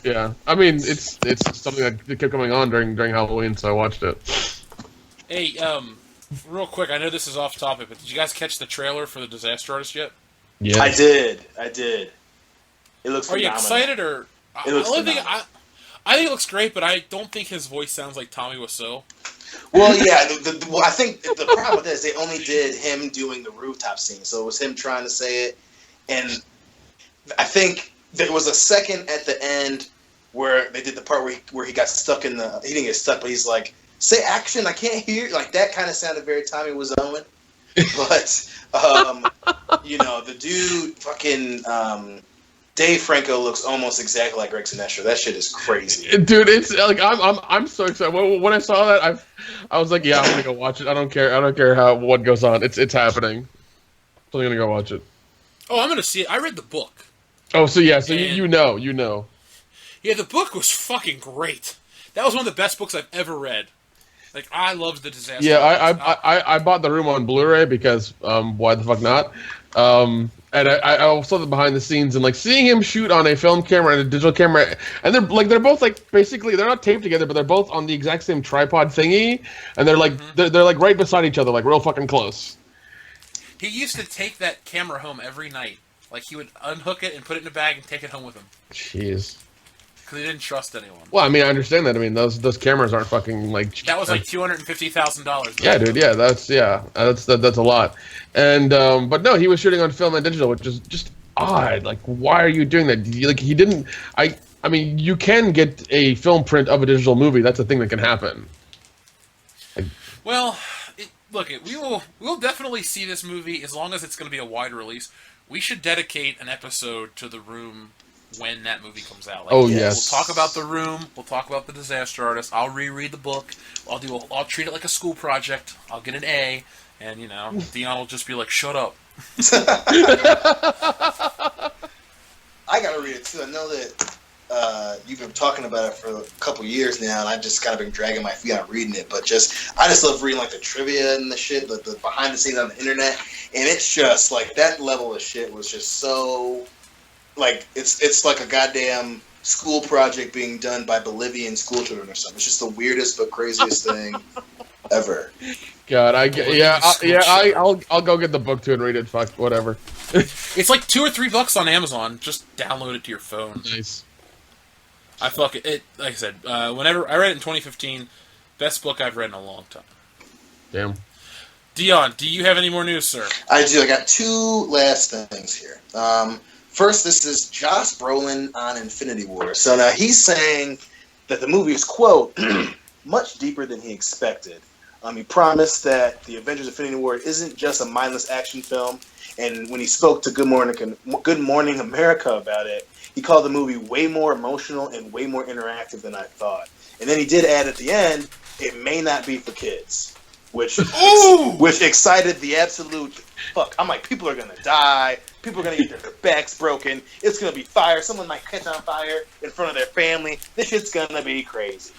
Yeah, I mean it's something that kept coming on during Halloween, so I watched it. Hey, Real quick, I know this is off topic, but did you guys catch the trailer for The Disaster Artist yet? Yeah. I did. It looks Are you phenomenal. excited or? It looks I phenomenal. I think it looks great, but I don't think his voice sounds like Tommy Wiseau. Well, yeah. I think the problem with this, they only did him doing the rooftop scene, so it was him trying to say it, and I think there was a second at the end where they did the part where he got stuck in the. He didn't get stuck, but he's like, "Say action! I can't hear." Like that kind of sounded very Tommy Wiseauan. But the dude, fucking Dave Franco, looks almost exactly like Greg Sinestro. That shit is crazy, dude. It's like I'm so excited. When I saw that, I was like, yeah, I'm gonna go watch it. I don't care what goes on. It's happening. So I'm gonna go watch it. Oh, I'm gonna see it. I read the book. Oh, so yeah, so you know. Yeah, the book was fucking great. That was one of the best books I've ever read. Like, I loved The Disaster. Yeah, I bought The Room on Blu-ray because why the fuck not? And I saw the behind the scenes and like seeing him shoot on a film camera and a digital camera, and they're both like basically they're not taped together, but they're both on the exact same tripod thingy, and they're like they're like right beside each other, like real fucking close. He used to take that camera home every night. Like, he would unhook it and put it in a bag and take it home with him. Jeez. Because he didn't trust anyone. Well, I mean, I understand that. I mean, those cameras aren't fucking like. That was like $250,000. Yeah, dude. Yeah, that's a lot. And but no, he was shooting on film and digital, which is just odd. Like, why are you doing that? Like, he didn't. I mean, you can get a film print of a digital movie. That's a thing that can happen. Like, well, we'll definitely see this movie as long as it's going to be a wide release. We should dedicate an episode to The Room when that movie comes out. Like, yes. We'll talk about The Room. We'll talk about The Disaster Artist. I'll reread the book. I'll treat it like a school project. I'll get an A, and Dion will just be like, "Shut up." I gotta read it too. I know that you've been talking about it for a couple years now, and I've just kind of been dragging my feet on reading it. But I just love reading like the trivia and the shit, the behind the scenes on the internet, and it's just like that level of shit was just so. Like it's like a goddamn school project being done by Bolivian school children or something. It's just the weirdest but craziest thing ever. God, I'll go get the book too and read it. Fuck, whatever. It's like $2 or $3 on Amazon. Just download it to your phone. Nice. Like I said, whenever I read it in 2015, best book I've read in a long time. Damn. Dion, do you have any more news, sir? I do. I got two last things here. First, this is Josh Brolin on Infinity War. So now he's saying that the movie is, quote, much deeper than he expected. He promised that the Avengers Infinity War isn't just a mindless action film. And when he spoke to Good Morning America about it, he called the movie way more emotional and way more interactive than I thought. And then he did add at the end, it may not be for kids. Which excited the absolute fuck. I'm like, people are going to die. People are going to get their backs broken. It's going to be fire. Someone might catch on fire in front of their family. This shit's going to be crazy.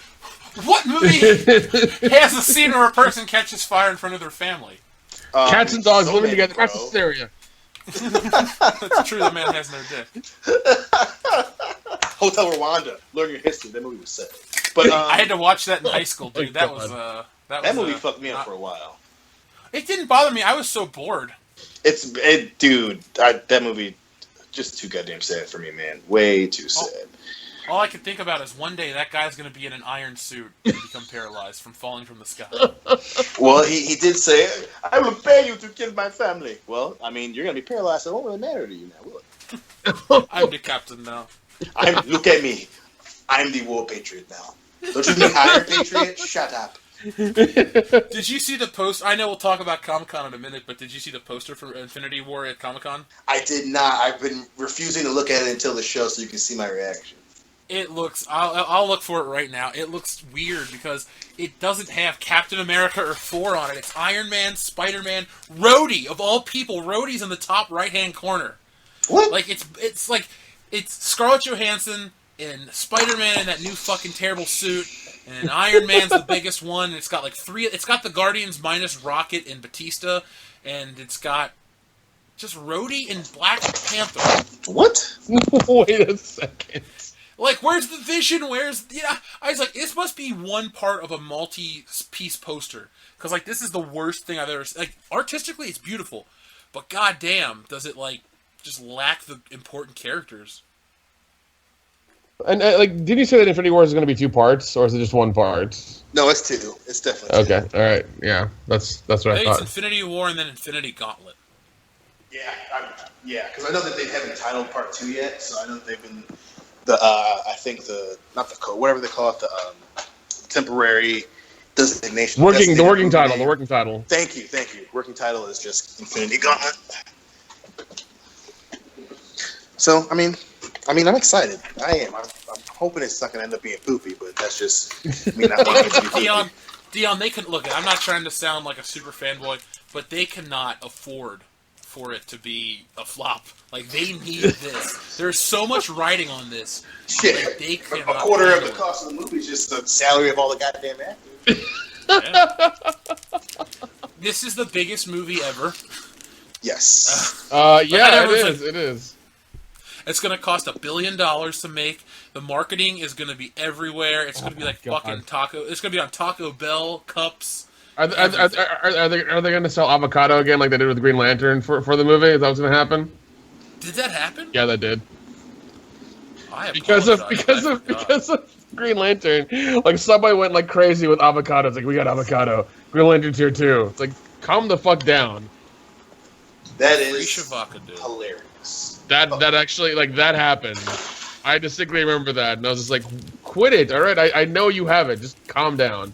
What movie has a scene where a person catches fire in front of their family? Cats and dogs living together. That's hysteria. That's true. That man has no dick. Hotel Rwanda. Learn your history. That movie was sick. But I had to watch that in high school, dude. That movie fucked me up for a while. It didn't bother me. I was so bored. That movie just too goddamn sad for me, man. Way too sad. All I can think about is one day that guy's going to be in an iron suit and become paralyzed from falling from the sky. Well, he did say, I will pay you to kill my family. Well, I mean, you're going to be paralyzed. So it won't really matter to you now, will it? I'm the captain now. Look at me. I'm the war patriot now. Don't you mean Iron Patriot? Shut up. Did you see the post? I know we'll talk about Comic-Con in a minute, but did you see the poster for Infinity War at Comic-Con? I did not. I've been refusing to look at it until the show so you can see my reaction. It looks... I'll look for it right now. It looks weird because it doesn't have Captain America or Thor on it. It's Iron Man, Spider-Man, Rhodey, of all people. Rhodey's in the top right-hand corner. What? Like, it's Scarlett Johansson and Spider-Man in that new fucking terrible suit, and Iron Man's the biggest one. And it's got like three... It's got the Guardians minus Rocket and Batista, and it's got just Rhodey and Black Panther. What? Wait a second. Like, where's the vision? I was like, this must be one part of a multi-piece poster. Because, like, this is the worst thing I've ever seen. Like, artistically, it's beautiful. But goddamn, does it, like, just lack the important characters. And, like, did you say that Infinity War is going to be 2 parts, or is it just 1 part? No, it's 2. It's definitely 2. Okay, all right. Yeah, that's what I think thought. it's Infinity War and then Infinity Gauntlet. Yeah, because I know that they haven't titled Part 2 yet, so I know that they've been whatever they call it, the temporary designation. The working title. Thank you. Working title is just Infinity Gauntlet. So, I mean, I'm excited. I am. I'm hoping it's not going to end up being poopy, but that's just me not wanting it to be poopy. Dion, they can look. I'm not trying to sound like a super fanboy, but they cannot afford for it to be a flop. Like, they need this. There's so much writing on this. Shit, like, they a quarter of the cost of the movie is just the salary of all the goddamn actors. Yeah. This is the biggest movie ever. Yes. Yeah, it is. It's going to cost $1 billion to make. The marketing is going to be everywhere. It's going to be like fucking taco. It's going to be on Taco Bell cups. Are they going to sell avocado again like they did with Green Lantern for the movie? Is that what's going to happen? Did that happen? Yeah, that did. Because of Green Lantern, like Subway went like crazy with avocados. Like, we got avocado. Green Lantern's here too. It's like, calm the fuck down. That is hilarious. That actually, like, that happened. I distinctly remember that, and I was just like, quit it, all right? I know you have it. Just calm down.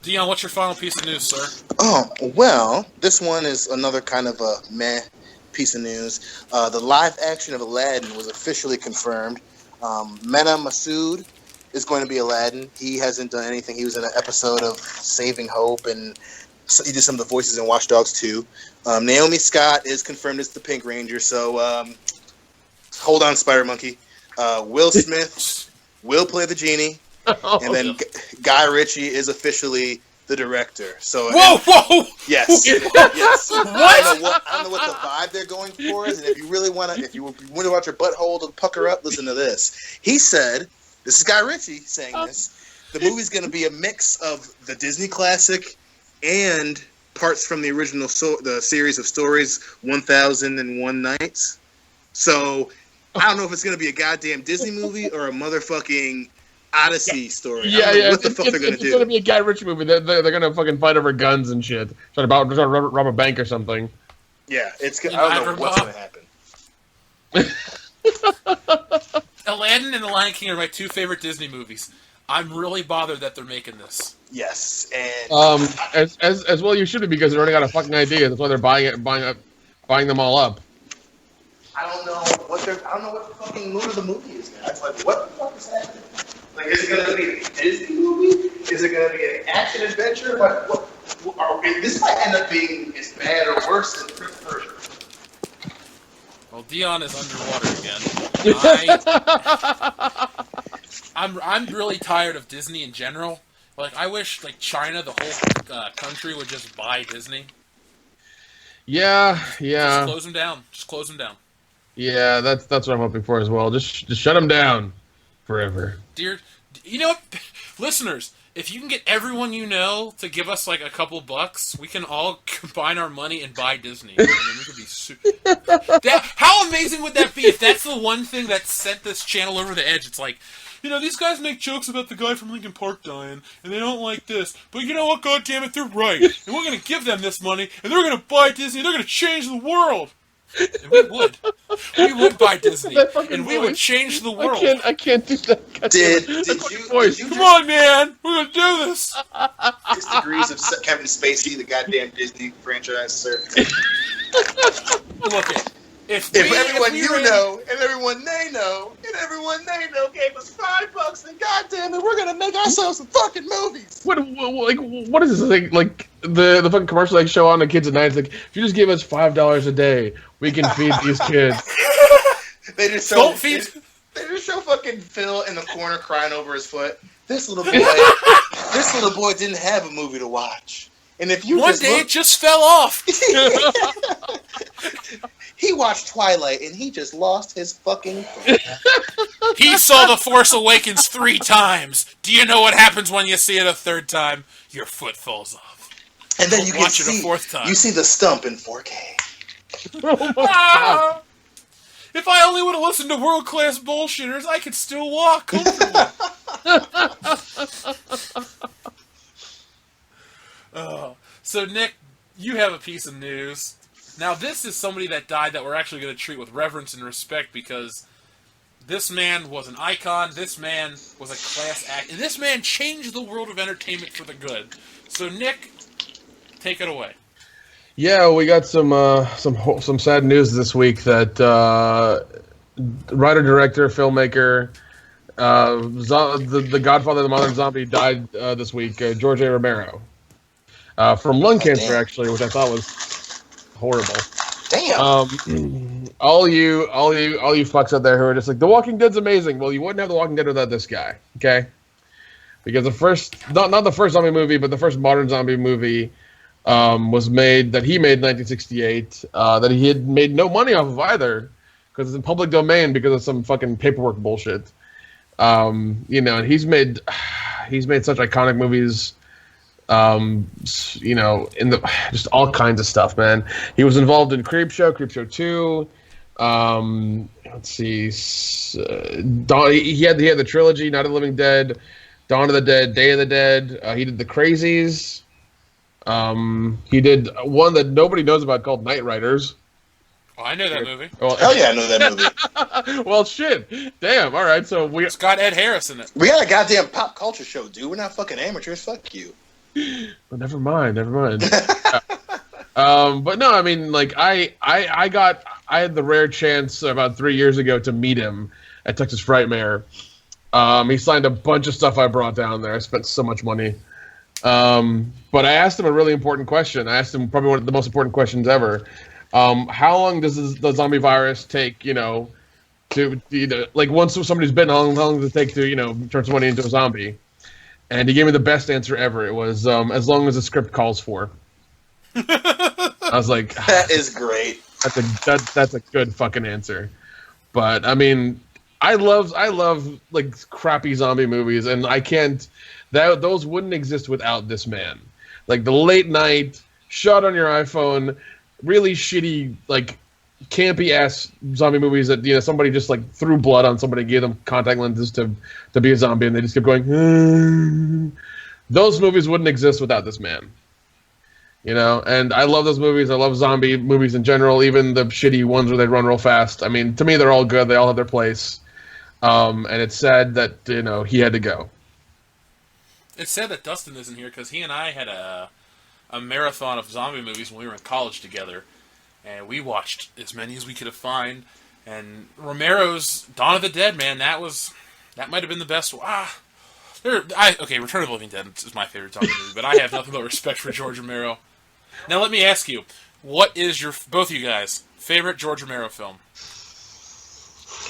Dion, what's your final piece of news, sir? Oh, well, this one is another kind of a meh piece of news. The live action of Aladdin was officially confirmed. Mena Massoud is going to be Aladdin. He hasn't done anything. He was in an episode of Saving Hope, and he did some of the voices in Watch Dogs 2. Naomi Scott is confirmed as the Pink Ranger, so hold on, Spider Monkey. Will Smith will play the genie. And then Guy Ritchie is officially the director. So whoa! Yes. What? I don't know what the vibe they're going for is, and if you really want to, if you want to watch your butthole to pucker up, listen to this. He said, "This is Guy Ritchie saying this. The movie's going to be a mix of the Disney classic and parts from the original the series of stories 1001 Nights. So I don't know if it's going to be a goddamn Disney movie or a motherfucking Odyssey story. Yeah. What the fuck they're gonna do? It's gonna be a Guy Ritchie movie. They're gonna fucking fight over guns and shit. Trying to rob a bank or something. Yeah, I don't know what's gonna happen. Aladdin and The Lion King are my 2 favorite Disney movies. I'm really bothered that they're making this. Yes, and as well you should be, because they're running out of fucking ideas. That's why they're buying them all up. I don't know what the fucking mood of the movie is. Man. It's like, what the fuck is happening? Like, is it going to be a Disney movie? Is it going to be an action adventure? Like, this might end up being as bad or worse than Prince of Persia. Well, Dion is underwater again. I'm really tired of Disney in general. Like, I wish, like, China, the whole country, would just buy Disney. Yeah. Just close them down. Yeah, that's what I'm hoping for as well. Just shut them down forever. Dear, you know what, listeners, if you can get everyone you know to give us like a couple bucks, we can all combine our money and buy Disney. I mean, we could be how amazing would that be if that's the one thing that sent this channel over the edge? It's like, you know, these guys make jokes about the guy from Linkin Park dying, and they don't like this. But you know what? God damn it, they're right. And we're going to give them this money, and they're going to buy Disney, and they're going to change the world. And we would. We would buy Disney, and we would change the world. I can't do that. Did you Come on, man. We're going to do this. 6 degrees of Kevin Spacey, the goddamn Disney franchise, sir. Look it. If everyone you know, and everyone they know, and everyone they know gave us $5, then goddamn it, we're gonna make ourselves some fucking movies. What is this thing? Like the fucking commercial they show on the kids at night? It's like, if you just give us $5 a day, we can feed these kids. They just show fucking Phil in the corner crying over his foot. This little boy didn't have a movie to watch. And if you it just fell off. He watched Twilight and he just lost his fucking. He saw The Force Awakens 3 times. Do you know what happens when you see it a third time? Your foot falls off. And then you can watch see it a fourth time. You see the stump in 4K. Oh my God. If I only would have listened to world-class bullshitters, I could still walk comfortably. So, Nick, you have a piece of news. Now, this is somebody that died that we're actually going to treat with reverence and respect because this man was an icon, this man was a class act, and this man changed the world of entertainment for the good. So, Nick, take it away. Yeah, we got some sad news this week that writer, director, filmmaker, the Godfather of the Modern Zombie died this week. George A. Romero from lung cancer, actually, which I thought was horrible. Damn. All you fucks out there who are just like, The Walking Dead's amazing. Well, you wouldn't have The Walking Dead without this guy, okay? Because the first, not the first zombie movie, but the first modern zombie movie was made in 1968, that he had made no money off of either, because it's in public domain because of some fucking paperwork bullshit. And he's made such iconic movies. In the just all kinds of stuff, man. He was involved in Creepshow 2. Let's see, he had the trilogy, Night of the Living Dead, Dawn of the Dead, Day of the Dead. He did The Crazies. He did one that nobody knows about called Night Riders. Oh, I know that movie. Well, Hell yeah, I know that movie. Well, shit. Damn, all right. So it's got Ed Harris in it. We got a goddamn pop culture show, dude. We're not fucking amateurs. Fuck you. Well, never mind. But no, I mean, like, I had the rare chance about 3 years ago to meet him at Texas Frightmare. He signed a bunch of stuff I brought down there. I spent so much money. But I asked him a really important question. I asked him probably one of the most important questions ever. How long does the zombie virus take, to either, like, once somebody's bitten, how long does it take to, turn somebody into a zombie? And he gave me the best answer ever. It was, as long as the script calls for. I was like, that is great. That's a good fucking answer. But, I mean, I love like, crappy zombie movies, and I can't... those wouldn't exist without this man. Like the late night, shot on your iPhone, really shitty, like campy ass zombie movies that somebody just like threw blood on somebody, gave them contact lenses to be a zombie, and they just kept going. Those movies wouldn't exist without this man. And I love those movies. I love zombie movies in general, even the shitty ones where they run real fast. I mean, to me, they're all good. They all have their place. And it's sad that he had to go. It's sad that Dustin isn't here because he and I had a marathon of zombie movies when we were in college together, and we watched as many as we could find. And Romero's Dawn of the Dead, man, that might have been the best. Return of the Living Dead is my favorite zombie movie, but I have nothing but respect for George Romero. Now let me ask you, what is both of you guys favorite George Romero film?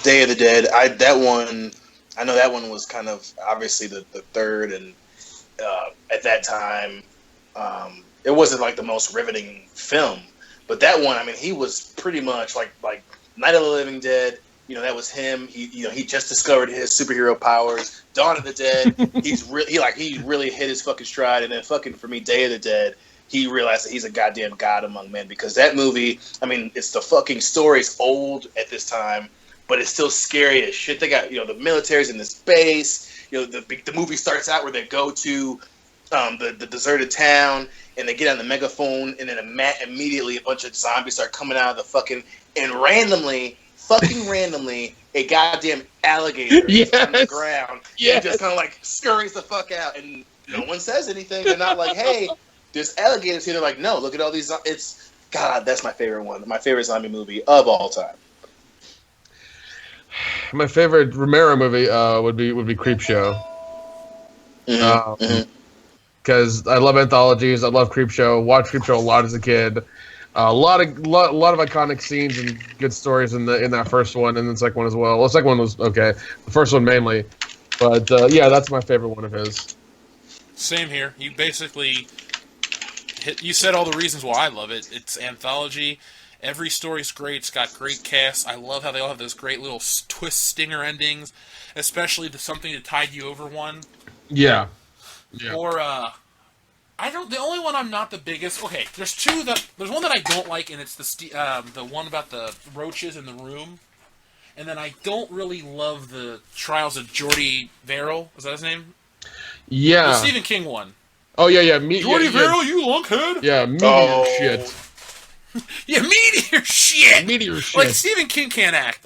Day of the Dead. I know that one was kind of obviously the third, and at that time, it wasn't like the most riveting film. But that one, I mean, he was pretty much like Night of the Living Dead. That was him. He just discovered his superhero powers. Dawn of the Dead. he really hit his fucking stride. And then fucking for me, Day of the Dead, he realized that he's a goddamn god among men, because that movie, I mean, it's the fucking story's old at this time, but it's still scary as shit. They got, the military's in this base. The movie starts out where they go to the deserted town, and they get on the megaphone, and then immediately a bunch of zombies start coming out of the fucking, and randomly, a goddamn alligator is on the ground, and just kind of like scurries the fuck out, and no one says anything. They're not like, hey, there's alligators here. They're like, no, look at all these. That's my favorite one. My favorite zombie movie of all time. My favorite Romero movie would be Creepshow. Because I love anthologies. I love Creepshow. Watched Creepshow a lot as a kid. A lot of iconic scenes and good stories in that first one, and the second one as well. Well, the second one was okay. The first one mainly, but that's my favorite one of his. Same here. You basically you said all the reasons why I love it. It's anthology. Every story's great. It's got great casts. I love how they all have those great little twist stinger endings, especially the Something to Tide You Over one. Yeah. Or I don't. The only one I'm not the biggest. Okay, there's two that. There's one that I don't like, and it's the one about the roaches in the room. And then I don't really love the Trials of Jordy Verrill. Is that his name? Yeah. The Stephen King one. Oh yeah. Jordy Verrill, you lunkhead. Yeah, meteor shit. Yeah, meteor shit. Meteor shit. Like Stephen King can't act.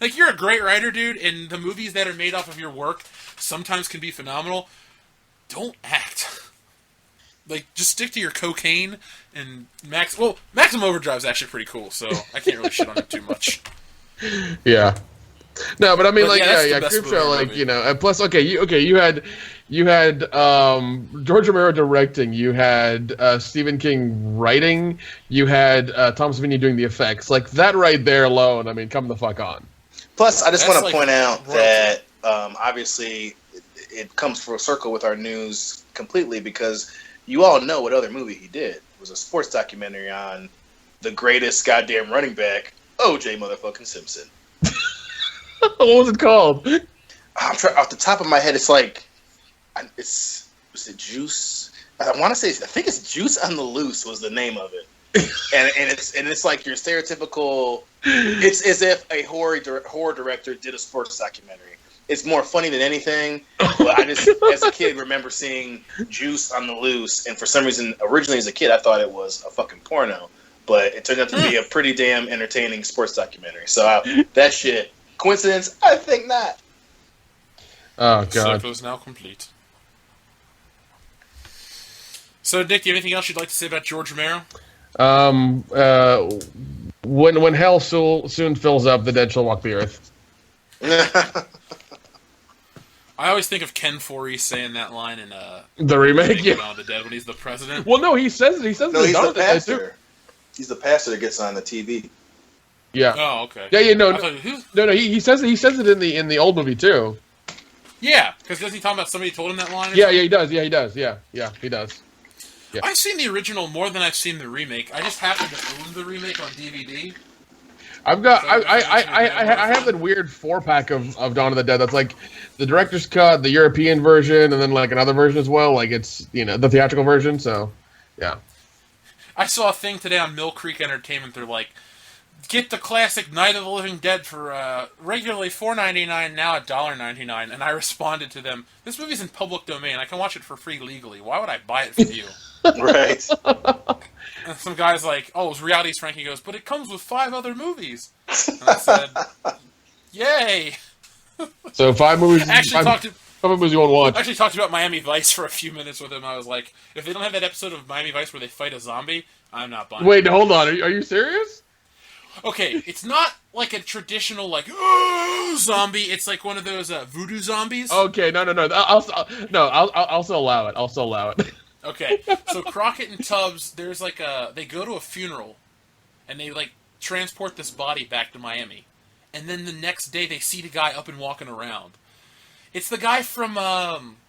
Like you're a great writer, dude, and the movies that are made off of your work sometimes can be phenomenal. Don't act. Like, just stick to your cocaine and Maximum Overdrive is actually pretty cool, so I can't really shit on it too much. Yeah. No, but I mean, Creepshow, like, you know, and plus, you had George Romero directing, you had Stephen King writing, you had Tom Savini doing the effects. Like, that right there alone, I mean, come the fuck on. Plus, I just want to point out that, obviously, it comes full circle with our news completely because you all know what other movie he did. It was a sports documentary on the greatest goddamn running back, O.J. motherfucking Simpson. What was it called? I'm trying off the top of my head. It's like, was it Juice? I think it's Juice on the Loose was the name of it, and it's like your stereotypical. It's as if a horror director did a sports documentary. It's more funny than anything. But I just, as a kid, remember seeing Juice on the Loose, and for some reason, originally as a kid, I thought it was a fucking porno, but it turned out to be a pretty damn entertaining sports documentary. So that shit. Coincidence? I think not. Oh, God. Circle is now complete. So, Nick, do you have anything else you'd like to say about George Romero? When hell soon fills up, the dead shall walk the earth. I always think of Ken Foree saying that line in the remake, Dawn of the Dead when he's the president. Well, no, he says it. He says no, it. He's the pastor. He's the pastor that gets on the TV. Yeah. Oh, okay. Yeah, no. He says it in the old movie too. Yeah, because doesn't he talk about somebody told him that line? Yeah, he does. Yeah, he does. Yeah, he does. Yeah. I've seen the original more than I've seen the remake. I just happen to own the remake on DVD. I have that weird 4-pack of Dawn of the Dead that's like the director's cut, the European version, and then like another version as well. Like it's, you know, the theatrical version. So, yeah. I saw a thing today on Mill Creek Entertainment. They're like, get the classic Night of the Living Dead for regularly $4.99, now $1.99. And I responded to them, this movie's in public domain. I can watch it for free legally. Why would I buy it from you? Right. And some guy's like, oh, it was Reality's Frankie goes, but it comes with 5 other movies. And I said, yay. So 5 movies. Five movies you won't watch. I actually talked about Miami Vice for a few minutes with him. I was like, if they don't have that episode of Miami Vice where they fight a zombie, I'm not buying it. Wait, hold on. Are you serious? Okay, it's not like a traditional, like, zombie. It's like one of those voodoo zombies. Okay, no. I'll still allow it. I'll still allow it. Okay, so Crockett and Tubbs, there's like they go to a funeral, and they like transport this body back to Miami, and then the next day they see the guy up and walking around. It's the guy from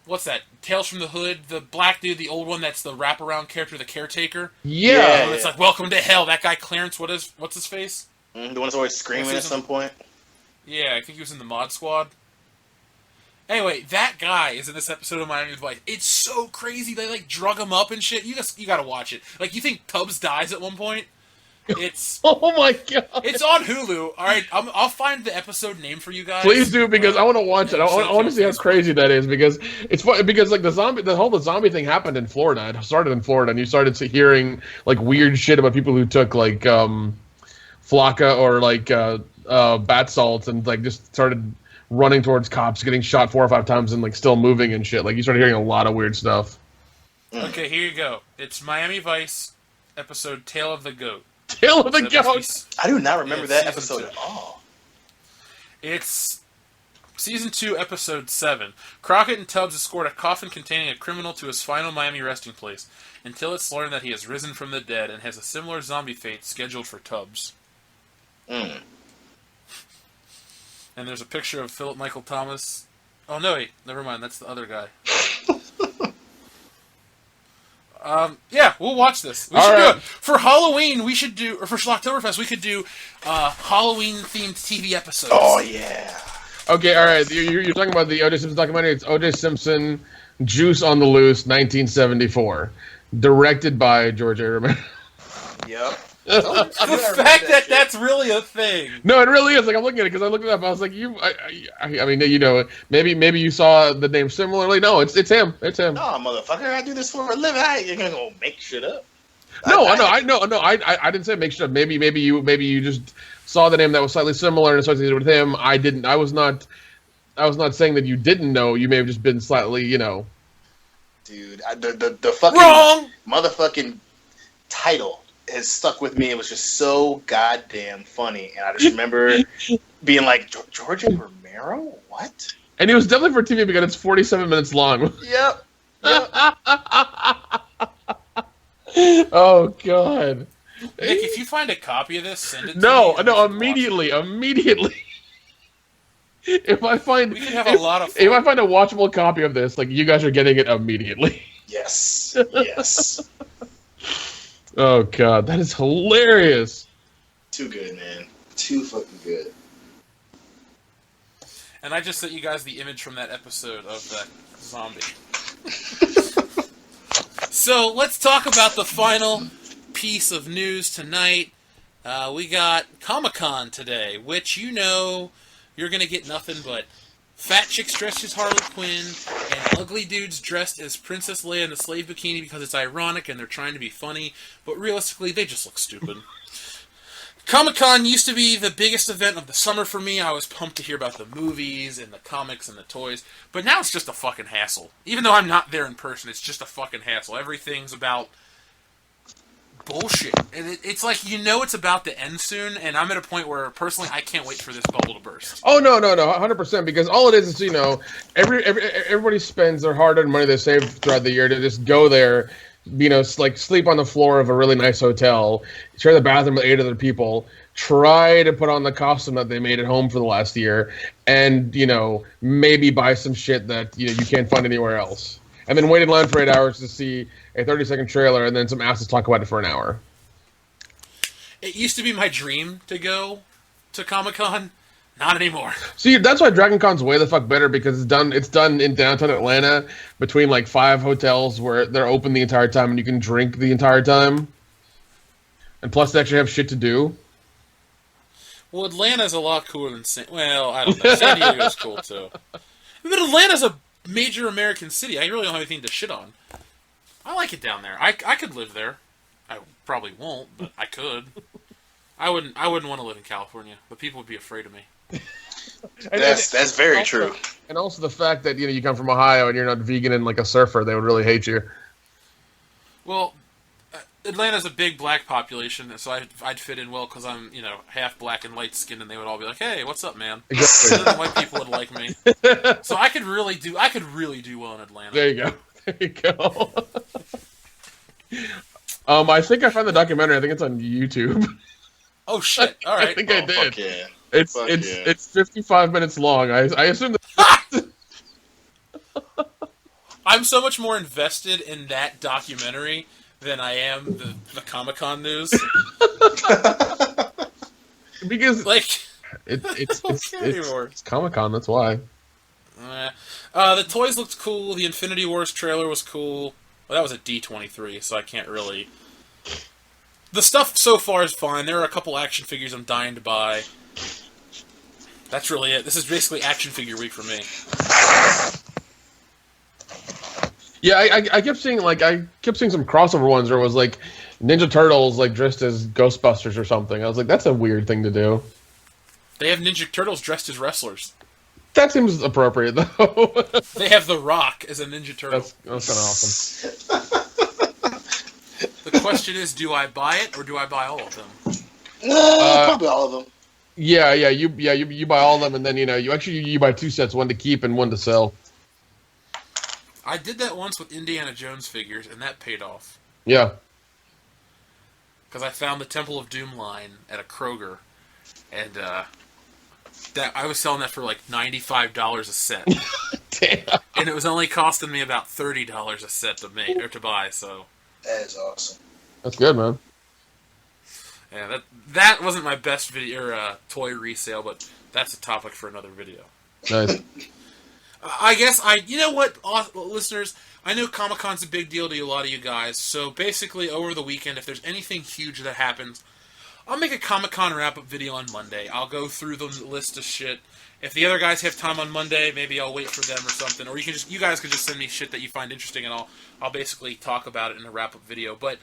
what's that? Tales from the Hood, the black dude, the old one that's the wraparound character, the caretaker. Yeah. It's like Welcome to Hell. That guy Clarence, what's his face? The one that's always screaming at some point. Yeah, I think he was in the Mod Squad. Anyway, that guy is in this episode of Miami Vice. It's so crazy. They like drug him up and shit. You gotta watch it. Like, you think Tubbs dies at one point? It's oh my god! It's on Hulu. All right, I'll find the episode name for you guys. Please do, because I want to watch it. I want to see how crazy that is, because it's funny, because like the whole zombie thing happened in Florida. It started in Florida, and you started hearing like weird shit about people who took like Flocka or like bat salts and like just started running towards cops, getting shot 4 or 5 times, and like still moving and shit. Like you started hearing a lot of weird stuff. Okay, here you go. It's Miami Vice episode "Tale of the Goat." Tale of the Goat. I do not remember that episode at all. It's season 2, episode 7. Crockett and Tubbs escort a coffin containing a criminal to his final Miami resting place, until it's learned that he has risen from the dead and has a similar zombie fate scheduled for Tubbs. And there's a picture of Philip Michael Thomas. Oh, no, wait. Never mind. That's the other guy. Yeah, we'll watch this. We should do it. For Halloween, we should do, or for Schlocktoberfest, we could do Halloween-themed TV episodes. Oh, yeah. Okay, all right. You're talking about the O.J. Simpson documentary. It's O.J. Simpson, Juice on the Loose, 1974. Directed by George A. Romero. Yep. The fact that that's really a thing. No, it really is. Like, I'm looking at it because I looked it up. I was like, I mean, you know, maybe you saw the name similarly. No, it's him. It's him. No, motherfucker, I do this for a living. You're gonna go make shit up. I didn't say make shit up. Maybe you just saw the name that was slightly similar and associated with him. I didn't. I was not saying that you didn't know. You may have just been slightly, you know. Dude, the fucking wrong motherfucking title has stuck with me. It was just so goddamn funny, and I just remember being like, George A. Romero, what? And it was definitely for TV because it's 47 minutes long. Yep. Oh God. Nick, if you find a copy of this, send it to me. No, immediately. If I find we could have a lot of fun. If I find a watchable copy of this, like, you guys are getting it immediately. Yes. Yes. Oh God, that is hilarious. Too good, man. Too fucking good. And I just sent you guys the image from that episode of that zombie. So let's talk about the final piece of news tonight. We got Comic-Con today, which, you know, you're going to get nothing but fat chicks dressed as Harley Quinn and ugly dudes dressed as Princess Leia in the slave bikini because it's ironic and they're trying to be funny, but realistically, they just look stupid. Comic-Con used to be the biggest event of the summer for me. I was pumped to hear about the movies and the comics and the toys, but now it's just a fucking hassle. Even though I'm not there in person, it's just a fucking hassle. Everything's about bullshit. And it's like, you know, it's about to end soon, and I'm at a point where, personally, I can't wait for this bubble to burst. Oh, no, 100%, because all it is, you know, everybody spends their hard-earned money they save throughout the year to just go there, you know, like, sleep on the floor of a really nice hotel, share the bathroom with 8 other people, try to put on the costume that they made at home for the last year, and, you know, maybe buy some shit that, you know, you can't find anywhere else. And then wait in line for 8 hours to see a 30-second trailer, and then some asses talk about it for an hour. It used to be my dream to go to Comic-Con. Not anymore. See, that's why Dragon Con's way the fuck better, because it's done in downtown Atlanta between like 5 hotels where they're open the entire time and you can drink the entire time. And plus they actually have shit to do. Well, Atlanta's a lot cooler than well, I don't know. San Diego's cool too. But Atlanta's a major American city. I really don't have anything to shit on. I like it down there. I could live there. I probably won't, but I could. I wouldn't want to live in California, but people would be afraid of me. That's very true. And also the fact that, you know, you come from Ohio and you're not vegan and like a surfer, they would really hate you. Well, Atlanta's a big black population, so I'd fit in well because I'm, you know, half black and light skinned, and they would all be like, "Hey, what's up, man?" Exactly. Then white people would like me. So I could really do well in Atlanta. There you go. I think I found the documentary. I think it's on YouTube. Oh shit! All right. I think I did. Fuck yeah. It's 55 minutes long. I assume that. I'm so much more invested in that documentary than I am the Comic-Con news. Because like it's Comic-Con, that's why. The toys looked cool. The Infinity Wars trailer was cool. Well, that was a D23, so I can't really. The stuff so far is fine. There are a couple action figures I'm dying to buy. That's really it. This is basically action figure week for me. Yeah, I kept seeing some crossover ones where it was like Ninja Turtles like dressed as Ghostbusters or something. I was like, that's a weird thing to do. They have Ninja Turtles dressed as wrestlers. That seems appropriate though. They have The Rock as a Ninja Turtle. That's kind of awesome. The question is, do I buy it or do I buy all of them? Probably all of them. Yeah, you buy all of them, and then you buy 2 sets, one to keep and one to sell. I did that once with Indiana Jones figures, and that paid off. Yeah. Because I found the Temple of Doom line at a Kroger, and that I was selling that for like $95 a set. Damn. And it was only costing me about $30 a set to make or to buy. So That is awesome. That's good, man. Yeah, that wasn't my best video or toy resale, but that's a topic for another video. Nice. I guess you know what, listeners, I know Comic-Con's a big deal to a lot of you guys, so basically over the weekend, if there's anything huge that happens, I'll make a Comic-Con wrap-up video on Monday. I'll go through the list of shit. If the other guys have time on Monday, maybe I'll wait for them or something, or you guys can just send me shit that you find interesting, and I'll basically talk about it in a wrap-up video. But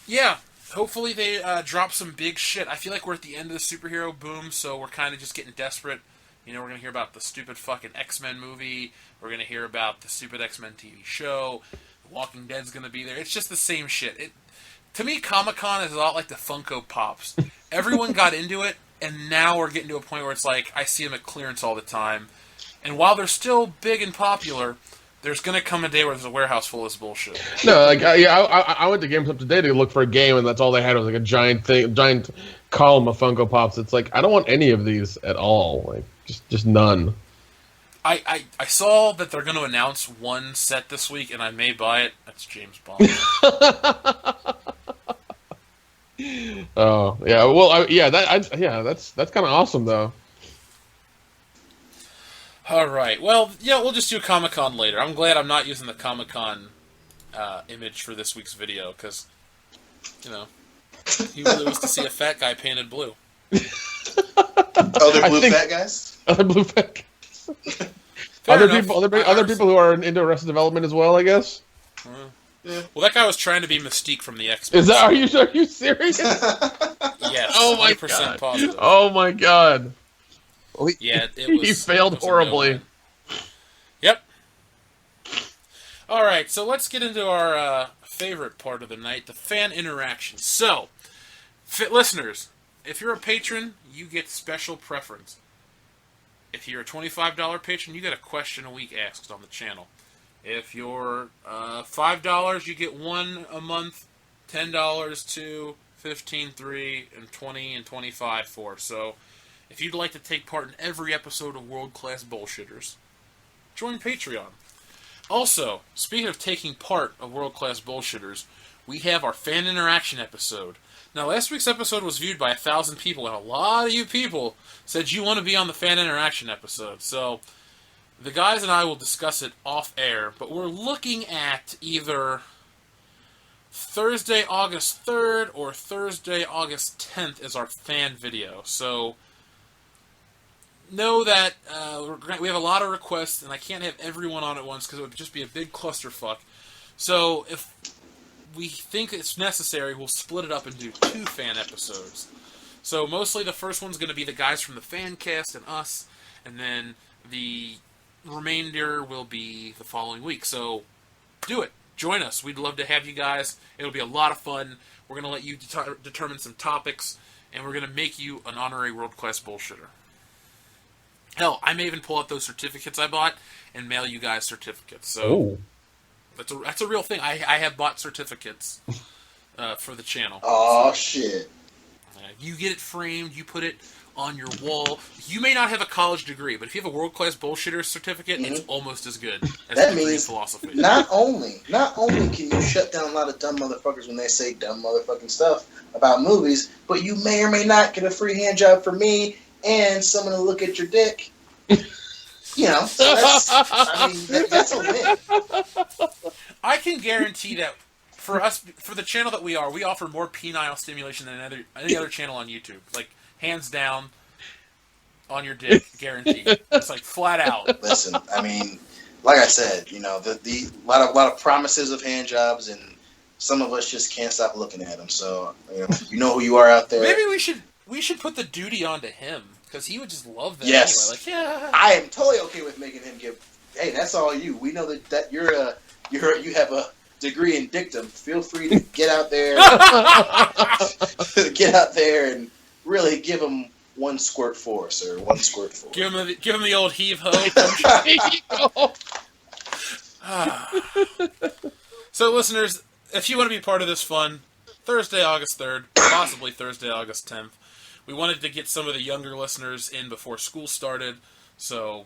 yeah, hopefully they drop some big shit. I feel like we're at the end of the superhero boom, so we're kind of just getting desperate. You know, we're going to hear about the stupid fucking X-Men movie. We're going to hear about the stupid X-Men TV show. The Walking Dead's going to be there. It's just the same shit. To me, Comic-Con is a lot like the Funko Pops. Everyone got into it, and now we're getting to a point where it's like, I see them at clearance all the time. And while they're still big and popular, there's going to come a day where there's a warehouse full of this bullshit. No, like I went to GameStop today to look for a game, and that's all they had was like a giant column of Funko Pops. It's like I don't want any of these at all. Like just none. I saw that they're going to announce one set this week, and I may buy it. That's James Bond. Oh yeah, well that's kind of awesome though. All right, well yeah, we'll just do Comic-Con later. I'm glad I'm not using the Comic-Con image for this week's video because you know you really was to see a fat guy painted blue. Other blue fat guys. Other blue fat guys. Other people who are into Arrested Development as well, I guess. Yeah. Well, that guy was trying to be Mystique from the X-Men. Is that? Are you serious? Yes. Oh my 100% god. positive. Oh my god. Yeah, it was. He failed horribly. Yep. All right, so let's get into our favorite part of the night, the fan interaction. So, listeners, if you're a patron, you get special preference. If you're a $25 patron, you get a question a week asked on the channel. If you're $5, you get one a month, $10 2, $15 3, and $20 and $25 4. So, if you'd like to take part in every episode of World Class Bullshitters, join Patreon. Also, speaking of taking part of World Class Bullshitters, we have our fan interaction episode. Now, last week's episode was viewed by 1,000 people, and a lot of you people said you want to be on the fan interaction episode. So, the guys and I will discuss it off air, but we're looking at either Thursday, August 3rd or Thursday, August 10th as our fan video. So, know that we have a lot of requests, and I can't have everyone on at once because it would just be a big clusterfuck. So, if we think it's necessary, we'll split it up and do 2 fan episodes. So mostly the first one's going to be the guys from the fan cast and us, and then the remainder will be the following week. So do it. Join us. We'd love to have you guys. It'll be a lot of fun. We're going to let you determine some topics, and we're going to make you an honorary world-class bullshitter. Hell, I may even pull out those certificates I bought and mail you guys certificates. So. Ooh. That's a real thing. I have bought certificates for the channel. Oh, shit. You get it framed, you put it on your wall. You may not have a college degree, but if you have a world-class bullshitter certificate, it's almost as good as that a degree in means philosophy. Not only can you shut down a lot of dumb motherfuckers when they say dumb motherfucking stuff about movies, but you may or may not get a free hand job for me and someone to look at your dick. You know, so that's a win. I can guarantee that for us, for the channel that we are, we offer more penile stimulation than any other channel on YouTube. Like, hands down, on your dick, guaranteed. It's like flat out. Listen, I mean, like I said, you know, the lot of promises of hand jobs, and some of us just can't stop looking at them. So, you know who you are out there. Maybe we should put the duty onto him. Because he would just love that. Yes. Anyway. Like, yeah. I am totally okay with making him give. Hey, that's all you. We know that you have a degree in dictum. Feel free to get out there, and really give him one squirt for, sir. One squirt for. Give him the old heave ho. So, listeners, if you want to be part of this fun, Thursday, August 3rd, possibly Thursday, August 10th. We wanted to get some of the younger listeners in before school started, so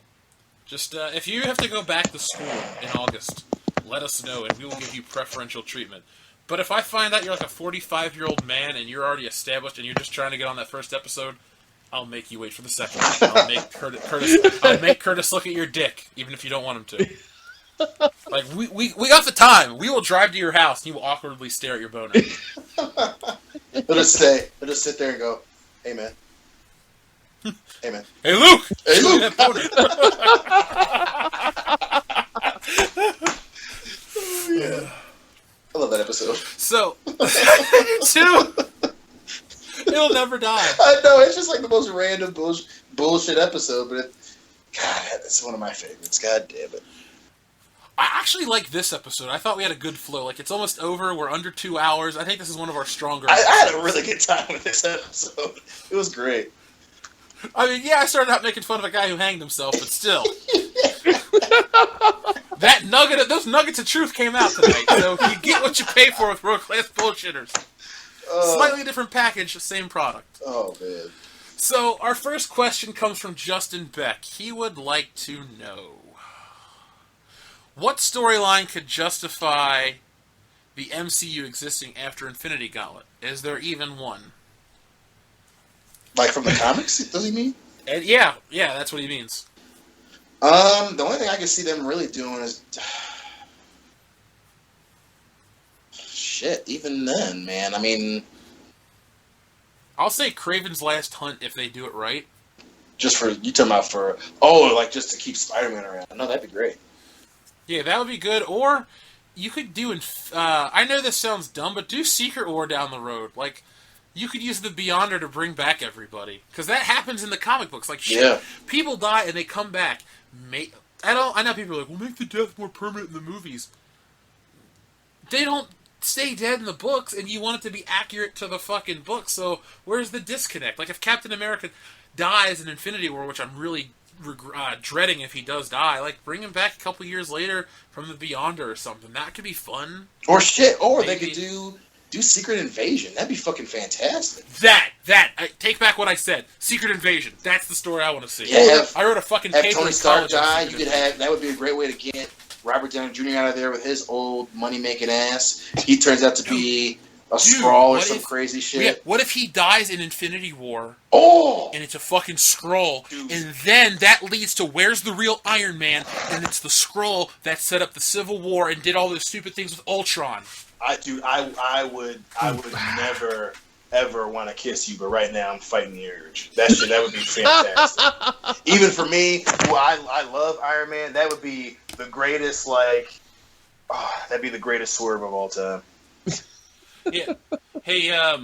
just if you have to go back to school in August, let us know, and we will give you preferential treatment. But if I find out you're like a 45-year-old man and you're already established and you're just trying to get on that first episode, I'll make you wait for the second one. I'll make Curtis look at your dick, even if you don't want him to. Like, we got the time. We will drive to your house and you will awkwardly stare at your boner. He'll just sit there and go, "Hey man, hey man, Hey Luke, hey Luke." That boner. Yeah. I love that episode. So, too. It'll never die. I know, it's just like the most random bullshit episode, but God, that's one of my favorites. God damn it. I actually like this episode. I thought we had a good flow. Like, it's almost over. We're under 2 hours. I think this is one of our stronger I episodes. had a really good time with this episode. It was great. I mean, yeah, I started out making fun of a guy who hanged himself, but still. Those nuggets of truth came out tonight, so you get what you pay for with world-class bullshitters. Slightly different package, same product. Oh, man. So, our first question comes from Justin Beck. He would like to know, what storyline could justify the MCU existing after Infinity Gauntlet? Is there even one? Like from the comics, does he mean? And yeah, that's what he means. The only thing I can see them really doing is... Shit, even then, man. I mean... I'll say Kraven's Last Hunt if they do it right. Just for... You talking about for... Oh, like just to keep Spider-Man around. No, that'd be great. Yeah, that would be good. Or you could do... I know this sounds dumb, but do Secret War down the road. Like, you could use the Beyonder to bring back everybody. Because that happens in the comic books. Like, shit, Yeah. People die and they come back. I know people are like, well, make the death more permanent in the movies. They don't stay dead in the books, and you want it to be accurate to the fucking book, so where's the disconnect? Like, if Captain America dies in Infinity War, which I'm really dreading if he does die, like, bring him back a couple years later from the Beyonder or something. That could be fun. Or shit, or Maybe. they could do Secret Invasion. That'd be fucking fantastic. I take back what I said. Secret Invasion. That's the story I want to see. Yeah, I wrote a fucking have paper Tony in Stark college on die. Secret You could Invasion. have that would be a great way to get Robert Downey Jr. out of there with his old money-making ass. He turns out to be a Skrull or some crazy shit. Yeah, what if he dies in Infinity War? Oh! And it's a fucking Skrull, Dude. and then that leads to where's the real Iron Man, and it's the Skrull that set up the Civil War and did all those stupid things with Ultron. I would never ever want to kiss you, but right now I'm fighting the urge. That would be fantastic. Even for me, who I love Iron Man, that would be the greatest, that'd be the greatest swerve of all time. Yeah. Hey,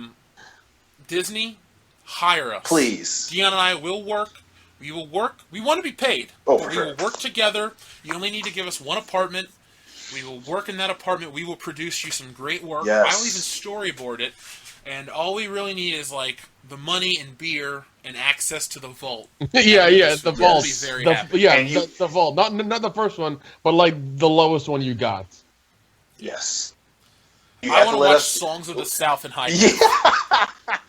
Disney, hire us. Please. Dion and I will work. We will work. We want to be paid. Oh, but for we sure. will work together. You only need to give us one apartment. We will work in that apartment. We will produce you some great work. Yes. I will even storyboard it. And all we really need is, like, the money and beer and access to the vault. Yeah, the vault. Be very happy. The vault. Not the first one, but like the lowest one you got. Yes. I want to watch Songs of the South in high school. Yeah.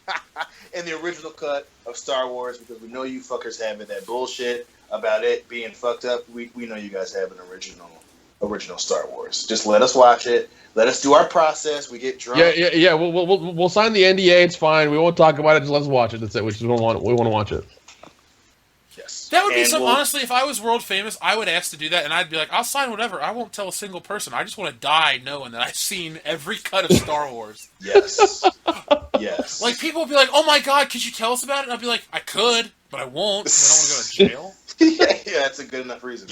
In the original cut of Star Wars, because we know you fuckers have it, that bullshit about it being fucked up. We know you guys have an original Star Wars. Just let us watch it. Let us do our process. We get drunk. Yeah. We'll sign the NDA. It's fine. We won't talk about it. Just let's watch it. That's it. We want to watch it. Yes. That would be some. Honestly, if I was world famous, I would ask to do that, and I'd be like, I'll sign whatever. I won't tell a single person. I just want to die knowing that I've seen every cut of Star Wars. Yes. Yes. Like, people would be like, "Oh my god, could you tell us about it?" And I'd be like, "I could, but I won't because I don't want to go to jail." yeah, that's a good enough reason.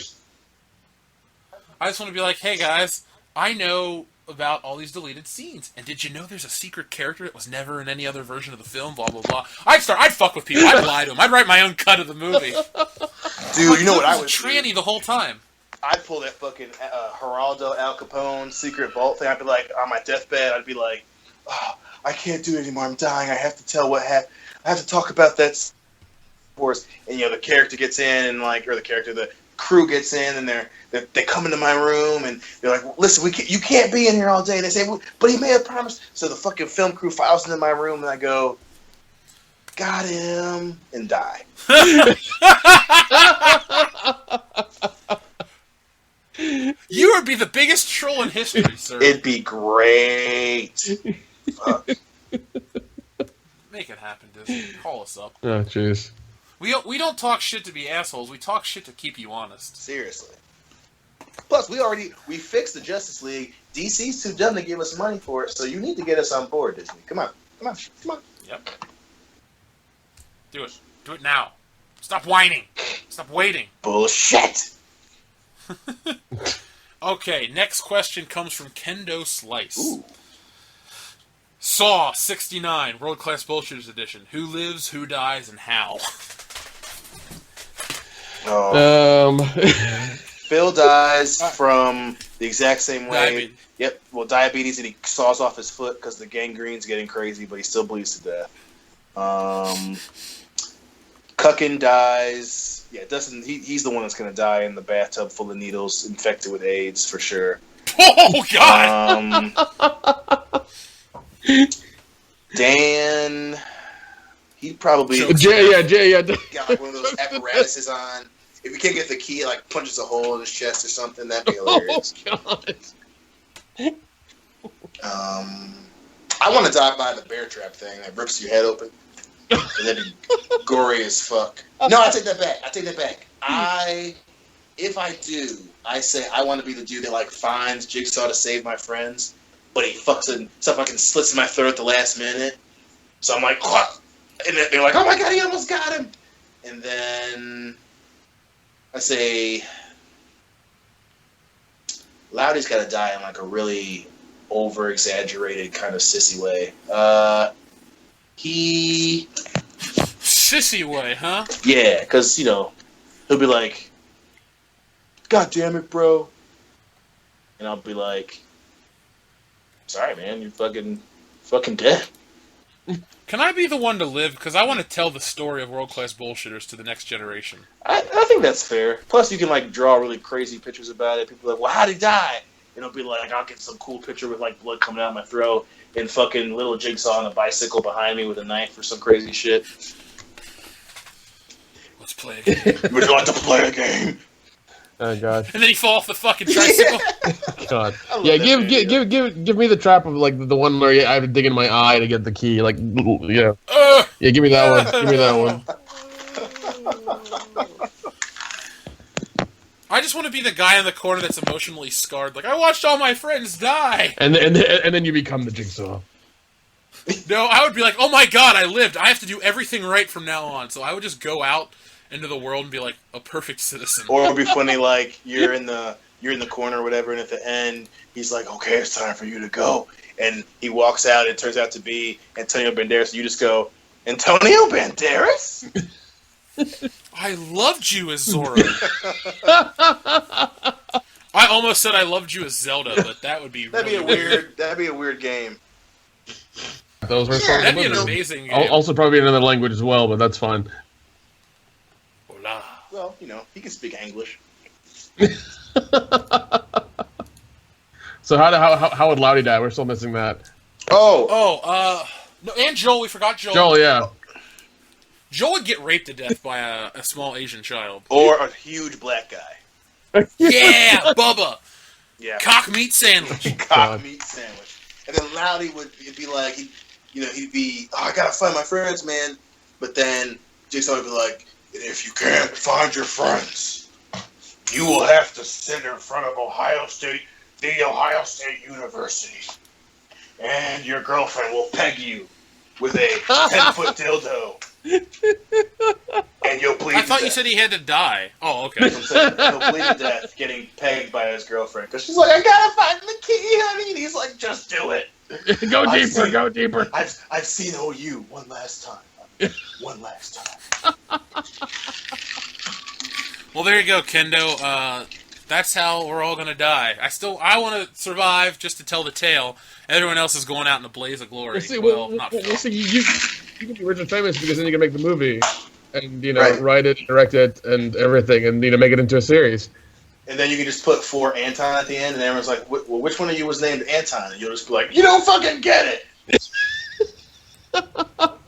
I just want to be like, "Hey guys, I know about all these deleted scenes, and did you know there's a secret character that was never in any other version of the film?" Blah blah blah. I'd fuck with people. I'd lie to them. I'd write my own cut of the movie. Dude, you know what I would tranny do? the whole time. I'd pull that fucking Geraldo Al Capone secret vault thing. I'd be like, on my deathbed, I'd be like, oh, I can't do it anymore. I'm dying. I have to tell what happened. I have to talk about that. And the character gets in, and the crew gets in, and they come into my room, and they're like, listen, you can't be in here all day. And they say, well, but he may have promised. So the fucking film crew files into my room, and I go, got him, and die. You would be the biggest troll in history, sir. It'd be great. Fuck. Make it happen, Disney. Call us up. Oh, jeez. We don't talk shit to be assholes. We talk shit to keep you honest. Seriously. Plus, we fixed the Justice League. DC's too dumb to give us money for it, so you need to get us on board, Disney. Come on. Yep. Do it. Do it now. Stop whining. Stop waiting. Bullshit. Okay, next question comes from Kendo Slice. Ooh. Saw 69, World Class Bullshitters Edition. Who lives, who dies, and how? Phil dies from the exact same way. Diabetes. Yep. Well, diabetes, and he saws off his foot because the gangrene's getting crazy, but he still bleeds to death. Cuckin dies. Yeah, Dustin. He's the one that's gonna die in the bathtub full of needles, infected with AIDS for sure. Oh God! Dan. He'd probably Jay. got like one of those apparatuses on. If he can't get the key, like punches a hole in his chest or something, that'd be hilarious. Oh God! I want to die by the bear trap thing that rips your head open. And that'd be gory as fuck. No, I take that back. If I do, I say I want to be the dude that like finds Jigsaw to save my friends, but he fucks it, stuff fucking slits my throat at the last minute. So I'm like, what? And they're like, oh my God, he almost got him. And then I say, Loudy's got to die in like a really over-exaggerated kind of sissy way. Sissy way, huh? Yeah, because, he'll be like, God damn it, bro. And I'll be like, sorry, man, you're fucking dead. Can I be the one to live? Because I want to tell the story of World Class Bullshitters to the next generation. I think that's fair. Plus, you can, like, draw really crazy pictures about it. People are like, well, how'd he die? And it'll be like, I'll get some cool picture with, like, blood coming out my throat and fucking little Jigsaw on a bicycle behind me with a knife or some crazy shit. Let's play a game. Would you like to play a game? Oh God! And then he fall off the fucking tricycle. God. Yeah, give me the trap of like the one where I have to dig in my eye to get the key. Like, yeah, yeah. Give me that one. Give me that one. I just want to be the guy in the corner that's emotionally scarred. Like, I watched all my friends die. And then you become the Jigsaw. No, I would be like, oh my God, I lived. I have to do everything right from now on. So I would just go out into the world and be like a perfect citizen. Or it would be funny, like you're in the corner or whatever, and at the end he's like, "Okay, it's time for you to go," and he walks out, and it turns out to be Antonio Banderas. You just go, Antonio Banderas? I loved you as Zora. I almost said I loved you as Zelda, but that would be that'd be a weird game. Those were that'd be an amazing game. Also, probably another language as well, but that's fine. Hola. Well, he can speak English. So how would Loudy die? We're still missing that. No, and Joel. We forgot Joel. Joel, yeah. Joel would get raped to death by a small Asian child. Or a huge black guy. Yeah, Bubba. Yeah. Cock meat sandwich. Cock meat sandwich. And then Loudy would be like, he'd be, I gotta find my friends, man. But then Jigsaw would be like, and if you can't find your friends, you will have to sit in front of the Ohio State University. And your girlfriend will peg you with a 10-foot dildo. And you'll bleed I thought to you death. said he had to die. Oh, okay. He'll bleed to death getting pegged by his girlfriend. Because she's like, I gotta find the key, honey. And he's like, just do it. Go deeper. I've seen OU one last time. One last time. Well, there you go, Kendo. That's how we're all gonna die. I want to survive just to tell the tale. Everyone else is going out in a blaze of glory. See, not see, you can be rich and famous because then you can make the movie and Right. write it, direct it, and everything, and make it into a series. And then you can just put for Anton at the end, and everyone's like, well, which one of you was named Anton? And you'll just be like, you don't fucking get it!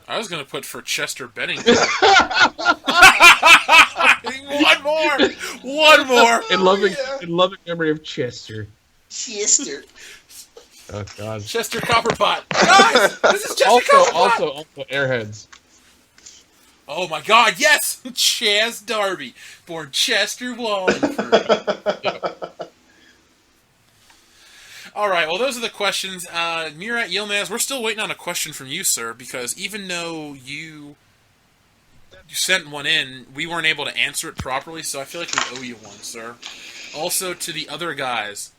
I was gonna put for Chester Bennington. One more. One more. In loving memory of Chester. Chester. Oh God. Chester Copperpot. Guys, this is Chester Copperpot. Also, Airheads. Oh my God, yes! Chaz Darby, born Chester Wallingford. Alright, well those are the questions. Murat Yilmaz, we're still waiting on a question from you, sir, because even though you sent one in, we weren't able to answer it properly, so I feel like we owe you one, sir. Also, to the other guys,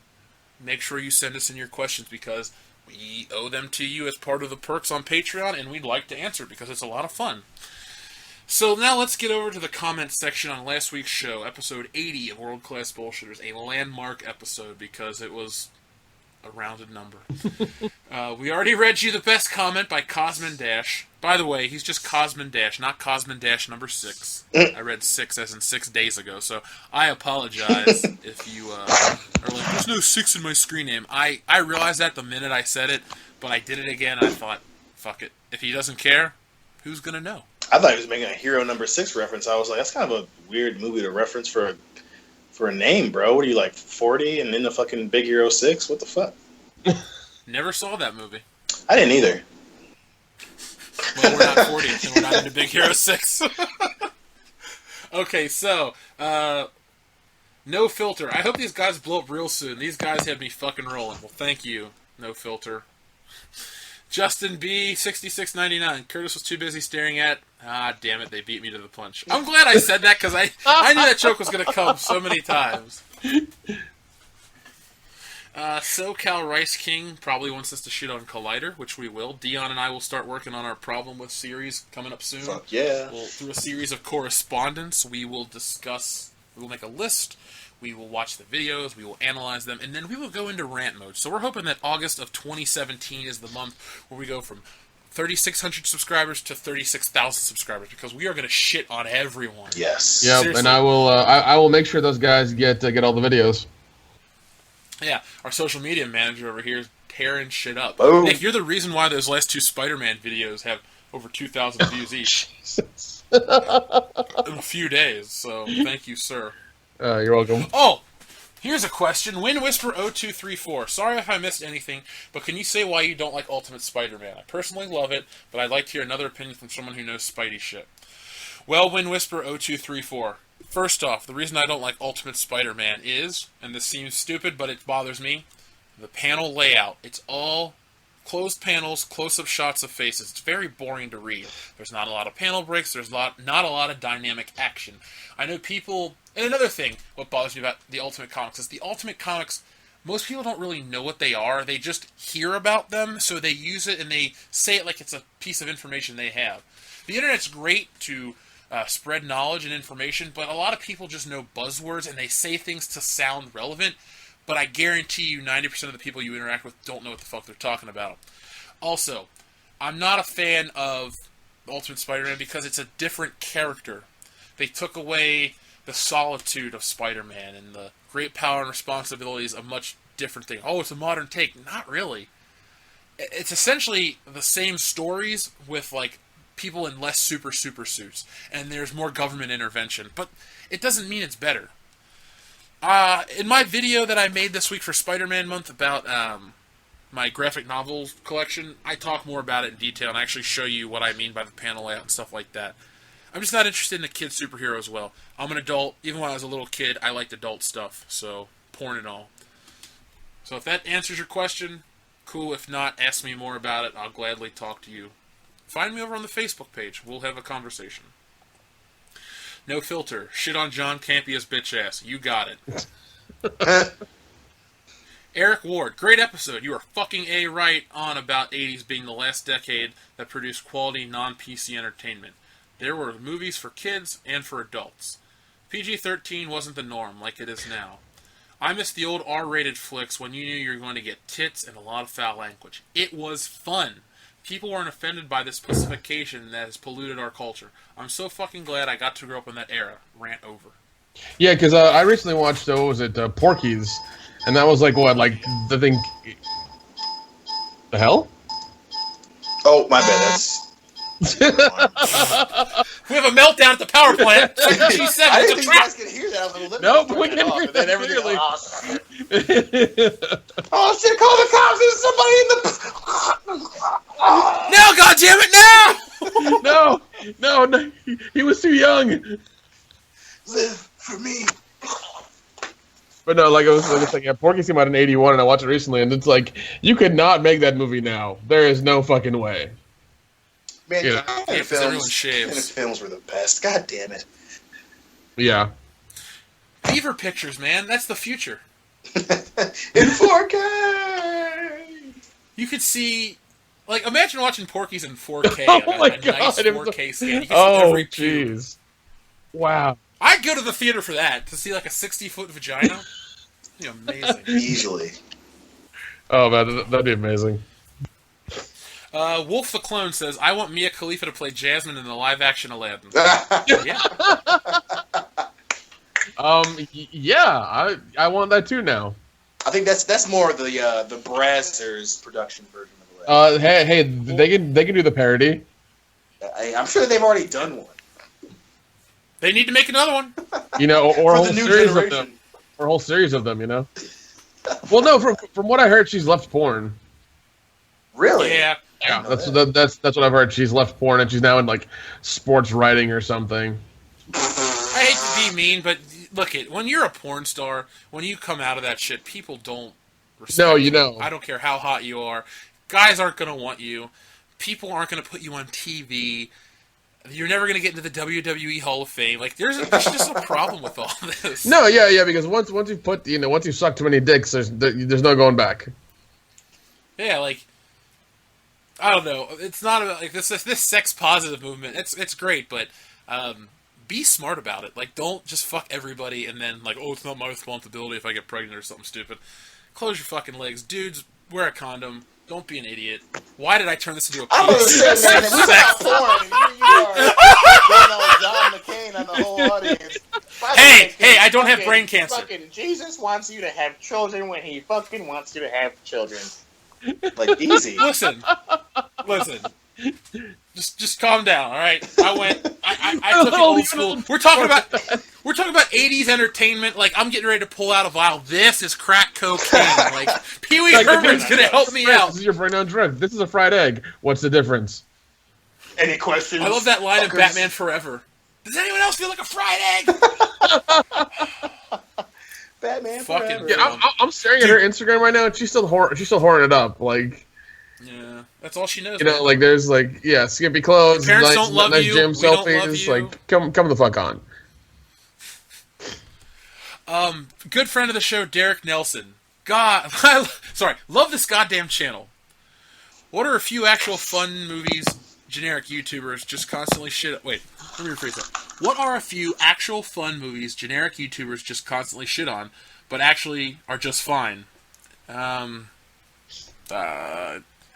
make sure you send us in your questions, because we owe them to you as part of the perks on Patreon, and we'd like to answer it, because it's a lot of fun. So now let's get over to the comments section on last week's show, episode 80 of World Class Bullshitters, a landmark episode because it was a rounded number. We already read you the best comment by Cosmin Dash. By the way, he's just Cosmin Dash, not Cosmin Dash number 6. I read 6 as in 6 days ago, so I apologize if you are like, there's no 6 in my screen name. I realized that the minute I said it, but I did it again, I thought, fuck it. If he doesn't care, who's gonna know? I thought he was making a Hero number 6 reference. I was like, that's kind of a weird movie to reference for a name, bro. What are you, like, 40 and in the fucking Big Hero 6? What the fuck? Never saw that movie. I didn't either. Well, we're not 40, and we're not into Big Hero 6. Okay, so, No Filter. I hope these guys blow up real soon. These guys had me fucking rolling. Well, thank you, No Filter. Justin B, 66.99. Curtis was too busy staring at... Ah, damn it, they beat me to the punch. I'm glad I said that, because I knew that joke was going to come so many times. SoCal Rice King probably wants us to shit on Collider, which we will. Dion and I will start working on our Problem With series coming up soon. Fuck yeah. Through a series of correspondence, we will make a list, we will watch the videos, we will analyze them, and then we will go into rant mode. So we're hoping that August of 2017 is the month where we go from 3,600 subscribers to 36,000 subscribers, because we are going to shit on everyone. Yes. Yep, seriously. And I will make sure those guys get all the videos. Yeah, our social media manager over here is tearing shit up. Boom. Nick, you're the reason why those last 2 Spider-Man videos have over 2,000 views each. In a few days, so thank you, sir. You're welcome. Oh, here's a question. Wind Whisper 0234. Sorry if I missed anything, but can you say why you don't like Ultimate Spider-Man? I personally love it, but I'd like to hear another opinion from someone who knows Spidey shit. Well, Wind Whisper 0234. First off, the reason I don't like Ultimate Spider-Man is, and this seems stupid, but it bothers me, the panel layout. It's all closed panels, close-up shots of faces. It's very boring to read. There's not a lot of panel breaks. There's not a lot of dynamic action. I know people... And another thing, what bothers me about the Ultimate Comics is the Ultimate Comics, most people don't really know what they are. They just hear about them, so they use it and they say it like it's a piece of information they have. The internet's great to spread knowledge and information, but a lot of people just know buzzwords and they say things to sound relevant, but I guarantee you 90% of the people you interact with don't know what the fuck they're talking about. Also, I'm not a fan of Ultimate Spider-Man because it's a different character. They took away the solitude of Spider-Man, and the great power and responsibility is a much different thing. Oh, it's a modern take. Not really. It's essentially the same stories with, like, people in less super suits, and there's more government intervention, but it doesn't mean it's better. In my video that I made this week for Spider-Man Month about my graphic novel collection, I talk more about it in detail and actually show you what I mean by the panel layout and stuff like that. I'm just not interested in the kid superhero as well. I'm an adult. Even when I was a little kid, I liked adult stuff, so porn and all. So if that answers your question, cool. If not, ask me more about it. I'll gladly talk to you. Find me over on the Facebook page. We'll have a conversation. No Filter. Shit on John Campia's bitch ass. You got it. Eric Ward. Great episode. You are fucking right on about 80s being the last decade that produced quality non-PC entertainment. There were movies for kids and for adults. PG-13 wasn't the norm like it is now. I miss the old R-rated flicks when you knew you were going to get tits and a lot of foul language. It was fun. People weren't offended by this specification that has polluted our culture. I'm so fucking glad I got to grow up in that era. Rant over. Yeah, because I recently watched, what was it, Porky's, and that was like, what, like, the thing... The hell? Oh, my bad, that's... We have a meltdown at the power plant. She said I it's didn't a think you trap. guys could hear that. I was like, well, Nope, let we me can turn it off. hear And then that everything. clearly. Oh shit! Call the cops! There's somebody in the. No, goddammit, no! No, he was too young. Live for me. But no, like I was saying, yeah, Porky's came out in '81, and I watched it recently, and it's like you could not make that movie now. There is no fucking way. Man, Yeah. Everyone shaves. films were the best. God damn it. Yeah. Beaver pictures, man. That's the future. In 4K. You could see, like, imagine watching Porky's in 4K. Oh my a God, nice it was 4K scan. You can see Oh, every pube. jeez. Wow. I'd go to the theater for that, to see, like, a 60-foot vagina. It'd be amazing. Easily. Oh man, that'd be amazing. Wolf the Clone says, I want Mia Khalifa to play Jasmine in the live-action Aladdin. Yeah. Yeah, I want that too now. I think that's more the Brazzers production version of Aladdin. Hey, they can do the parody. I'm sure they've already done one. They need to make another one. You know, or a For whole the new series of generation. them. Or a whole series of them, you know. Well, no, from what I heard, she's left porn. Really? Yeah. Yeah, that's what I've heard. She's left porn and she's now in like sports writing or something. I hate to be mean, but look when you're a porn star, when you come out of that shit, people don't respect No, you know. I don't care how hot you are. Guys aren't going to want you. People aren't going to put you on TV. You're never going to get into the WWE Hall of Fame. Like, there's just a problem with all this. No, yeah, because once you suck too many dicks, there's no going back. Yeah, like, I don't know. It's not about like this sex positive movement. It's great, but be smart about it. Like, don't just fuck everybody and then like, oh, it's not my responsibility if I get pregnant or something stupid. Close your fucking legs, dudes. Wear a condom. Don't be an idiot. Why did I turn this into a I was piece? saying, man, we got porn, and here you are going on John McCain on the whole audience. Hey, I don't have brain cancer. Fucking Jesus wants you to have children when he fucking wants you to have children. Like, easy. Listen. Just calm down, all right? I took it old school. We're talking about 80s entertainment. Like, I'm getting ready to pull out a vial. This is crack cocaine. Like, Pee Wee Herman's gonna help me out. This is your brain on drugs. This is a fried egg. What's the difference? Any questions? I love that line in Batman Forever. Does anyone else feel like a fried egg? Batman Fucking forever. Yeah, I'm staring at her Instagram right now, and she's still horning it up. Like, Yeah, that's all she knows. you know, like there's like skimpy clothes, Your parents nice, don't love nice you, gym we don't selfies. love you. Like, come the fuck on. Good friend of the show, Derek Nelson. Love this goddamn channel. What are a few actual fun movies generic YouTubers just constantly shit? Wait, let me rephrase that. What are a few actual fun movies generic YouTubers just constantly shit on, but actually are just fine?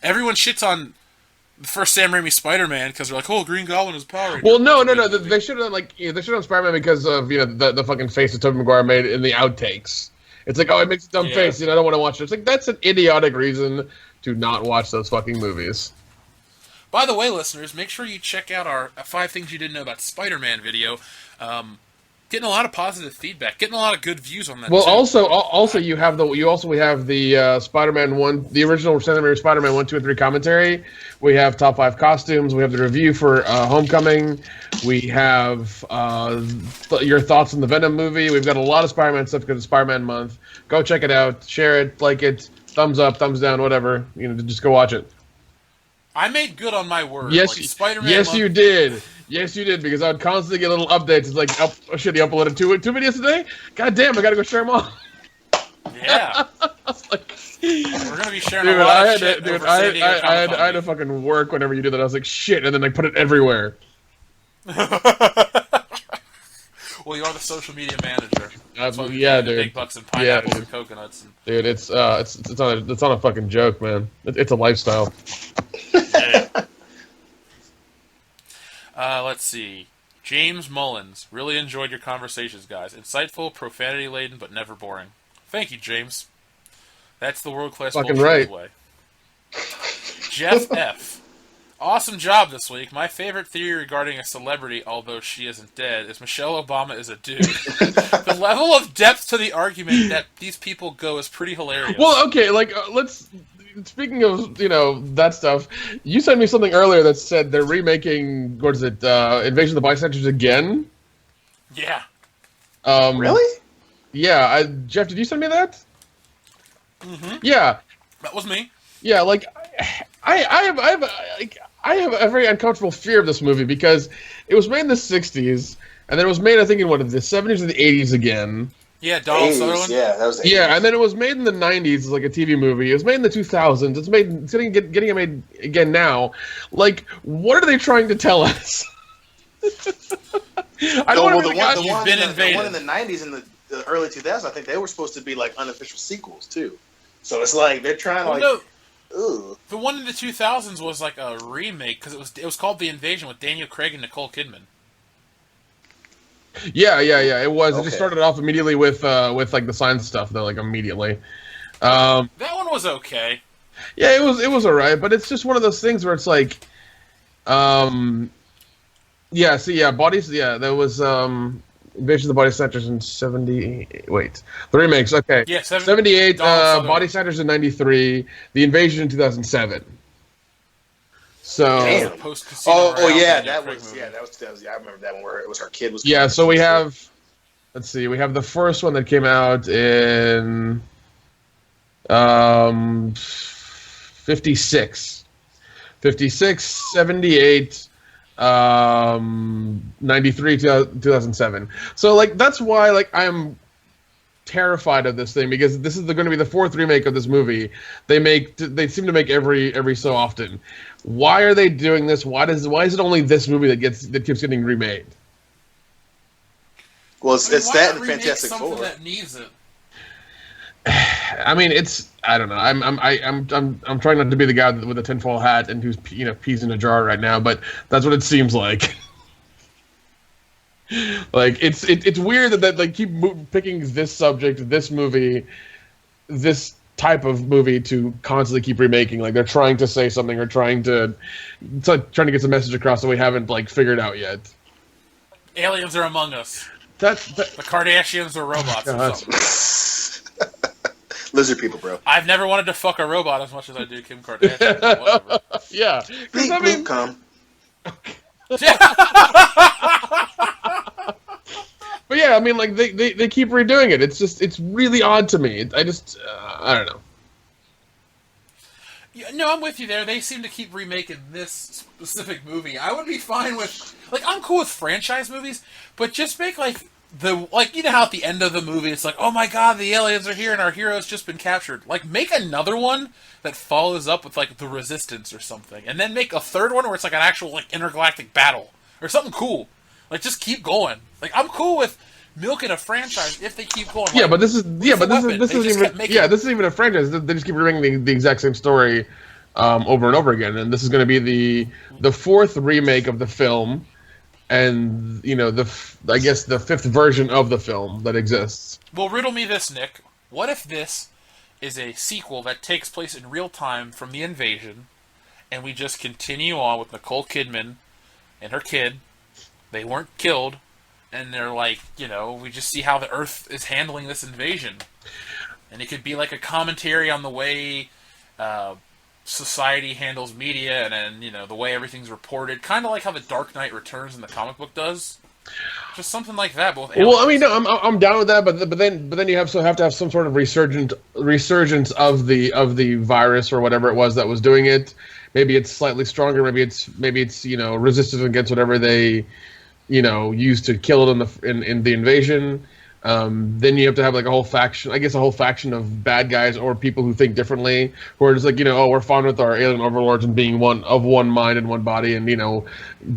Everyone shits on the first Sam Raimi Spider-Man because they're like, oh, Green Goblin is Power Ranger. Well, no. They should have they should have Spider-Man because of the fucking face that Tobey Maguire made in the outtakes. It's like, oh, it makes a dumb face, I don't want to watch it. It's like, that's an idiotic reason to not watch those fucking movies. By the way, listeners, make sure you check out our 5 Things You Didn't Know About Spider-Man video. Getting a lot of positive feedback, getting a lot of good views on that. Well, too. also we have the Spider-Man 1, the original Sam Raimi Spider-Man 1, 2, and 3 commentary. We have top 5 costumes. We have the review for Homecoming. We have your thoughts on the Venom movie. We've got a lot of Spider-Man stuff because it's Spider-Man month. Go check it out, share it, like it, thumbs up, thumbs down, whatever. Just go watch it. I made good on my word. Yes, like Spider-Man yes, month, you did. Yes, you did, because I would constantly get little updates. It's like, oh shit, he uploaded two videos today? God damn, I gotta go share them all. Yeah. Like, We're gonna be sharing dude, a lot I of shit had to, dude, over I San Diego had Comic-Con. to fucking work whenever you do that. I was like, shit, and then I put it everywhere. Well, you are the social media manager. That's why we Yeah, pay the dude. big bucks and pineapples Yeah, and coconuts. And... Dude, it's on a fucking joke, man. It's a lifestyle. Let's see. James Mullins. Really enjoyed your conversations, guys. Insightful, profanity-laden, but never boring. Thank you, James. That's the world-class Fucking bullshit right. way. Jeff F. Awesome job this week. My favorite theory regarding a celebrity, although she isn't dead, is Michelle Obama is a dude. The level of depth to the argument that these people go is pretty hilarious. Well, okay, like, let's... Speaking of, that stuff, you sent me something earlier that said they're remaking, what is it, Invasion of the Body Snatchers again? Yeah. Really? Yeah, Jeff, did you send me that? Mm-hmm. Yeah. That was me. Yeah, like, I have a very uncomfortable fear of this movie because it was made in the 60s, and then it was made, I think, in, the 70s or the 80s again. Yeah, Donald Sutherland. Yeah, that was the 80s. Yeah, and then it was made in the 90s as like a TV movie. It was made in the 2000s. It's getting made again now. Like, what are they trying to tell us? I don't Well, know. the one in the 90s and the early 2000s, I think they were supposed to be like unofficial sequels too. So it's like they're trying to ugh. The one in the 2000s was like a remake because it was called The Invasion with Daniel Craig and Nicole Kidman. Yeah. It was. Okay. It just started off immediately with like the science stuff. Though, like immediately. That one was okay. Yeah, it was alright, but it's just one of those things where it's like, bodies. Yeah, there was Invasion of the Body Snatchers in 70. Wait, the remakes. Okay. Yeah, 78. Donald Body Snatchers in 93. The Invasion in 2007. So. Damn. Post-Casino Royale yeah, Daniel that Craig was movie. that was I remember that one where it was her kid was. Yeah, so we have. Let's see. We have the first one that came out in 56, 78, 93, 2007. So like that's why like I'm terrified of this thing because this is going to be the fourth remake of this movie. They seem to make every so often. Why are they doing this? Why is it only this movie that keeps getting remade? Well, it's that and remake Fantastic something Four. that needs it. I mean, I don't know. I'm trying not to be the guy with a tinfoil hat and who's peas in a jar right now, but that's what it seems like. Like it's weird that they keep picking this subject, this movie, this type of movie to constantly keep remaking. Like they're trying to say something or trying to get some message across that we haven't like figured out yet. Aliens are among us. The Kardashians are robots or something. Lizard people, bro. I've never wanted to fuck a robot as much as I do Kim Kardashian. Whatever. Yeah. Bleep, come. But yeah, I mean, like they keep redoing it. It's really odd to me. I don't know. Yeah, no, I'm with you there. They seem to keep remaking this specific movie. I would be fine with, like, I'm cool with franchise movies, but just make how at the end of the movie it's like, oh my god, the aliens are here and our hero's just been captured. Like, make another one that follows up with like the Resistance or something, and then make a third one where it's like an actual like intergalactic battle or something cool. Like, just keep going. Like, I'm cool with milking a franchise if they keep going. Yeah, like, but this isn't even a franchise. They just keep remaking the exact same story over and over again, and this is going to be the fourth remake of the film, and I guess the fifth version of the film that exists. Well, riddle me this, Nick. What if this is a sequel that takes place in real time from the invasion, and we just continue on with Nicole Kidman and her kid? They weren't killed, and they're like, we just see how the Earth is handling this invasion. And it could be like a commentary on the way society handles media, and then, the way everything's reported. Kind of like how The Dark Knight Returns in the comic book does. Just something like that. Well, I mean, no, I'm down with that, but then you have to have some sort of resurgence of the virus or whatever it was that was doing it. Maybe it's slightly stronger. Maybe it's resistant against whatever they used to kill it in the invasion. Then you have to have like a whole faction of bad guys or people who think differently, who are just like, we're fine with our alien overlords and being one mind and one body, and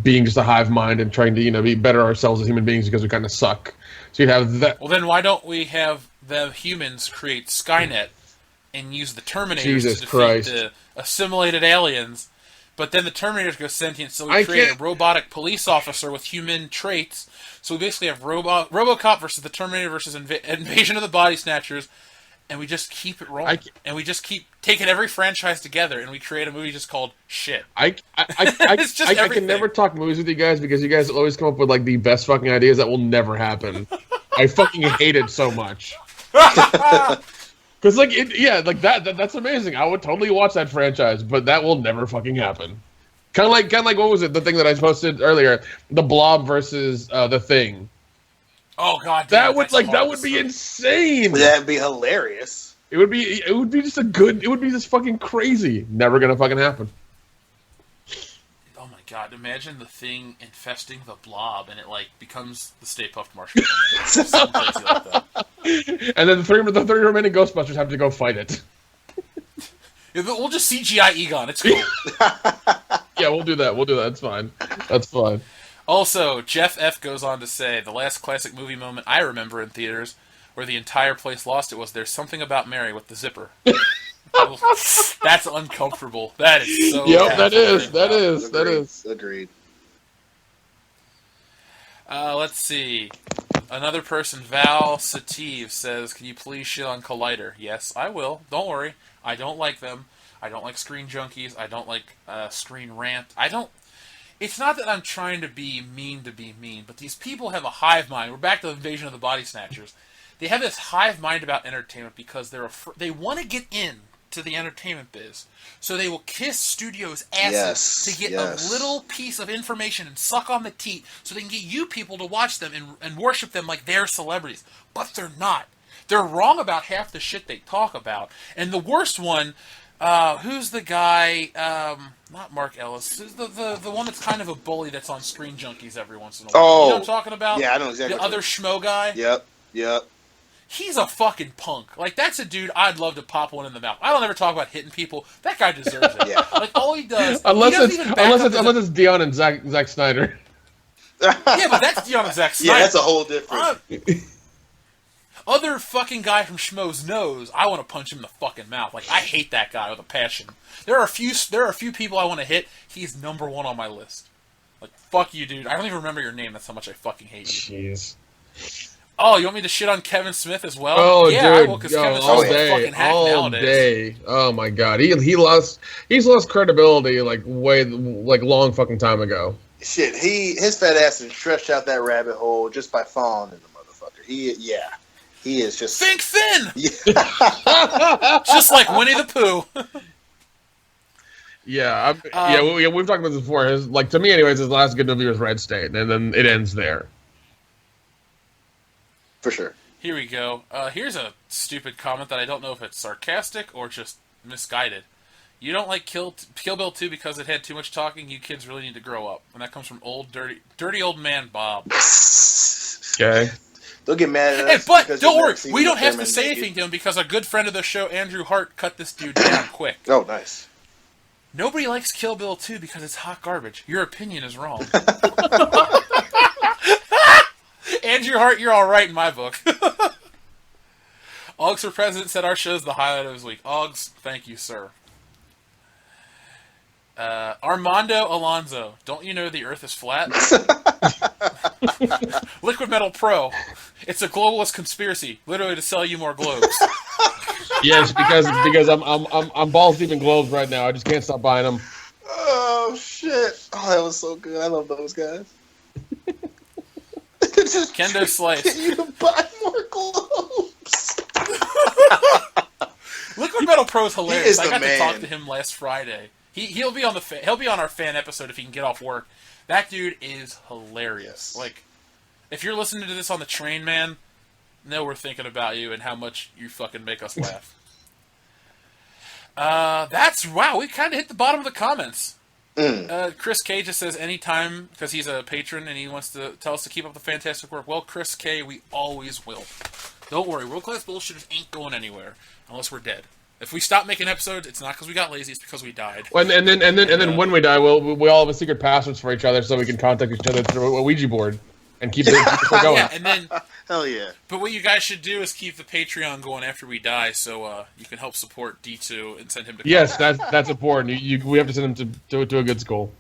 being just a hive mind and trying to be better ourselves as human beings because we kind of suck. So you'd have that. Well, then why don't we have the humans create Skynet and use the Terminators to defeat the assimilated aliens? But then the Terminators go sentient, so we create a robotic police officer with human traits. So we basically have RoboCop versus the Terminator versus Invasion of the Body Snatchers, and we just keep it rolling, and we just keep taking every franchise together, and we create a movie just called shit. I can never talk movies with you guys because you guys always come up with like the best fucking ideas that will never happen. I fucking hate it so much. Because that's amazing. I would totally watch that franchise, but that will never fucking happen. Kind of like what was it? The thing that I posted earlier, the Blob versus the Thing. Oh god, that would be insane. That'd be hilarious. It would be just fucking crazy. Never gonna fucking happen. Oh my god, imagine the Thing infesting the Blob and it like becomes the Stay Puft Marshmallow. Something crazy like that. And then the three remaining Ghostbusters have to go fight it. Yeah, but we'll just CGI Egon. It's cool. Yeah, we'll do that. It's fine. That's fine. Also, Jeff F. goes on to say, the last classic movie moment I remember in theaters where the entire place lost it was There's Something About Mary with the zipper. That's uncomfortable. That is so Yep, that is. Agreed. Let's see. Another person, Val Sativ, says, can you please shit on Collider? Yes, I will. Don't worry. I don't like them. I don't like Screen Junkies. I don't like Screen Rant. It's not that I'm trying to be mean, but these people have a hive mind. We're back to the Invasion of the Body Snatchers. They have this hive mind about entertainment because they want to get in to the entertainment biz. So they will kiss studios' asses to get a little piece of information and suck on the teat so they can get you people to watch them and worship them like they're celebrities. But they're not. They're wrong about half the shit they talk about. And the worst one, who's the guy, not Mark Ellis, who's the one that's kind of a bully that's on Screen Junkies every once in a while. Oh, you know what I'm talking about? Yeah, I know exactly. The other schmo guy? Yep. He's a fucking punk. Like, that's a dude I'd love to pop one in the mouth. I don't ever talk about hitting people. That guy deserves it. Yeah. Like, all he does... Unless it's Dion and Zack Snyder. Yeah, but that's Dion and Zack Snyder. Yeah, that's a whole different... Other fucking guy from Schmo's knows I want to punch him in the fucking mouth. Like, I hate that guy with a passion. There are a few people I want to hit. He's number one on my list. Like, fuck you, dude. I don't even remember your name. That's how much I fucking hate you. Jeez. Oh, you want me to shit on Kevin Smith as well? Oh, yeah, dude. I will, because Kevin Smith's a fucking hack all nowadays. Day. Oh my god, he's lost credibility like long fucking time ago. Shit, his fat ass has stretched out that rabbit hole just by falling in the motherfucker. He is just Think thin. Yeah. Just like Winnie the Pooh. Yeah, we've talked about this before. To me, anyways, his last good movie was Red State, and then it ends there. For sure. Here we go. Here's a stupid comment that I don't know if it's sarcastic or just misguided. You don't like Kill Bill 2 because it had too much talking? You kids really need to grow up. And that comes from dirty old man Bob. Okay. Don't get mad at us. But don't worry, we don't have to say anything to him because a good friend of the show, Andrew Hart, cut this dude down quick. Oh, nice. Nobody likes Kill Bill 2 because it's hot garbage. Your opinion is wrong. Andrew Hart, you're all right in my book. Oggs for President said our show's the highlight of his week. Oggs, thank you, sir. Armando Alonso, don't you know the Earth is flat? Liquid Metal Pro, it's a globalist conspiracy, literally to sell you more globes. Yes, because I'm balls deep in globes right now. I just can't stop buying them. Oh shit! Oh, that was so good. I love those guys. Just Kendo Slice. Get you to buy more globes. Liquid Metal Pro is hilarious. He is I got the to talk man. to him last Friday. He'll be on he'll be on our fan episode if he can get off work. That dude is hilarious. Like, if you're listening to this on the train, man, know we're thinking about you and how much you fucking make us laugh. Wow. We kind of hit the bottom of the comments. Chris K just says anytime because he's a patron and he wants to tell us to keep up the fantastic work. Well, Chris K, we always will. Don't worry, World Class Bullshitters ain't going anywhere unless we're dead. If we stop making episodes, it's not because we got lazy; it's because we died. And then when we die, we all have a secret passwords for each other so we can contact each other through a Ouija board and keep it going. Yeah, and then hell yeah. But what you guys should do is keep the Patreon going after we die, so you can help support D2 and send him to. Yes, that's important. We have to send him to a good school.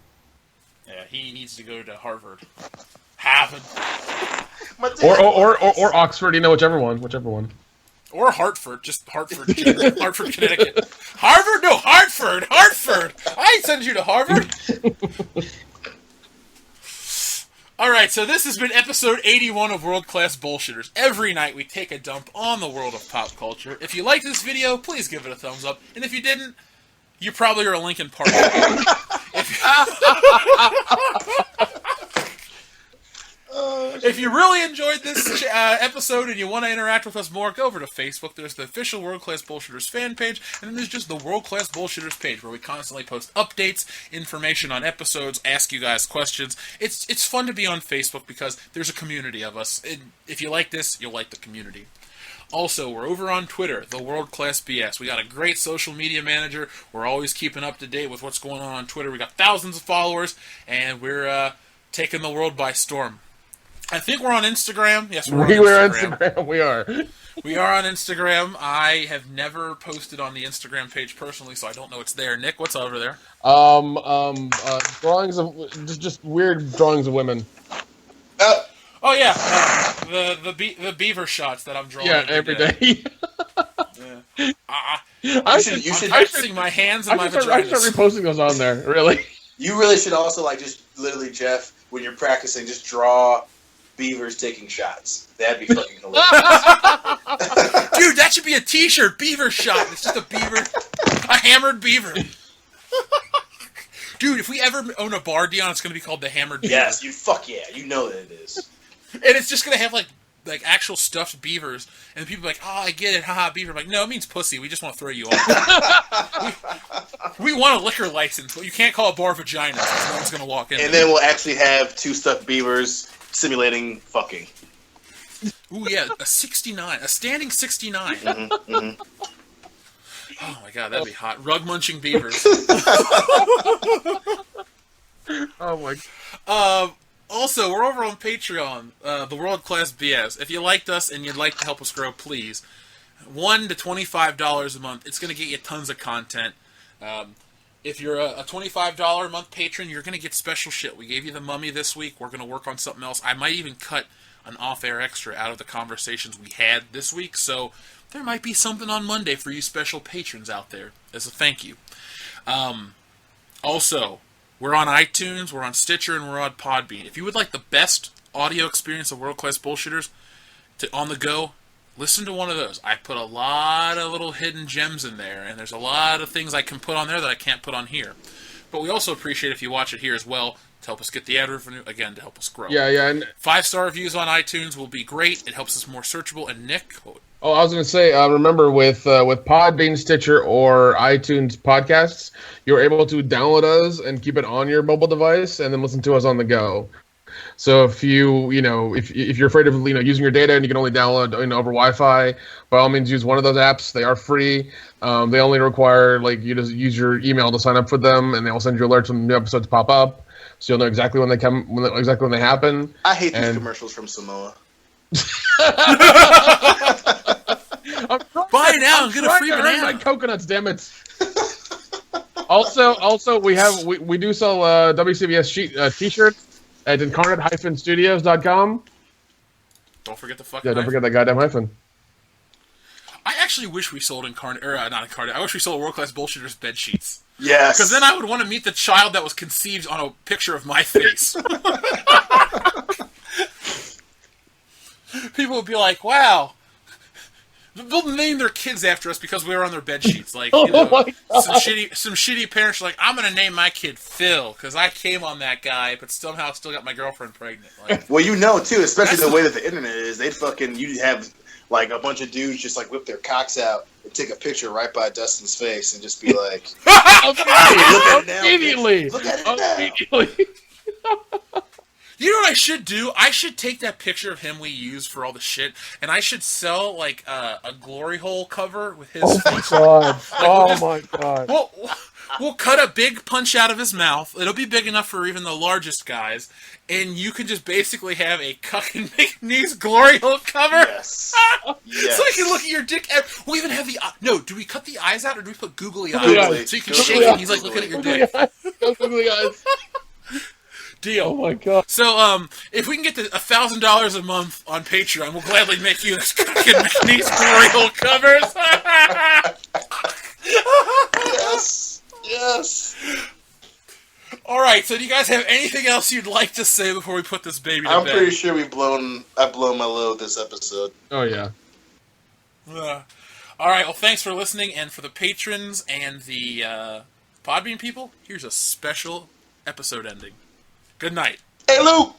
Yeah, he needs to go to Harvard. Harvard. Or Oxford, whichever one. Or Hartford, just Hartford, Hartford, Connecticut. Harvard? No, Hartford. I ain't sending you to Harvard. All right, so this has been episode 81 of World Class Bullshitters. Every night we take a dump on the world of pop culture. If you liked this video, please give it a thumbs up. And if you didn't, you probably are a Linkin Park fan. If you really enjoyed this episode and you want to interact with us more, go over to Facebook. There's the official World Class Bullshitters fan page, and then there's just the World Class Bullshitters page where we constantly post updates, information on episodes, ask you guys questions. It's fun to be on Facebook because there's a community of us. And if you like this, you'll like the community. Also, we're over on Twitter, the World Class BS. We got a great social media manager. We're always keeping up to date with what's going on Twitter. We got thousands of followers, and we're taking the world by storm. I think we're on Instagram. Yes, we're on Instagram. We are. We are on Instagram. I have never posted on the Instagram page personally, so I don't know it's there. Nick, what's over there? Drawings of just weird drawings of women. Oh yeah, the beaver shots that I'm drawing. Yeah, every day. Yeah. You should practicing my hands and my vaginas. I should start reposting those on there. Really. You really should also just literally, Jeff, when you're practicing, just draw beavers taking shots. That'd be fucking hilarious. Dude, that should be a t-shirt. Beaver shot. It's just a beaver. A hammered beaver. Dude, if we ever own a bar, Dion, it's going to be called the Hammered Beaver. Yes, you know that it is. And it's just going to have, like actual stuffed beavers. And people are like, oh, I get it. Haha, beaver. I'm like, no, it means pussy. We just want to throw you off. we want a liquor license, but you can't call a bar vagina because no one's going to walk in. And then we'll actually have two stuffed beavers simulating fucking. Ooh, yeah, a 69. A standing 69. Mm-hmm, mm-hmm. Oh, my God, that'd be hot. Rug-munching beavers. Oh, my God. Also, we're over on Patreon, the World Class BS. If you liked us and you'd like to help us grow, please. $1 to $25 a month. It's going to get you tons of content. If you're a $25 a month patron, you're going to get special shit. We gave you the Mummy this week. We're going to work on something else. I might even cut an off-air extra out of the conversations we had this week, so there might be something on Monday for you special patrons out there as a thank you. Also, we're on iTunes, we're on Stitcher, and we're on Podbean. If you would like the best audio experience of World Class Bullshitters on the go, listen to one of those. I put a lot of little hidden gems in there, and there's a lot of things I can put on there that I can't put on here. But we also appreciate if you watch it here as well to help us get the ad revenue, again, to help us grow. Yeah. And 5-star reviews on iTunes will be great. It helps us more searchable. And Nick? Oh, I was going to say, remember with Podbean, Stitcher, or iTunes podcasts, you're able to download us and keep it on your mobile device and then listen to us on the go. So if if you're afraid of using your data and you can only download over Wi-Fi, by all means use one of those apps. They are free. They only require you just use your email to sign up for them, and they will send you alerts when new episodes pop up, so you'll know exactly when they come, exactly when they happen. I hate these commercials from Samoa. Buy now and get a free banana. My coconuts, damn it. Also, we do sell WCBs t-shirts at incarnate-studios.com. Don't forget the fucking. Yeah, don't forget that goddamn hyphen. I actually wish we sold not Incarnate. I wish we sold World Class Bullshitters bed sheets. Yes. Because then I would want to meet the child that was conceived on a picture of my face. People would be like, wow. They'll name their kids after us because we were on their bed sheets. Some shitty parents are like, I'm going to name my kid Phil because I came on that guy, but somehow still got my girlfriend pregnant. Well, too, especially the way that the internet is, you'd have a bunch of dudes just whip their cocks out and take a picture right by Dustin's face and just be like, look at it now, immediately. Look at it now. You know what I should do? I should take that picture of him we use for all the shit, and I should sell a glory hole cover with his face. My god! We'll cut a big punch out of his mouth. It'll be big enough for even the largest guys, and you can just basically have a cuck and McNeese glory hole cover. Yes. Yes. So you can look at your dick. We'll even have the do we cut the eyes out or do we put googly eyes? Googly. So you can shake it and he's looking at your dick. Googly eyes. Deal. Oh my god. So, if we can get to $1,000 a month on Patreon, we'll gladly make you this fucking McNeese Royal covers. Yes. All right. So, do you guys have anything else you'd like to say before we put this baby to I'm bed? pretty sure I've blown my load this episode. Oh yeah. All right. Well, thanks for listening, and for the patrons and the Podbean people, here's a special episode ending. Good night. Hey, Luke.